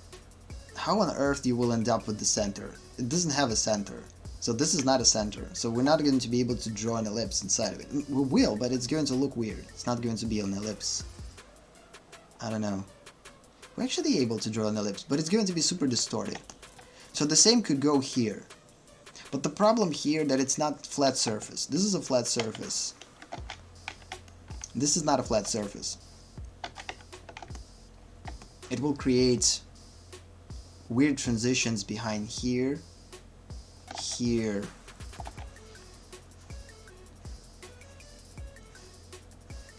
how on earth you will end up with the center? It doesn't have a center. So this is not a center. So we're not going to be able to draw an ellipse inside of it. We will, but it's going to look weird. It's not going to be an ellipse. I don't know. We're actually able to draw an ellipse, but it's going to be super distorted. So the same could go here. But the problem here that it's not flat surface. This is a flat surface. This is not a flat surface. It will create weird transitions behind here, here,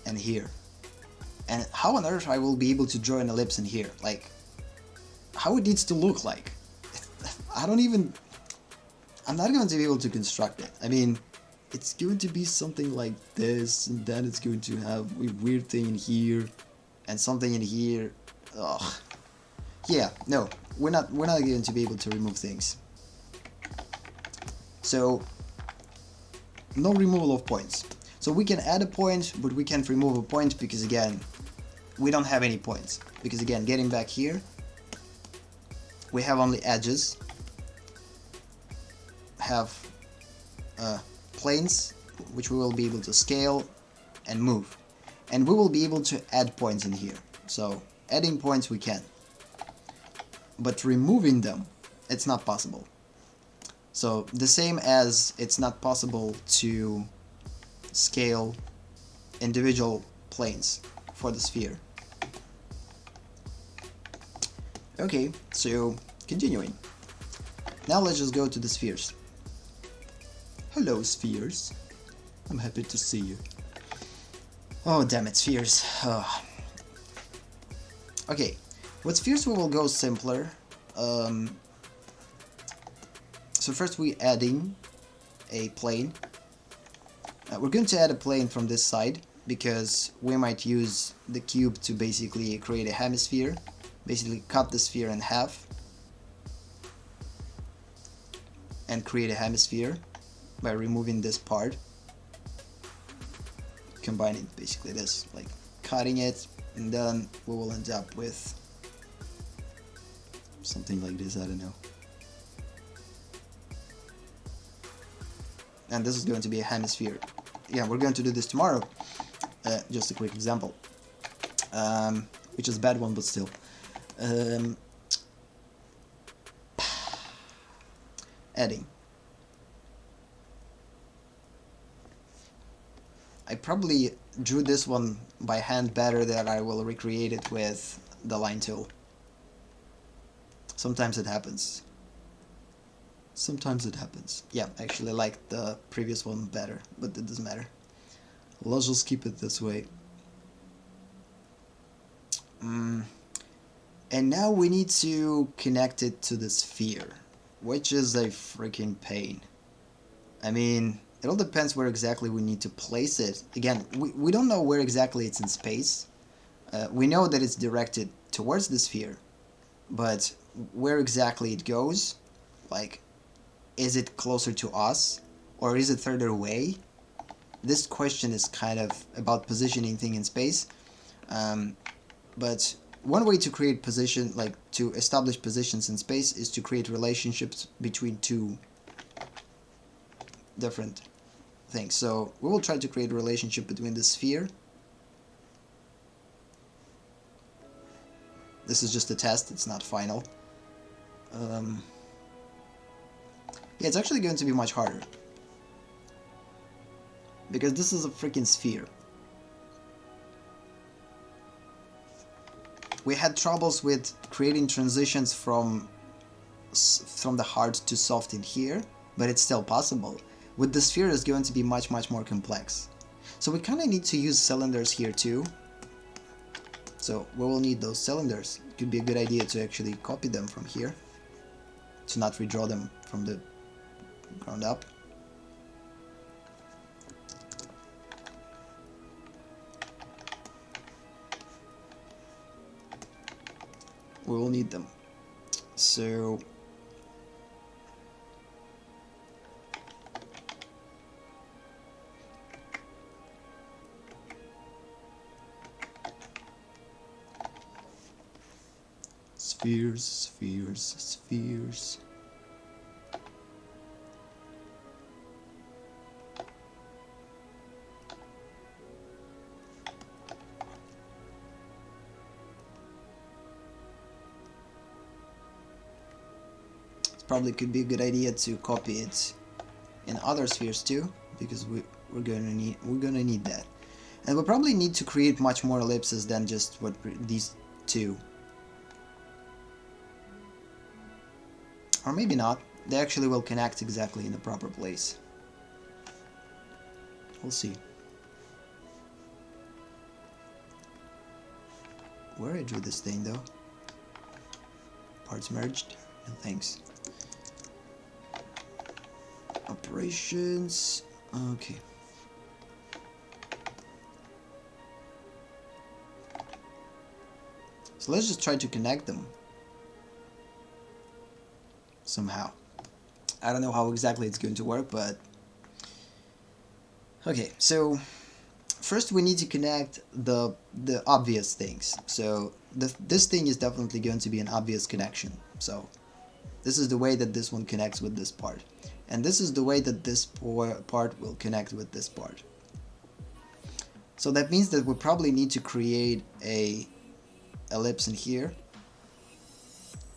and here. And how on earth I will be able to draw an ellipse in here? Like, how it needs to look like? I don't even... I'm not going to be able to construct it. I mean, it's going to be something like this, and then it's going to have a weird thing in here, and something in here. Ugh. Yeah, no, we're not going to be able to remove things. So, no removal of points. So we can add a point, but we can't remove a point because again, we don't have any points. Because again, getting back here, we have only edges, have planes, which we will be able to scale and move. And we will be able to add points in here. So adding points we can. But removing them, it's not possible. So the same as it's not possible to scale individual planes for the sphere. Okay, so continuing. Now let's just go to the spheres. Hello spheres. I'm happy to see you. Oh damn it, spheres. Ugh. Okay, with spheres we will go simpler. So first we adding a plane. We're going to add a plane from this side because we might use the cube to basically create a hemisphere. Basically cut the sphere in half and create a hemisphere by removing this part. Combining basically this, like cutting it, and then we will end up with something like this, I don't know. And this is going to be a hemisphere. Yeah, we're going to do this tomorrow. Just a quick example. Which is a bad one, but still. Adding. I probably drew this one by hand better than I will recreate it with the line tool. Sometimes it happens. Sometimes it happens. Yeah, I actually like the previous one better, but it doesn't matter. Let's just keep it this way. And now we need to connect it to the sphere, which is a freaking pain. I mean, it all depends where exactly we need to place it. Again, we don't know where exactly it's in space. We know that it's directed towards the sphere, but where exactly it goes, like, is it closer to us or is it further away? This question is kind of about positioning thing in space. But one way to create position, like to establish positions in space, is to create relationships between two different things. So we will try to create a relationship between the sphere. This is just a test, it's not final. Yeah, it's actually going to be much harder. Because this is a freaking sphere. We had troubles with creating transitions from the hard to soft in here, but it's still possible. With the sphere, it's going to be much more complex. So we kind of need to use cylinders here too. So we will need those cylinders. It could be a good idea to actually copy them from here, to not redraw them from the ground up. We will need them. So spheres, spheres, spheres. Probably could be a good idea to copy it in other spheres too, because we're gonna need that, and we'll probably need to create much more ellipses than just what these two, or maybe not. They actually will connect exactly in the proper place. We'll see. Where I drew this thing though? Parts merged? No thanks. operations. Okay. So let's just try to connect them somehow. I don't know how exactly it's going to work, but okay. So first we need to connect the obvious things. So this thing is definitely going to be an obvious connection. So this is the way that this one connects with this part, and this is the way that this part will connect with this part. So that means that we probably need to create a ellipse in here.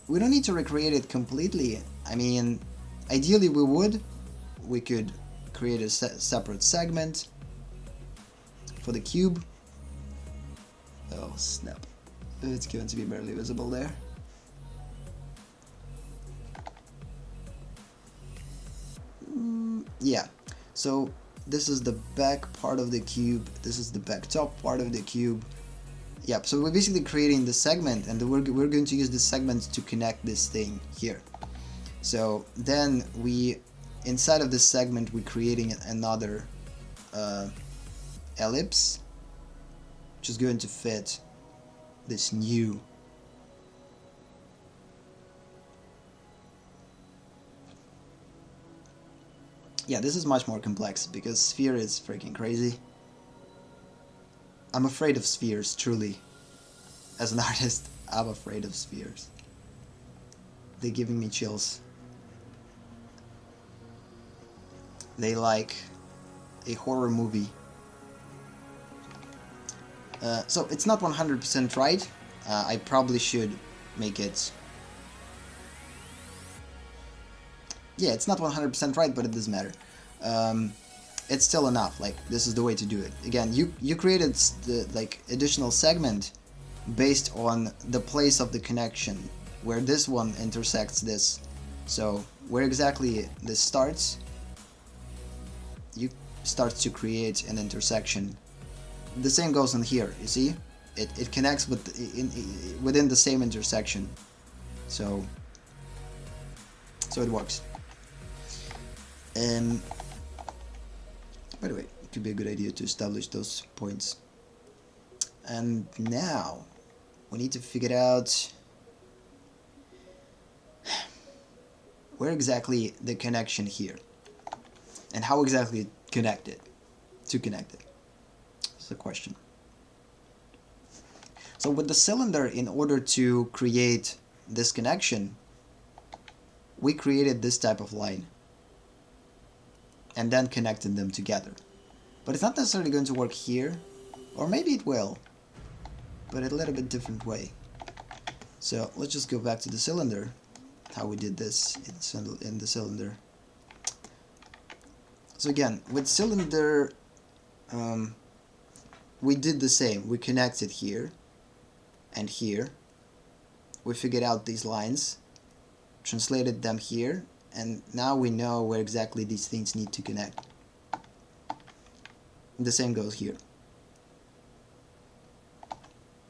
We don't need to recreate it completely. I mean, ideally we could create a separate segment for the cube. Oh snap, it's going to be barely visible there. Yeah, so this is the back part of the cube, this is the back top part of the cube. Yeah, so we're basically creating the segment, and we're going to use this segment to connect this thing here. So then inside of this segment, we're creating another ellipse, which is going to fit this new yeah, this is much more complex because sphere is freaking crazy. I'm afraid of spheres, truly. As an artist, I'm afraid of spheres. They're giving me chills. They like a horror movie. So it's not 100% right. I probably should make it... Yeah, it's not 100% right, but it doesn't matter. It's still enough. Like, this is the way to do it. Again, you created the additional segment based on the place of the connection, where this one intersects this. So where exactly this starts, you start to create an intersection. The same goes in here. You see, it connects within the same intersection. So it works. By the way, it could be a good idea to establish those points. And now we need to figure out where exactly the connection here, and how exactly connect it. That's the question. So with the cylinder, in order to create this connection, we created this type of line and then connected them together. But it's not necessarily going to work here, or maybe it will, but in a little bit different way. So let's just go back to the cylinder, how we did this in the cylinder. So again, with cylinder, we did the same. We connected here and here. We figured out these lines, translated them here, and now we know where exactly these things need to connect. The same goes here.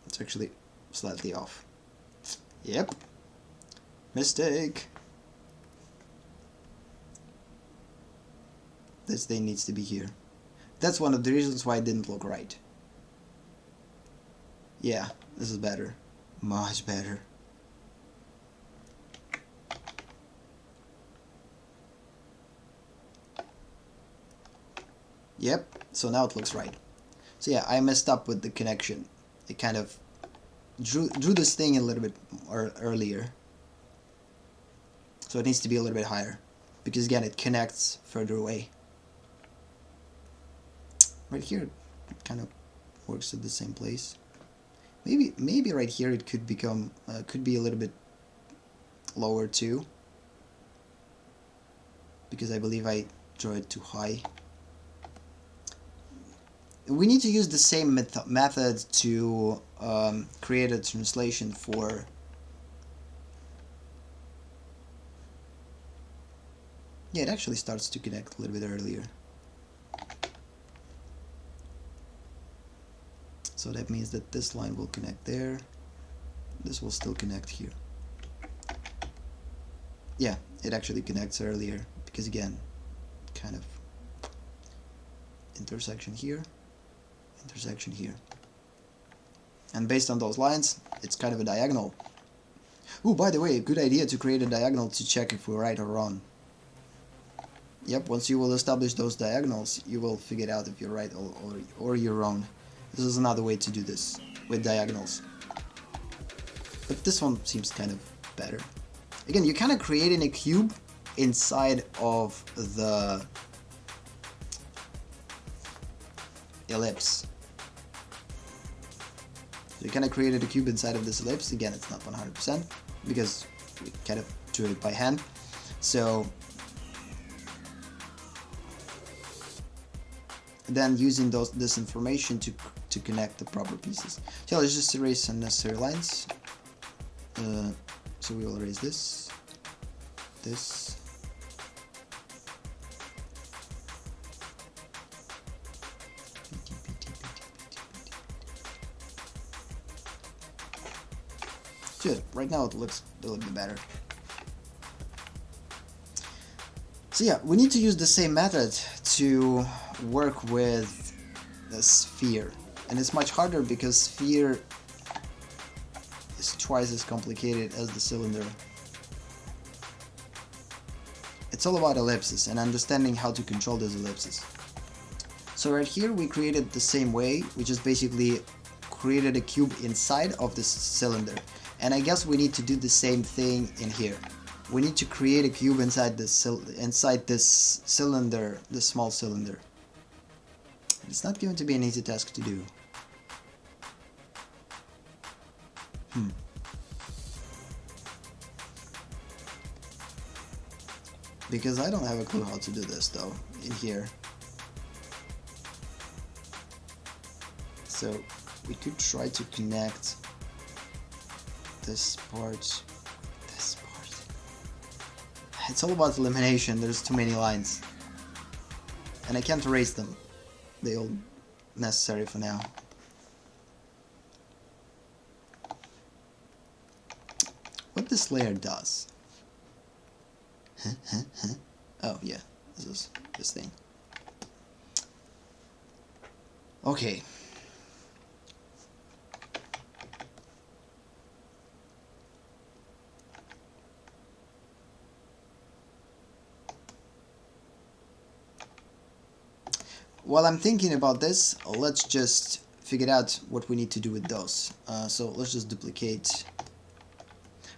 It's actually slightly off. Yep. Mistake. This thing needs to be here. That's one of the reasons why it didn't look right. Yeah, this is better. Much better. Yep, so now it looks right. So yeah, I messed up with the connection. It kind of drew this thing a little bit earlier. So it needs to be a little bit higher, because again, it connects further away. Right here, it kind of works at the same place. Maybe right here it could become could be a little bit lower too, because I believe I drew it too high. We need to use the same method to create a translation for yeah, it actually starts to connect a little bit earlier. So that means that this line will connect there. This will still connect here. Yeah, it actually connects earlier because again, kind of intersection here, intersection here. And based on those lines, it's kind of a diagonal. Ooh, by the way, a good idea to create a diagonal to check if we're right or wrong. Yep, once you will establish those diagonals, you will figure out if you're right or you're wrong. This is another way to do this, with diagonals. But this one seems kind of better. Again, you're kind of creating a cube inside of the ellipse. So you kind of created a cube inside of this ellipse. Again, it's not 100% because we kind of drew it by hand. So then using this information to connect the proper pieces. So let's just erase unnecessary lines. So we will erase this. Good. Right now it looks a little bit better. So yeah, we need to use the same method to work with the sphere, and it's much harder because sphere is twice as complicated as the cylinder. It's all about ellipses and understanding how to control those ellipses. So right here we created the same way, we just basically created a cube inside of this cylinder, and I guess we need to do the same thing in here. We need to create a cube inside this cylinder, this small cylinder. It's not going to be an easy task to do. Because I don't have a clue how to do this though, in here. So we could try to connect this part. It's all about elimination, there's too many lines. And I can't erase them. They're all necessary for now. What this layer does. Oh yeah, this is this thing. Okay. While I'm thinking about this, let's just figure out what we need to do with those. So let's just duplicate.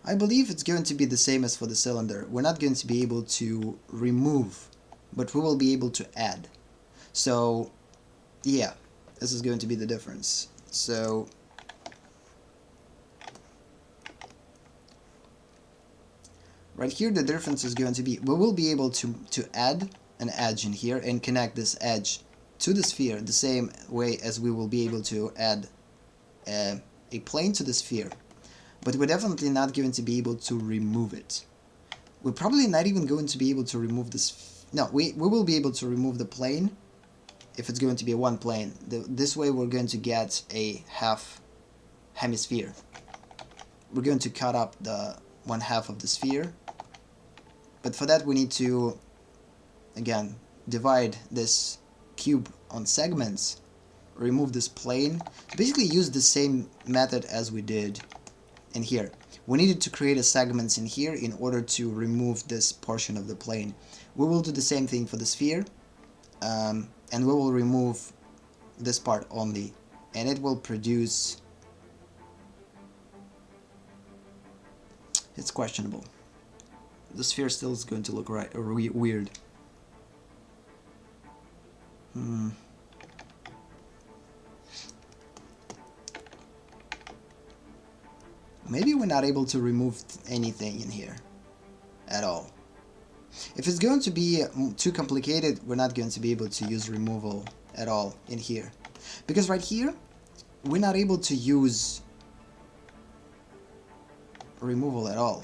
I believe it's going to be the same as for the cylinder. We're not going to be able to remove, but we will be able to add. So yeah, this is going to be the difference. So right here the difference is going to be, we will be able to add an edge in here and connect this edge to the sphere the same way as we will be able to add a plane to the sphere. But we're definitely not going to be able to remove it. We're probably not even going to be able to remove this. No, we will be able to remove the plane if it's going to be one plane. This way we're going to get a half hemisphere. We're going to cut up the one half of the sphere. But for that we need to, again, divide this cube on segments, remove this plane. Basically use the same method as we did in here. We needed to create a segments in here in order to remove this portion of the plane. We will do the same thing for the sphere, and we will remove this part only, and it will produce, it's questionable. The sphere still is going to look weird. Maybe we're not able to remove anything in here at all. If it's going to be too complicated, we're not going to be able to use removal at all in here. Because right here, we're not able to use removal at all.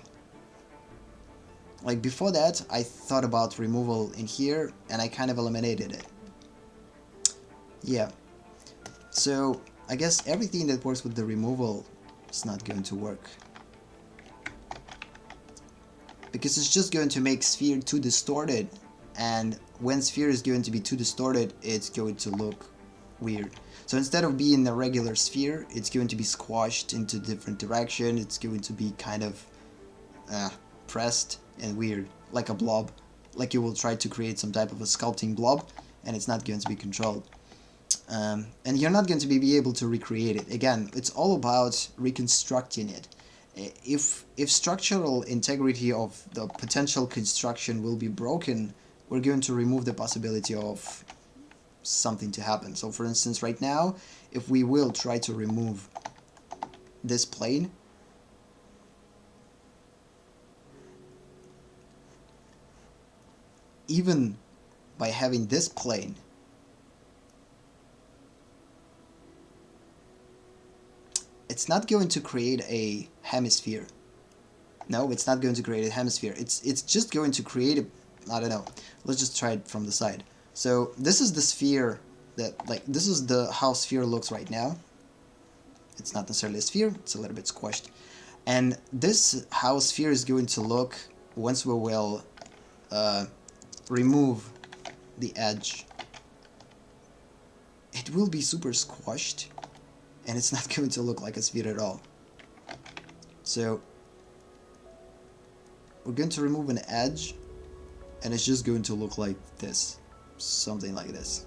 Like before that, I thought about removal in here and I kind of eliminated it. Yeah. So I guess everything that works with the removal is not going to work. Because it's just going to make sphere too distorted and when sphere is going to be too distorted, it's going to look weird. So instead of being a regular sphere, it's going to be squashed into different direction. It's going to be kind of pressed and weird, like a blob, like you will try to create some type of a sculpting blob, and it's not going to be controlled. And you're not going to be able to recreate it. Again, it's all about reconstructing it. If structural integrity of the potential construction will be broken, we're going to remove the possibility of something to happen. So for instance, right now, if we will try to remove this plane, even by having this plane, it's not going to create a hemisphere. No, it's not going to create a hemisphere. It's just going to create a, I don't know. Let's just try it from the side. So this is the sphere that, like, this is the how sphere looks right now. It's not necessarily a sphere, it's a little bit squashed. And this how sphere is going to look once we will remove the edge. It will be super squashed, and it's not going to look like a sphere at all. So we're going to remove an edge, and it's just going to look like this, something like this.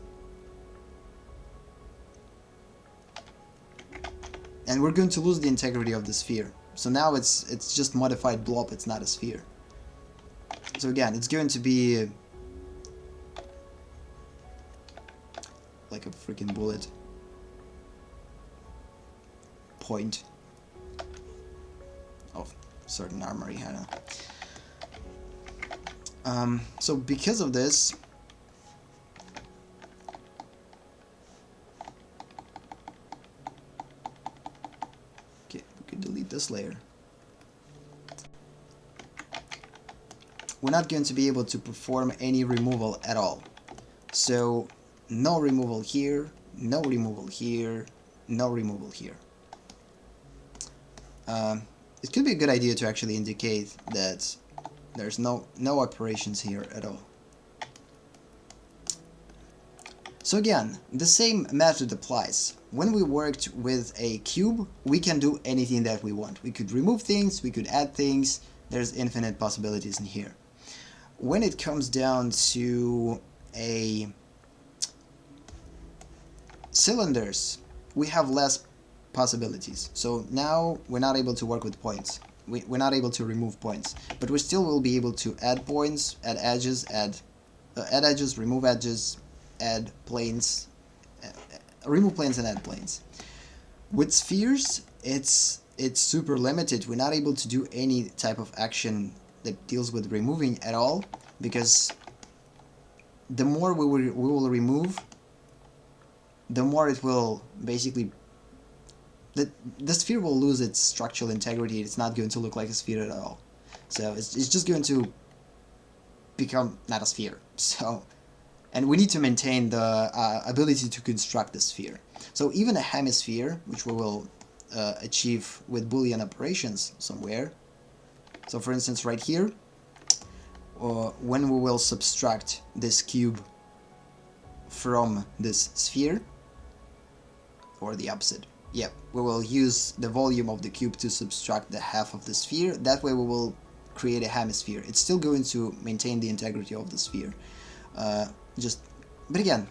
And we're going to lose the integrity of the sphere. So now it's just modified blob, it's not a sphere. So again, it's going to be like a freaking bullet point of certain armory, I don't know. So because of this, okay, we could delete this layer. We're not going to be able to perform any removal at all. So no removal here, no removal here, no removal here. It could be a good idea to actually indicate that there's no operations here at all. So again, the same method applies. When we worked with a cube, we can do anything that we want. We could remove things, we could add things, there's infinite possibilities in here. When it comes down to a cylinders, we have less possibilities. So now we're not able to work with points. We're not able to remove points, but we still will be able to add points, add edges, add edges, remove edges, add planes, remove planes and add planes. With spheres, it's super limited. We're not able to do any type of action that deals with removing at all, because the more we will remove, the more it will basically, the sphere will lose its structural integrity. It's not going to look like a sphere at all. So it's just going to become not a sphere. So, and we need to maintain the ability to construct the sphere. So even a hemisphere, which we will achieve with Boolean operations somewhere. So for instance, right here, when we will subtract this cube from this sphere, or the opposite. Yeah, we will use the volume of the cube to subtract the half of the sphere. That way we will create a hemisphere. It's still going to maintain the integrity of the sphere. But again,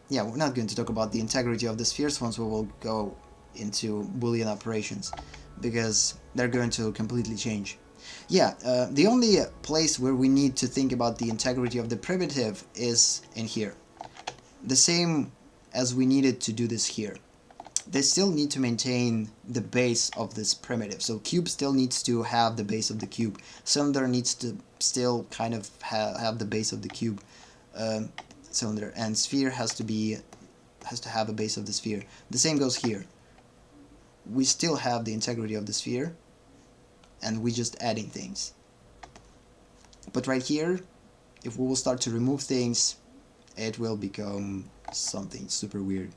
yeah, we're not going to talk about the integrity of the spheres once we will go into Boolean operations, because they're going to completely change. Yeah, the only place where we need to think about the integrity of the primitive is in here. The same as we needed to do this here. They still need to maintain the base of this primitive. So cube still needs to have the base of the cube. Cylinder needs to still kind of have the base of the cube cylinder, and sphere has to have a base of the sphere. The same goes here. We still have the integrity of the sphere, and we're just adding things. But right here, if we will start to remove things, it will become something super weird.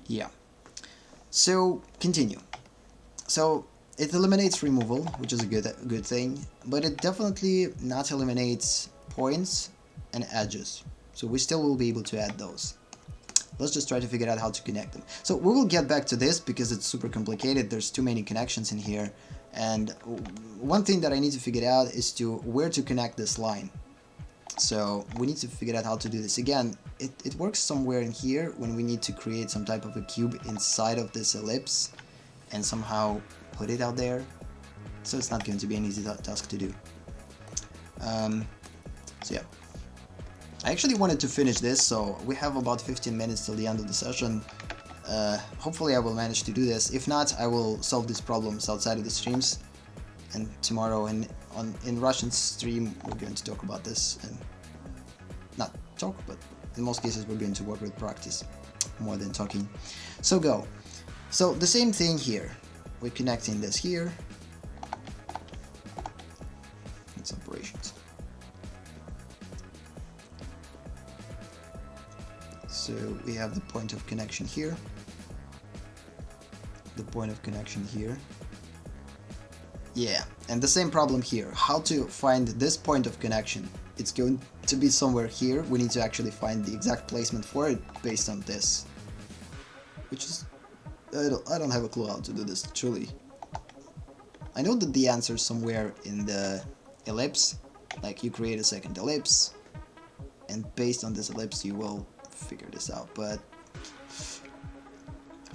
Yeah. So continue. So it eliminates removal, which is a good thing, but it definitely not eliminates points and edges. So we still will be able to add those. Let's just try to figure out how to connect them. So we will get back to this because it's super complicated. There's too many connections in here. And one thing that I need to figure out is where to connect this line. So we need to figure out how to do this. Again, it works somewhere in here when we need to create some type of a cube inside of this ellipse and somehow put it out there. So it's not going to be an easy task to do. So yeah. I actually wanted to finish this, so we have about 15 minutes till the end of the session. Hopefully I will manage to do this. If not, I will solve these problems outside of the streams. And tomorrow in Russian stream we're going to talk about this, and not talk, but in most cases we're going to work with practice more than talking. So go. So the same thing here. We're connecting this here. It's operations. So we have the point of connection here, the point of connection here. Yeah, and the same problem here. How to find this point of connection? It's going to be somewhere here. We need to actually find the exact placement for it based on this, which is I don't have a clue how to do this truly. I know that the answer is somewhere in the ellipse. Like you create a second ellipse, and based on this ellipse you will figure this out, but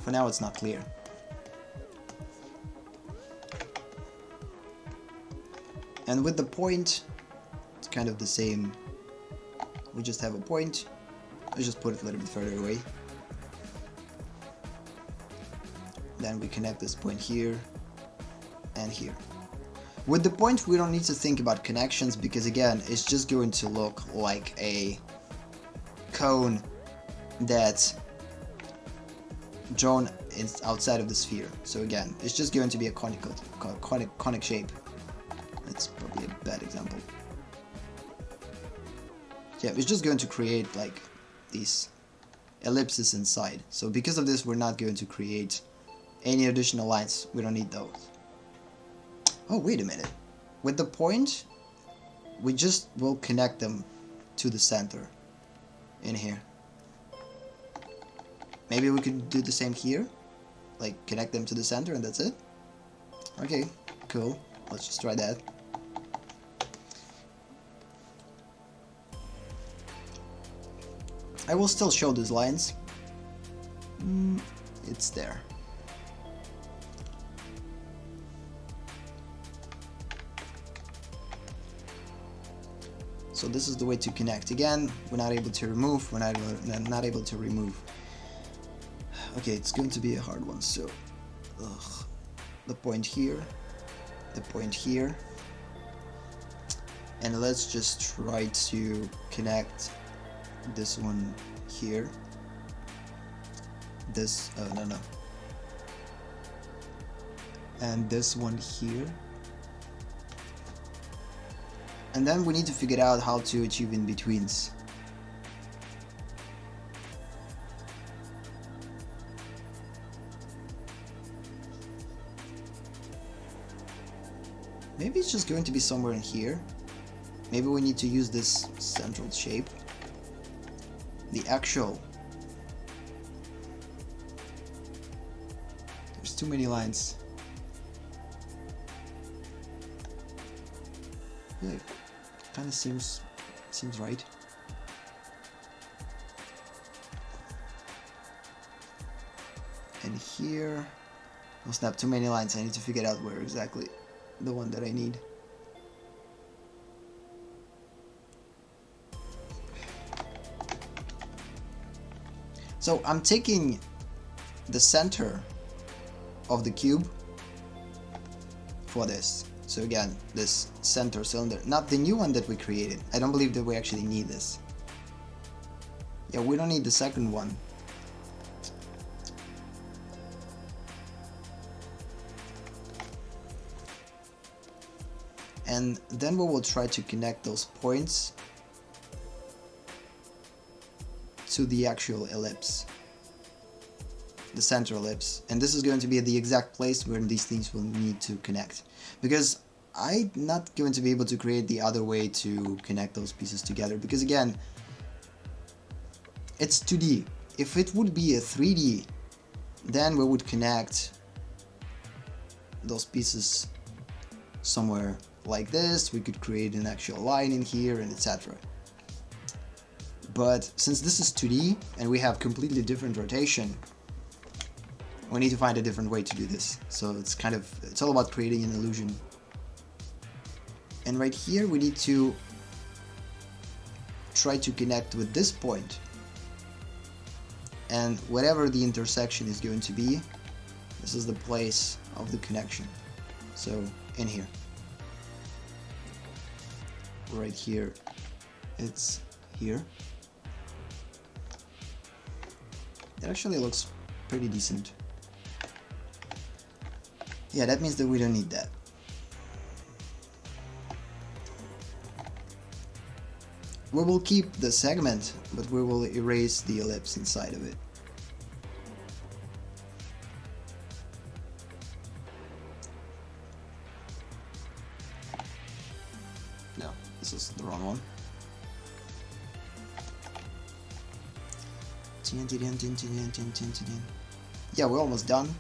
for now it's not clear. And with the point, it's kind of the same. We just have a point. Let's just put it a little bit further away. Then we connect this point here and here. With the point, we don't need to think about connections because again, it's just going to look like a cone that's drawn outside of the sphere. So again, it's just going to be a conic shape. That's probably a bad example. Yeah, it's just going to create like these ellipses inside. So because of this, we're not going to create any additional lines. We don't need those. Oh, wait a minute. With the point, we just will connect them to the center in here. Maybe we could do the same here, like connect them to the center and that's it. Okay, cool. Let's just try that. I will still show these lines. It's there. So this is the way to connect. Again, we're not able to remove. We're not able to remove. Okay, it's going to be a hard one. So, the point here, the point here, and let's just try to connect this one here. This, no, and this one here. And then we need to figure out how to achieve in-betweens. Maybe it's just going to be somewhere in here. Maybe we need to use this central shape. The actual... There's too many lines. Yeah, kind of seems right. And here... Oh snap, too many lines. I need to figure out where exactly the one that I need. So I'm taking the center of the cube for this. So again, this center cylinder, not the new one that we created. I don't believe that we actually need this. Yeah, we don't need the second one. And then we will try to connect those points to the actual ellipse. the center ellipse, and this is going to be the exact place where these things will need to connect, because I'm not going to be able to create the other way to connect those pieces together, because again, it's 2D. If it would be a 3D, then we would connect those pieces somewhere like this. We could create an actual line in here and etc. But since this is 2D and we have completely different rotation, we need to find a different way to do this. So it's all about creating an illusion. And right here we need to try to connect with this point. And whatever the intersection is going to be, this is the place of the connection. So in here. Right here, it's here. It actually looks pretty decent. Yeah, that means that we don't need that. We will keep the segment, but we will erase the ellipse inside of it. No, this is the wrong one. Yeah, we're almost done.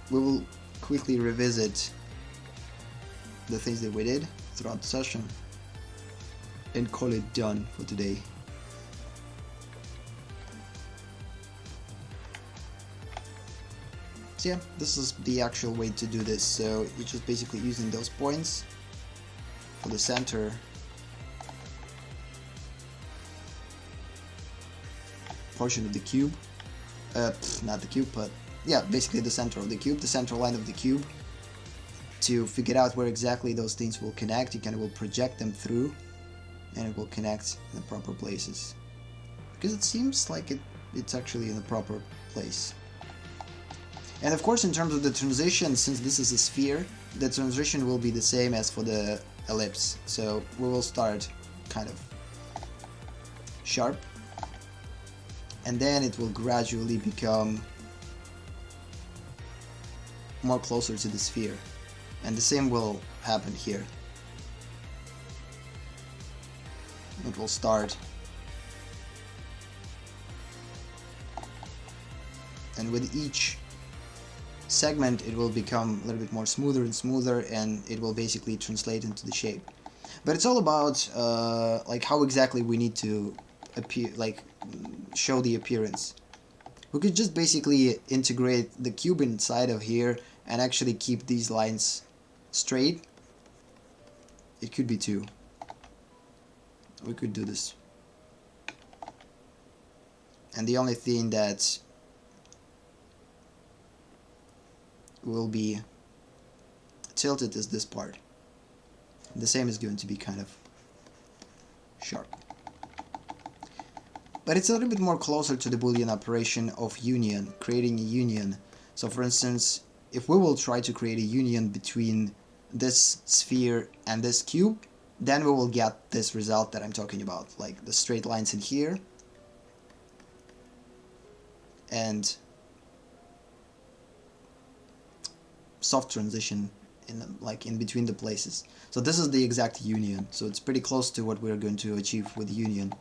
We will quickly revisit the things that we did throughout the session and call it done for today. So yeah, this is the actual way to do this. So you're just basically using those points for the center portion of the cube. Not the cube, but yeah, basically the center of the cube, the center line of the cube, to figure out where exactly those things will connect. You kind of will project them through and it will connect in the proper places, because it seems like it's actually in the proper place. And of course, in terms of the transition, since this is a sphere, the transition will be the same as for the ellipse. So we will start kind of sharp, and then it will gradually become more closer to the sphere. And the same will happen here. It will start, and with each segment it will become a little bit more smoother and smoother, and it will basically translate into the shape. But it's all about like how exactly we need to appear, like show the appearance. We could just basically integrate the cube inside of here and actually keep these lines straight. It could be two. We could do this. And the only thing that will be tilted is this part. The same is going to be kind of sharp. But it's a little bit more closer to the Boolean operation of union, creating a union. So for instance, if we will try to create a union between this sphere and this cube, then we will get this result that I'm talking about, like the straight lines in here and soft transition in between the places. So this is the exact union. So it's pretty close to what we're going to achieve with union,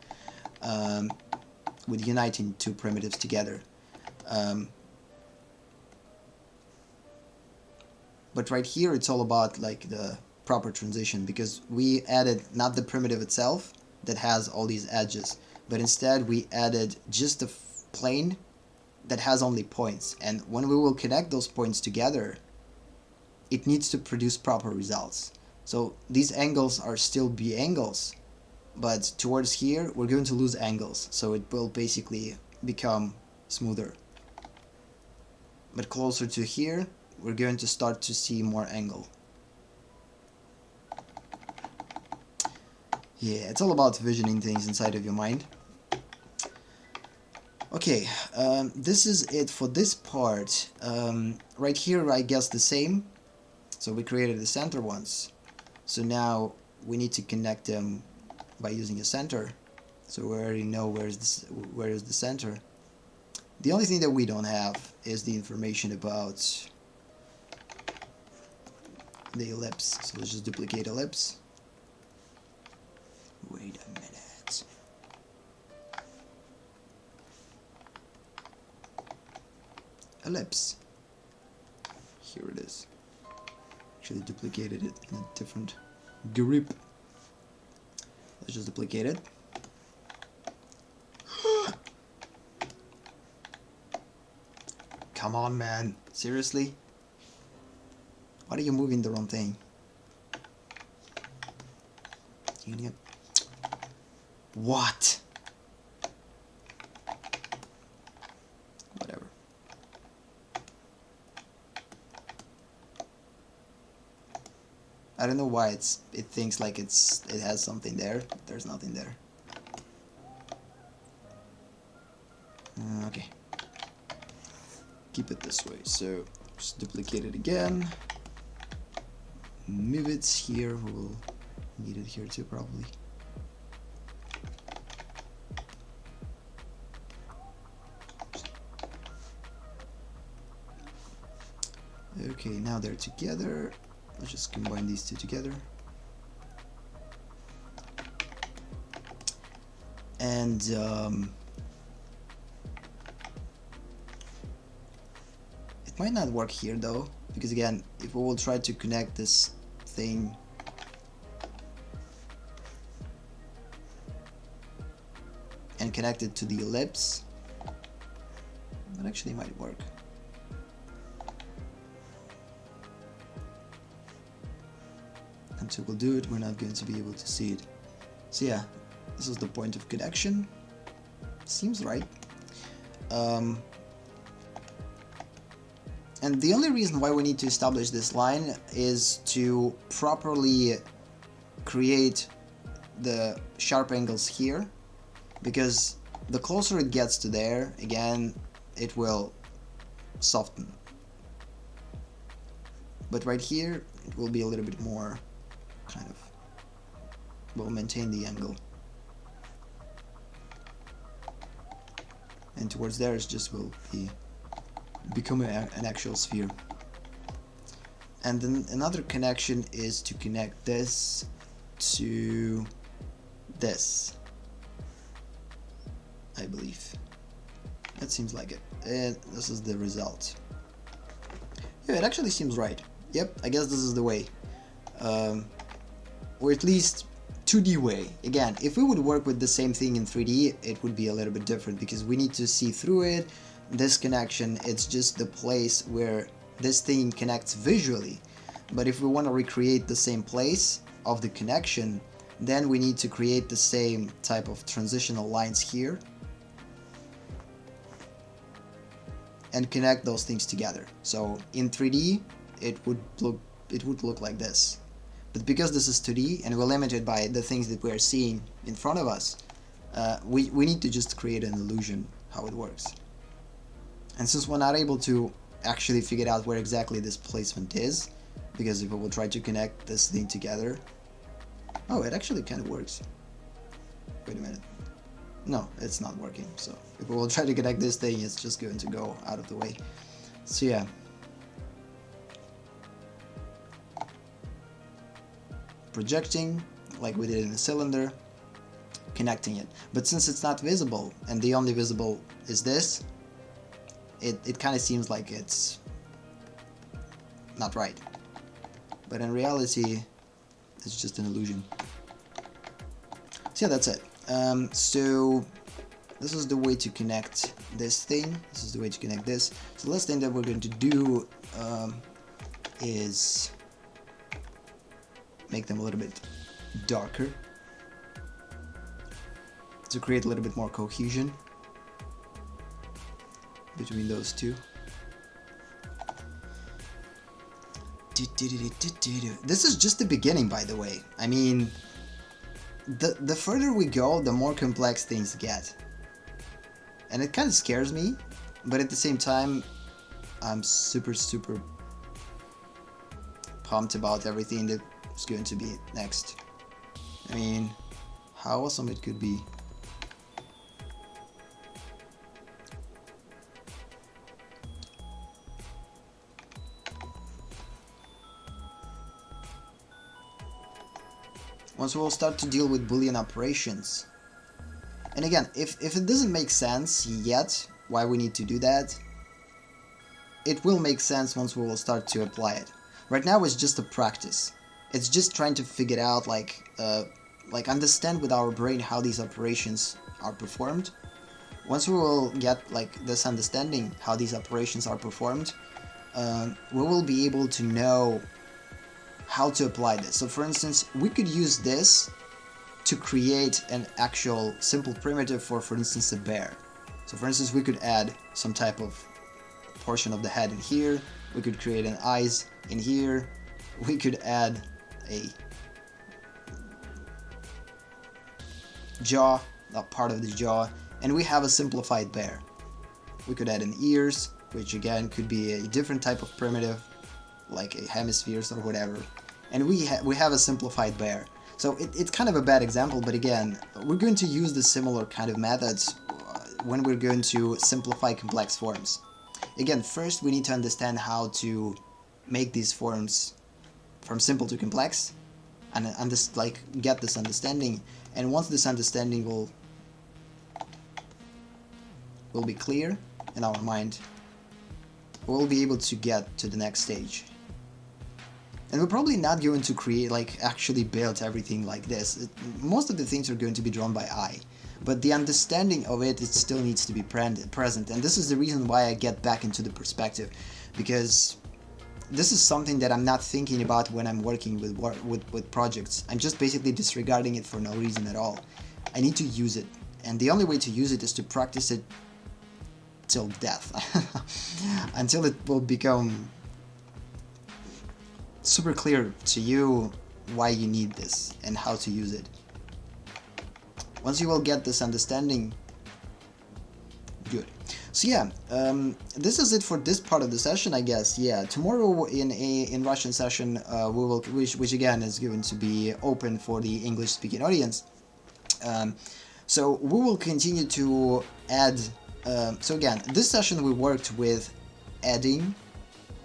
with uniting two primitives together. But right here it's all about like the proper transition, because we added not the primitive itself that has all these edges, but instead we added just a plane that has only points, and when we will connect those points together, it needs to produce proper results. So these angles are still B angles, but towards here we're going to lose angles, so it will basically become smoother. But closer to here we're going to start to see more angle. Yeah, it's all about visioning things inside of your mind. Okay, this is it for this part. Right here I guess the same. So we created the center ones. So now we need to connect them by using a center. So we already know where is the center. The only thing that we don't have is the information about the ellipse. So let's just duplicate ellipse. Wait a minute. Ellipse. Here it is. Actually duplicated it in a different group. Let's just duplicate it. Come on, man. Seriously? Why are you moving the wrong thing? What? Whatever. I don't know why it thinks like it has something there. There's nothing there. Okay. Keep it this way. So just duplicate it again. Move it here. We'll need it here too, probably. Okay, now they're together. Let's just combine these two together. And it might not work here though, because again, if we will try to connect this thing and connect it to the ellipse, that actually might work. Until we'll do it, we're not going to be able to see it. So yeah, this is the point of connection. Seems right. And the only reason why we need to establish this line is to properly create the sharp angles here, because the closer it gets to there, again, it will soften. But right here, it will be a little bit more kind of, will maintain the angle. And towards there, it just will become an actual sphere. And then another connection is to connect this to this, I believe. That seems like it. And this is the result. Yeah, it actually seems right. Yep, I guess this is the way. Or at least 2D way. Again, if we would work with the same thing in 3D, it would be a little bit different, because we need to see through it. This connection, it's just the place where this thing connects visually. But if we want to recreate the same place of the connection, then we need to create the same type of transitional lines here and connect those things together. So in 3D, it would look like this. But because this is 2D and we're limited by the things that we're seeing in front of us, we need to just create an illusion how it works. And since we're not able to actually figure out where exactly this placement is, because if we will try to connect this thing together, oh, it actually kind of works. Wait a minute. No, it's not working. So if we will try to connect this thing, it's just going to go out of the way. So yeah. Projecting, like we did in the cylinder, connecting it. But since it's not visible, and the only visible is this, it kind of seems like it's not right. But in reality, it's just an illusion. So yeah, that's it. So this is the way to connect this thing. This is the way to connect this. So the last thing that we're going to do is make them a little bit darker to create a little bit more cohesion between those two. This is just the beginning, by the way. I mean, the further we go, the more complex things get. And it kind of scares me, but at the same time, I'm super pumped about everything that's going to be next. I mean, how awesome it could be. once we'll start to deal with Boolean operations. And again, if it doesn't make sense yet why we need to do that, it will make sense once we will start to apply it. Right now it's just a practice. It's just trying to figure out, like understand with our brain how these operations are performed. Once we will get like this understanding how these operations are performed, we will be able to know how to apply this. So for instance, we could use this to create an actual simple primitive for instance, a bear. So for instance, we could add some type of portion of the head in here, we could create an eyes in here, we could add a jaw, a part of the jaw, and we have a simplified bear. We could add an ears, which again could be a different type of primitive, like a hemispheres or whatever, and we have a simplified bear. So it's kind of a bad example, but again, we're going to use the similar kind of methods when we're going to simplify complex forms. Again, first we need to understand how to make these forms from simple to complex, and get this understanding. And once this understanding will be clear in our mind, we'll be able to get to the next stage. And we're probably not going to create, actually build everything like this. Most of the things are going to be drawn by eye, but the understanding of it still needs to be present. And this is the reason why I get back into the perspective, because this is something that I'm not thinking about when I'm working with projects. I'm just basically disregarding it for no reason at all. I need to use it, and the only way to use it is to practice it till death, until it will become super clear to you why you need this and how to use it. Once you will get this understanding, good. So yeah, this is it for this part of the session, I guess. Yeah, tomorrow in Russian session, which again is going to be open for the English-speaking audience. So we will continue to add. So again, this session we worked with adding,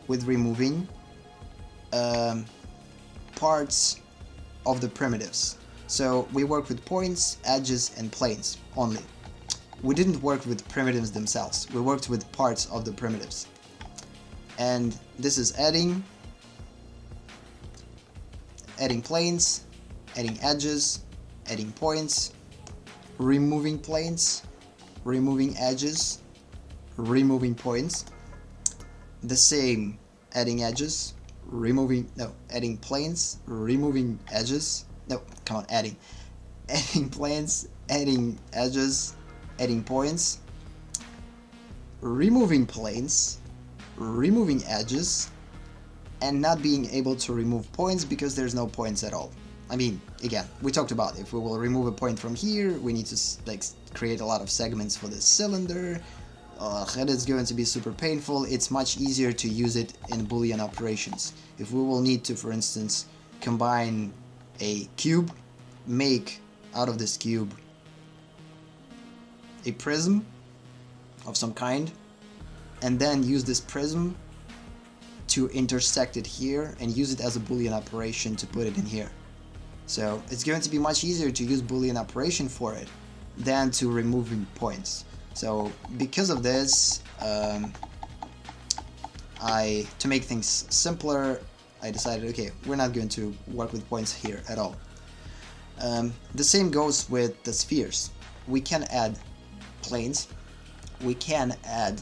with removing parts of the primitives. So we work with points, edges, and planes only. We didn't work with primitives themselves. We worked with parts of the primitives. And this is adding planes, adding edges, adding points, removing planes, removing edges, removing points. The same, adding edges, adding planes, removing edges. No, come on, adding planes, adding edges, adding points, removing planes, removing edges, and not being able to remove points because there's no points at all. I mean, again, we talked about if we will remove a point from here, we need to create a lot of segments for this cylinder. It is going to be super painful. It's much easier to use it in Boolean operations. If we will need to, for instance, combine a cube, make out of this cube a prism of some kind, and then use this prism to intersect it here and use it as a Boolean operation to put it in here. So it's going to be much easier to use Boolean operation for it than to removing points. So because of this, to make things simpler, I decided, okay, we're not going to work with points here at all. The same goes with the spheres. We can add planes, we can add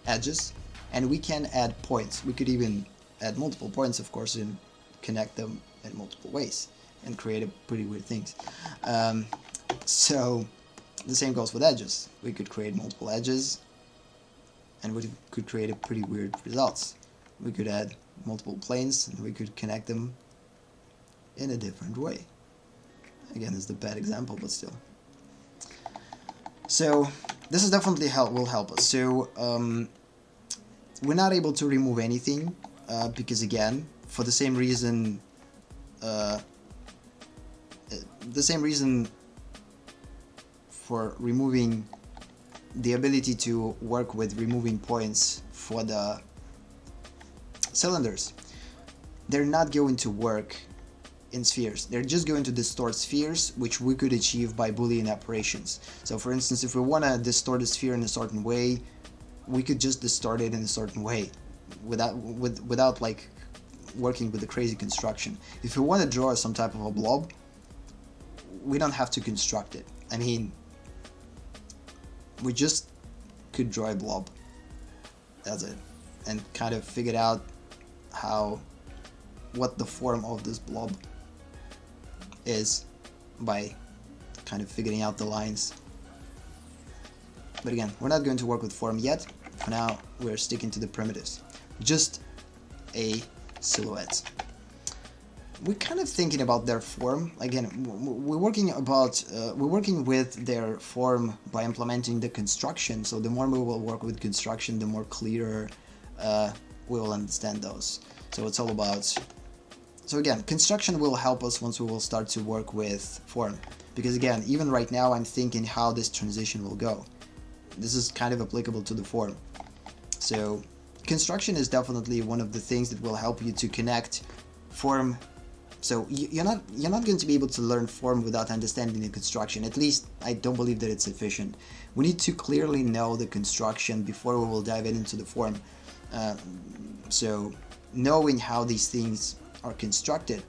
edges, and we can add points. We could even add multiple points, of course, and connect them in multiple ways and create pretty weird things. So the same goes with edges. We could create multiple edges and we could create pretty weird results. We could add multiple planes and we could connect them in a different way. Again, it's the bad example, but still. So this is definitely will help us. So we're not able to remove anything because, again, for the same reason for removing the ability to work with removing points for the cylinders, they're not going to work in spheres. They're just going to distort spheres, which we could achieve by Boolean operations. So for instance, if we want to distort a sphere in a certain way, we could just distort it in a certain way without like working with the crazy construction. If we want to draw some type of a blob, we don't have to construct it. I mean, we just could draw a blob. That's it. And kind of figured out what the form of this blob is by kind of figuring out the lines. But again, we're not going to work with form yet. For now, we're sticking to the primitives. Just a silhouette. We're kind of thinking about their form. Again, we're working with their form by implementing the construction. So the more we will work with construction, the more clearer we will understand those. So it's all about. So again, construction will help us once we will start to work with form. Because again, even right now, I'm thinking how this transition will go. This is kind of applicable to the form. So construction is definitely one of the things that will help you to connect form. So you're not going to be able to learn form without understanding the construction. At least I don't believe that it's sufficient. We need to clearly know the construction before we will dive into the form. So knowing how these things are constructed,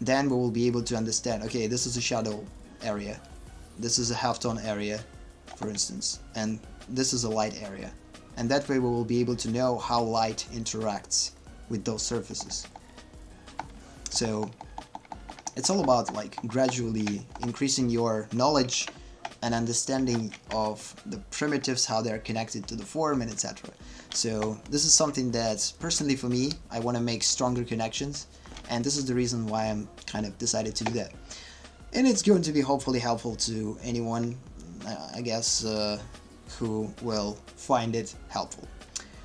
then we will be able to understand, okay, this is a shadow area, this is a halftone area, for instance, and this is a light area. And that way we will be able to know how light interacts with those surfaces. So it's all about like gradually increasing your knowledge and understanding of the primitives, how they're connected to the form, and etc. So this is something that personally for me, I want to make stronger connections, and this is the reason why I'm kind of decided to do that. And it's going to be hopefully helpful to anyone, I guess, who will find it helpful.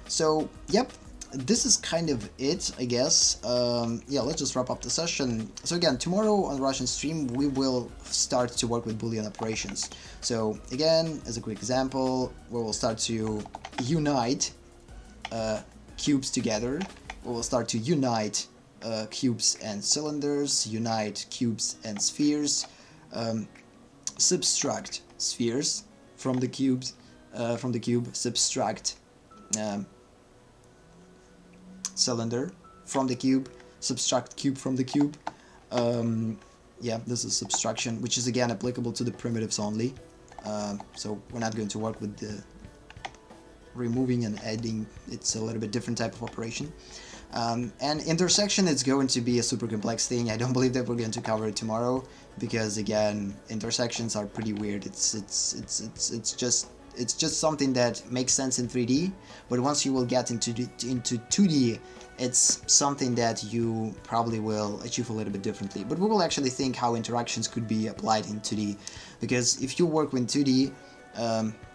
So yep, this is kind of it, I guess. Yeah, let's just wrap up the session. So again, tomorrow on the Russian stream, we will start to work with Boolean operations. So again, as a quick example, we will start to unite cubes together. We will start to unite cubes and cylinders, unite cubes and spheres, subtract spheres from the cube, subtract cylinder from the cube, subtract cube from the cube. Yeah, this is subtraction, which is again applicable to the primitives only. So we're not going to work with the removing and adding. It's a little bit different type of operation. And intersection is going to be a super complex thing. I don't believe that we're going to cover it tomorrow because again, intersections are pretty weird. It's just something that makes sense in 3D, but once you will get into 2D, it's something that you probably will achieve a little bit differently. But we will actually think how interactions could be applied in 2D, because if you work with 2D,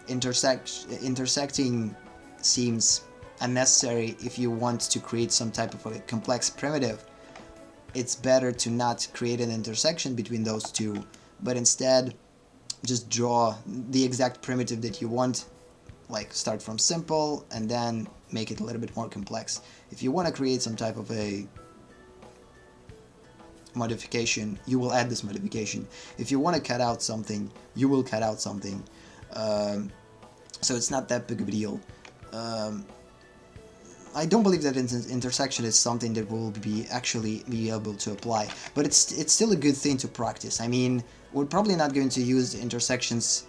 intersecting seems unnecessary. If you want to create some type of a complex primitive, it's better to not create an intersection between those two, but instead just draw the exact primitive that you want, like start from simple and then make it a little bit more complex. If you want to create some type of a modification, you will add this modification. If you want to cut out something, you will cut out something. So it's not that big of a deal. I don't believe that intersection is something that will be able to apply, but it's still a good thing to practice. I mean, we're probably not going to use intersections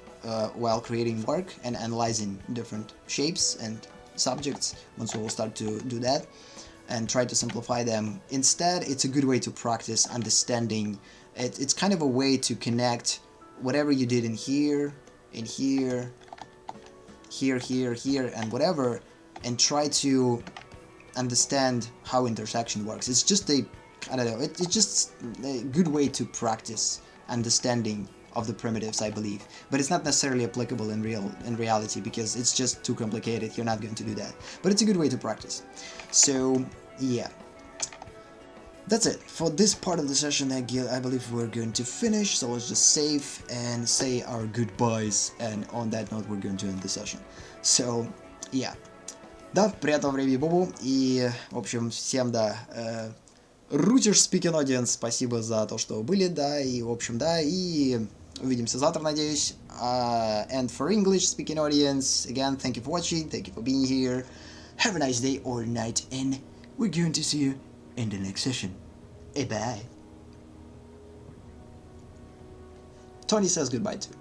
while creating work and analyzing different shapes and subjects once we will start to do that and try to simplify them. Instead, it's a good way to practice understanding. It's kind of a way to connect whatever you did in here, here, and whatever, and try to understand how intersection works. It's just I don't know, it's just a good way to practice understanding of the primitives, I believe. But it's not necessarily applicable in reality, because it's just too complicated. You're not going to do that. But it's a good way to practice. So, yeah. That's it. For this part of the session, I believe we're going to finish, so let's just save and say our goodbyes, and on that note, we're going to end the session. So, yeah. Да, приятного времени, Бобу, и, в общем, всем, да, Rutger Speaking Audience, спасибо за то, что были, да, и, в общем, да, и увидимся завтра, надеюсь. And for English Speaking Audience, again, thank you for watching, thank you for being here. Have a nice day or night, and we're going to see you in the next session. Bye. Tony says goodbye too.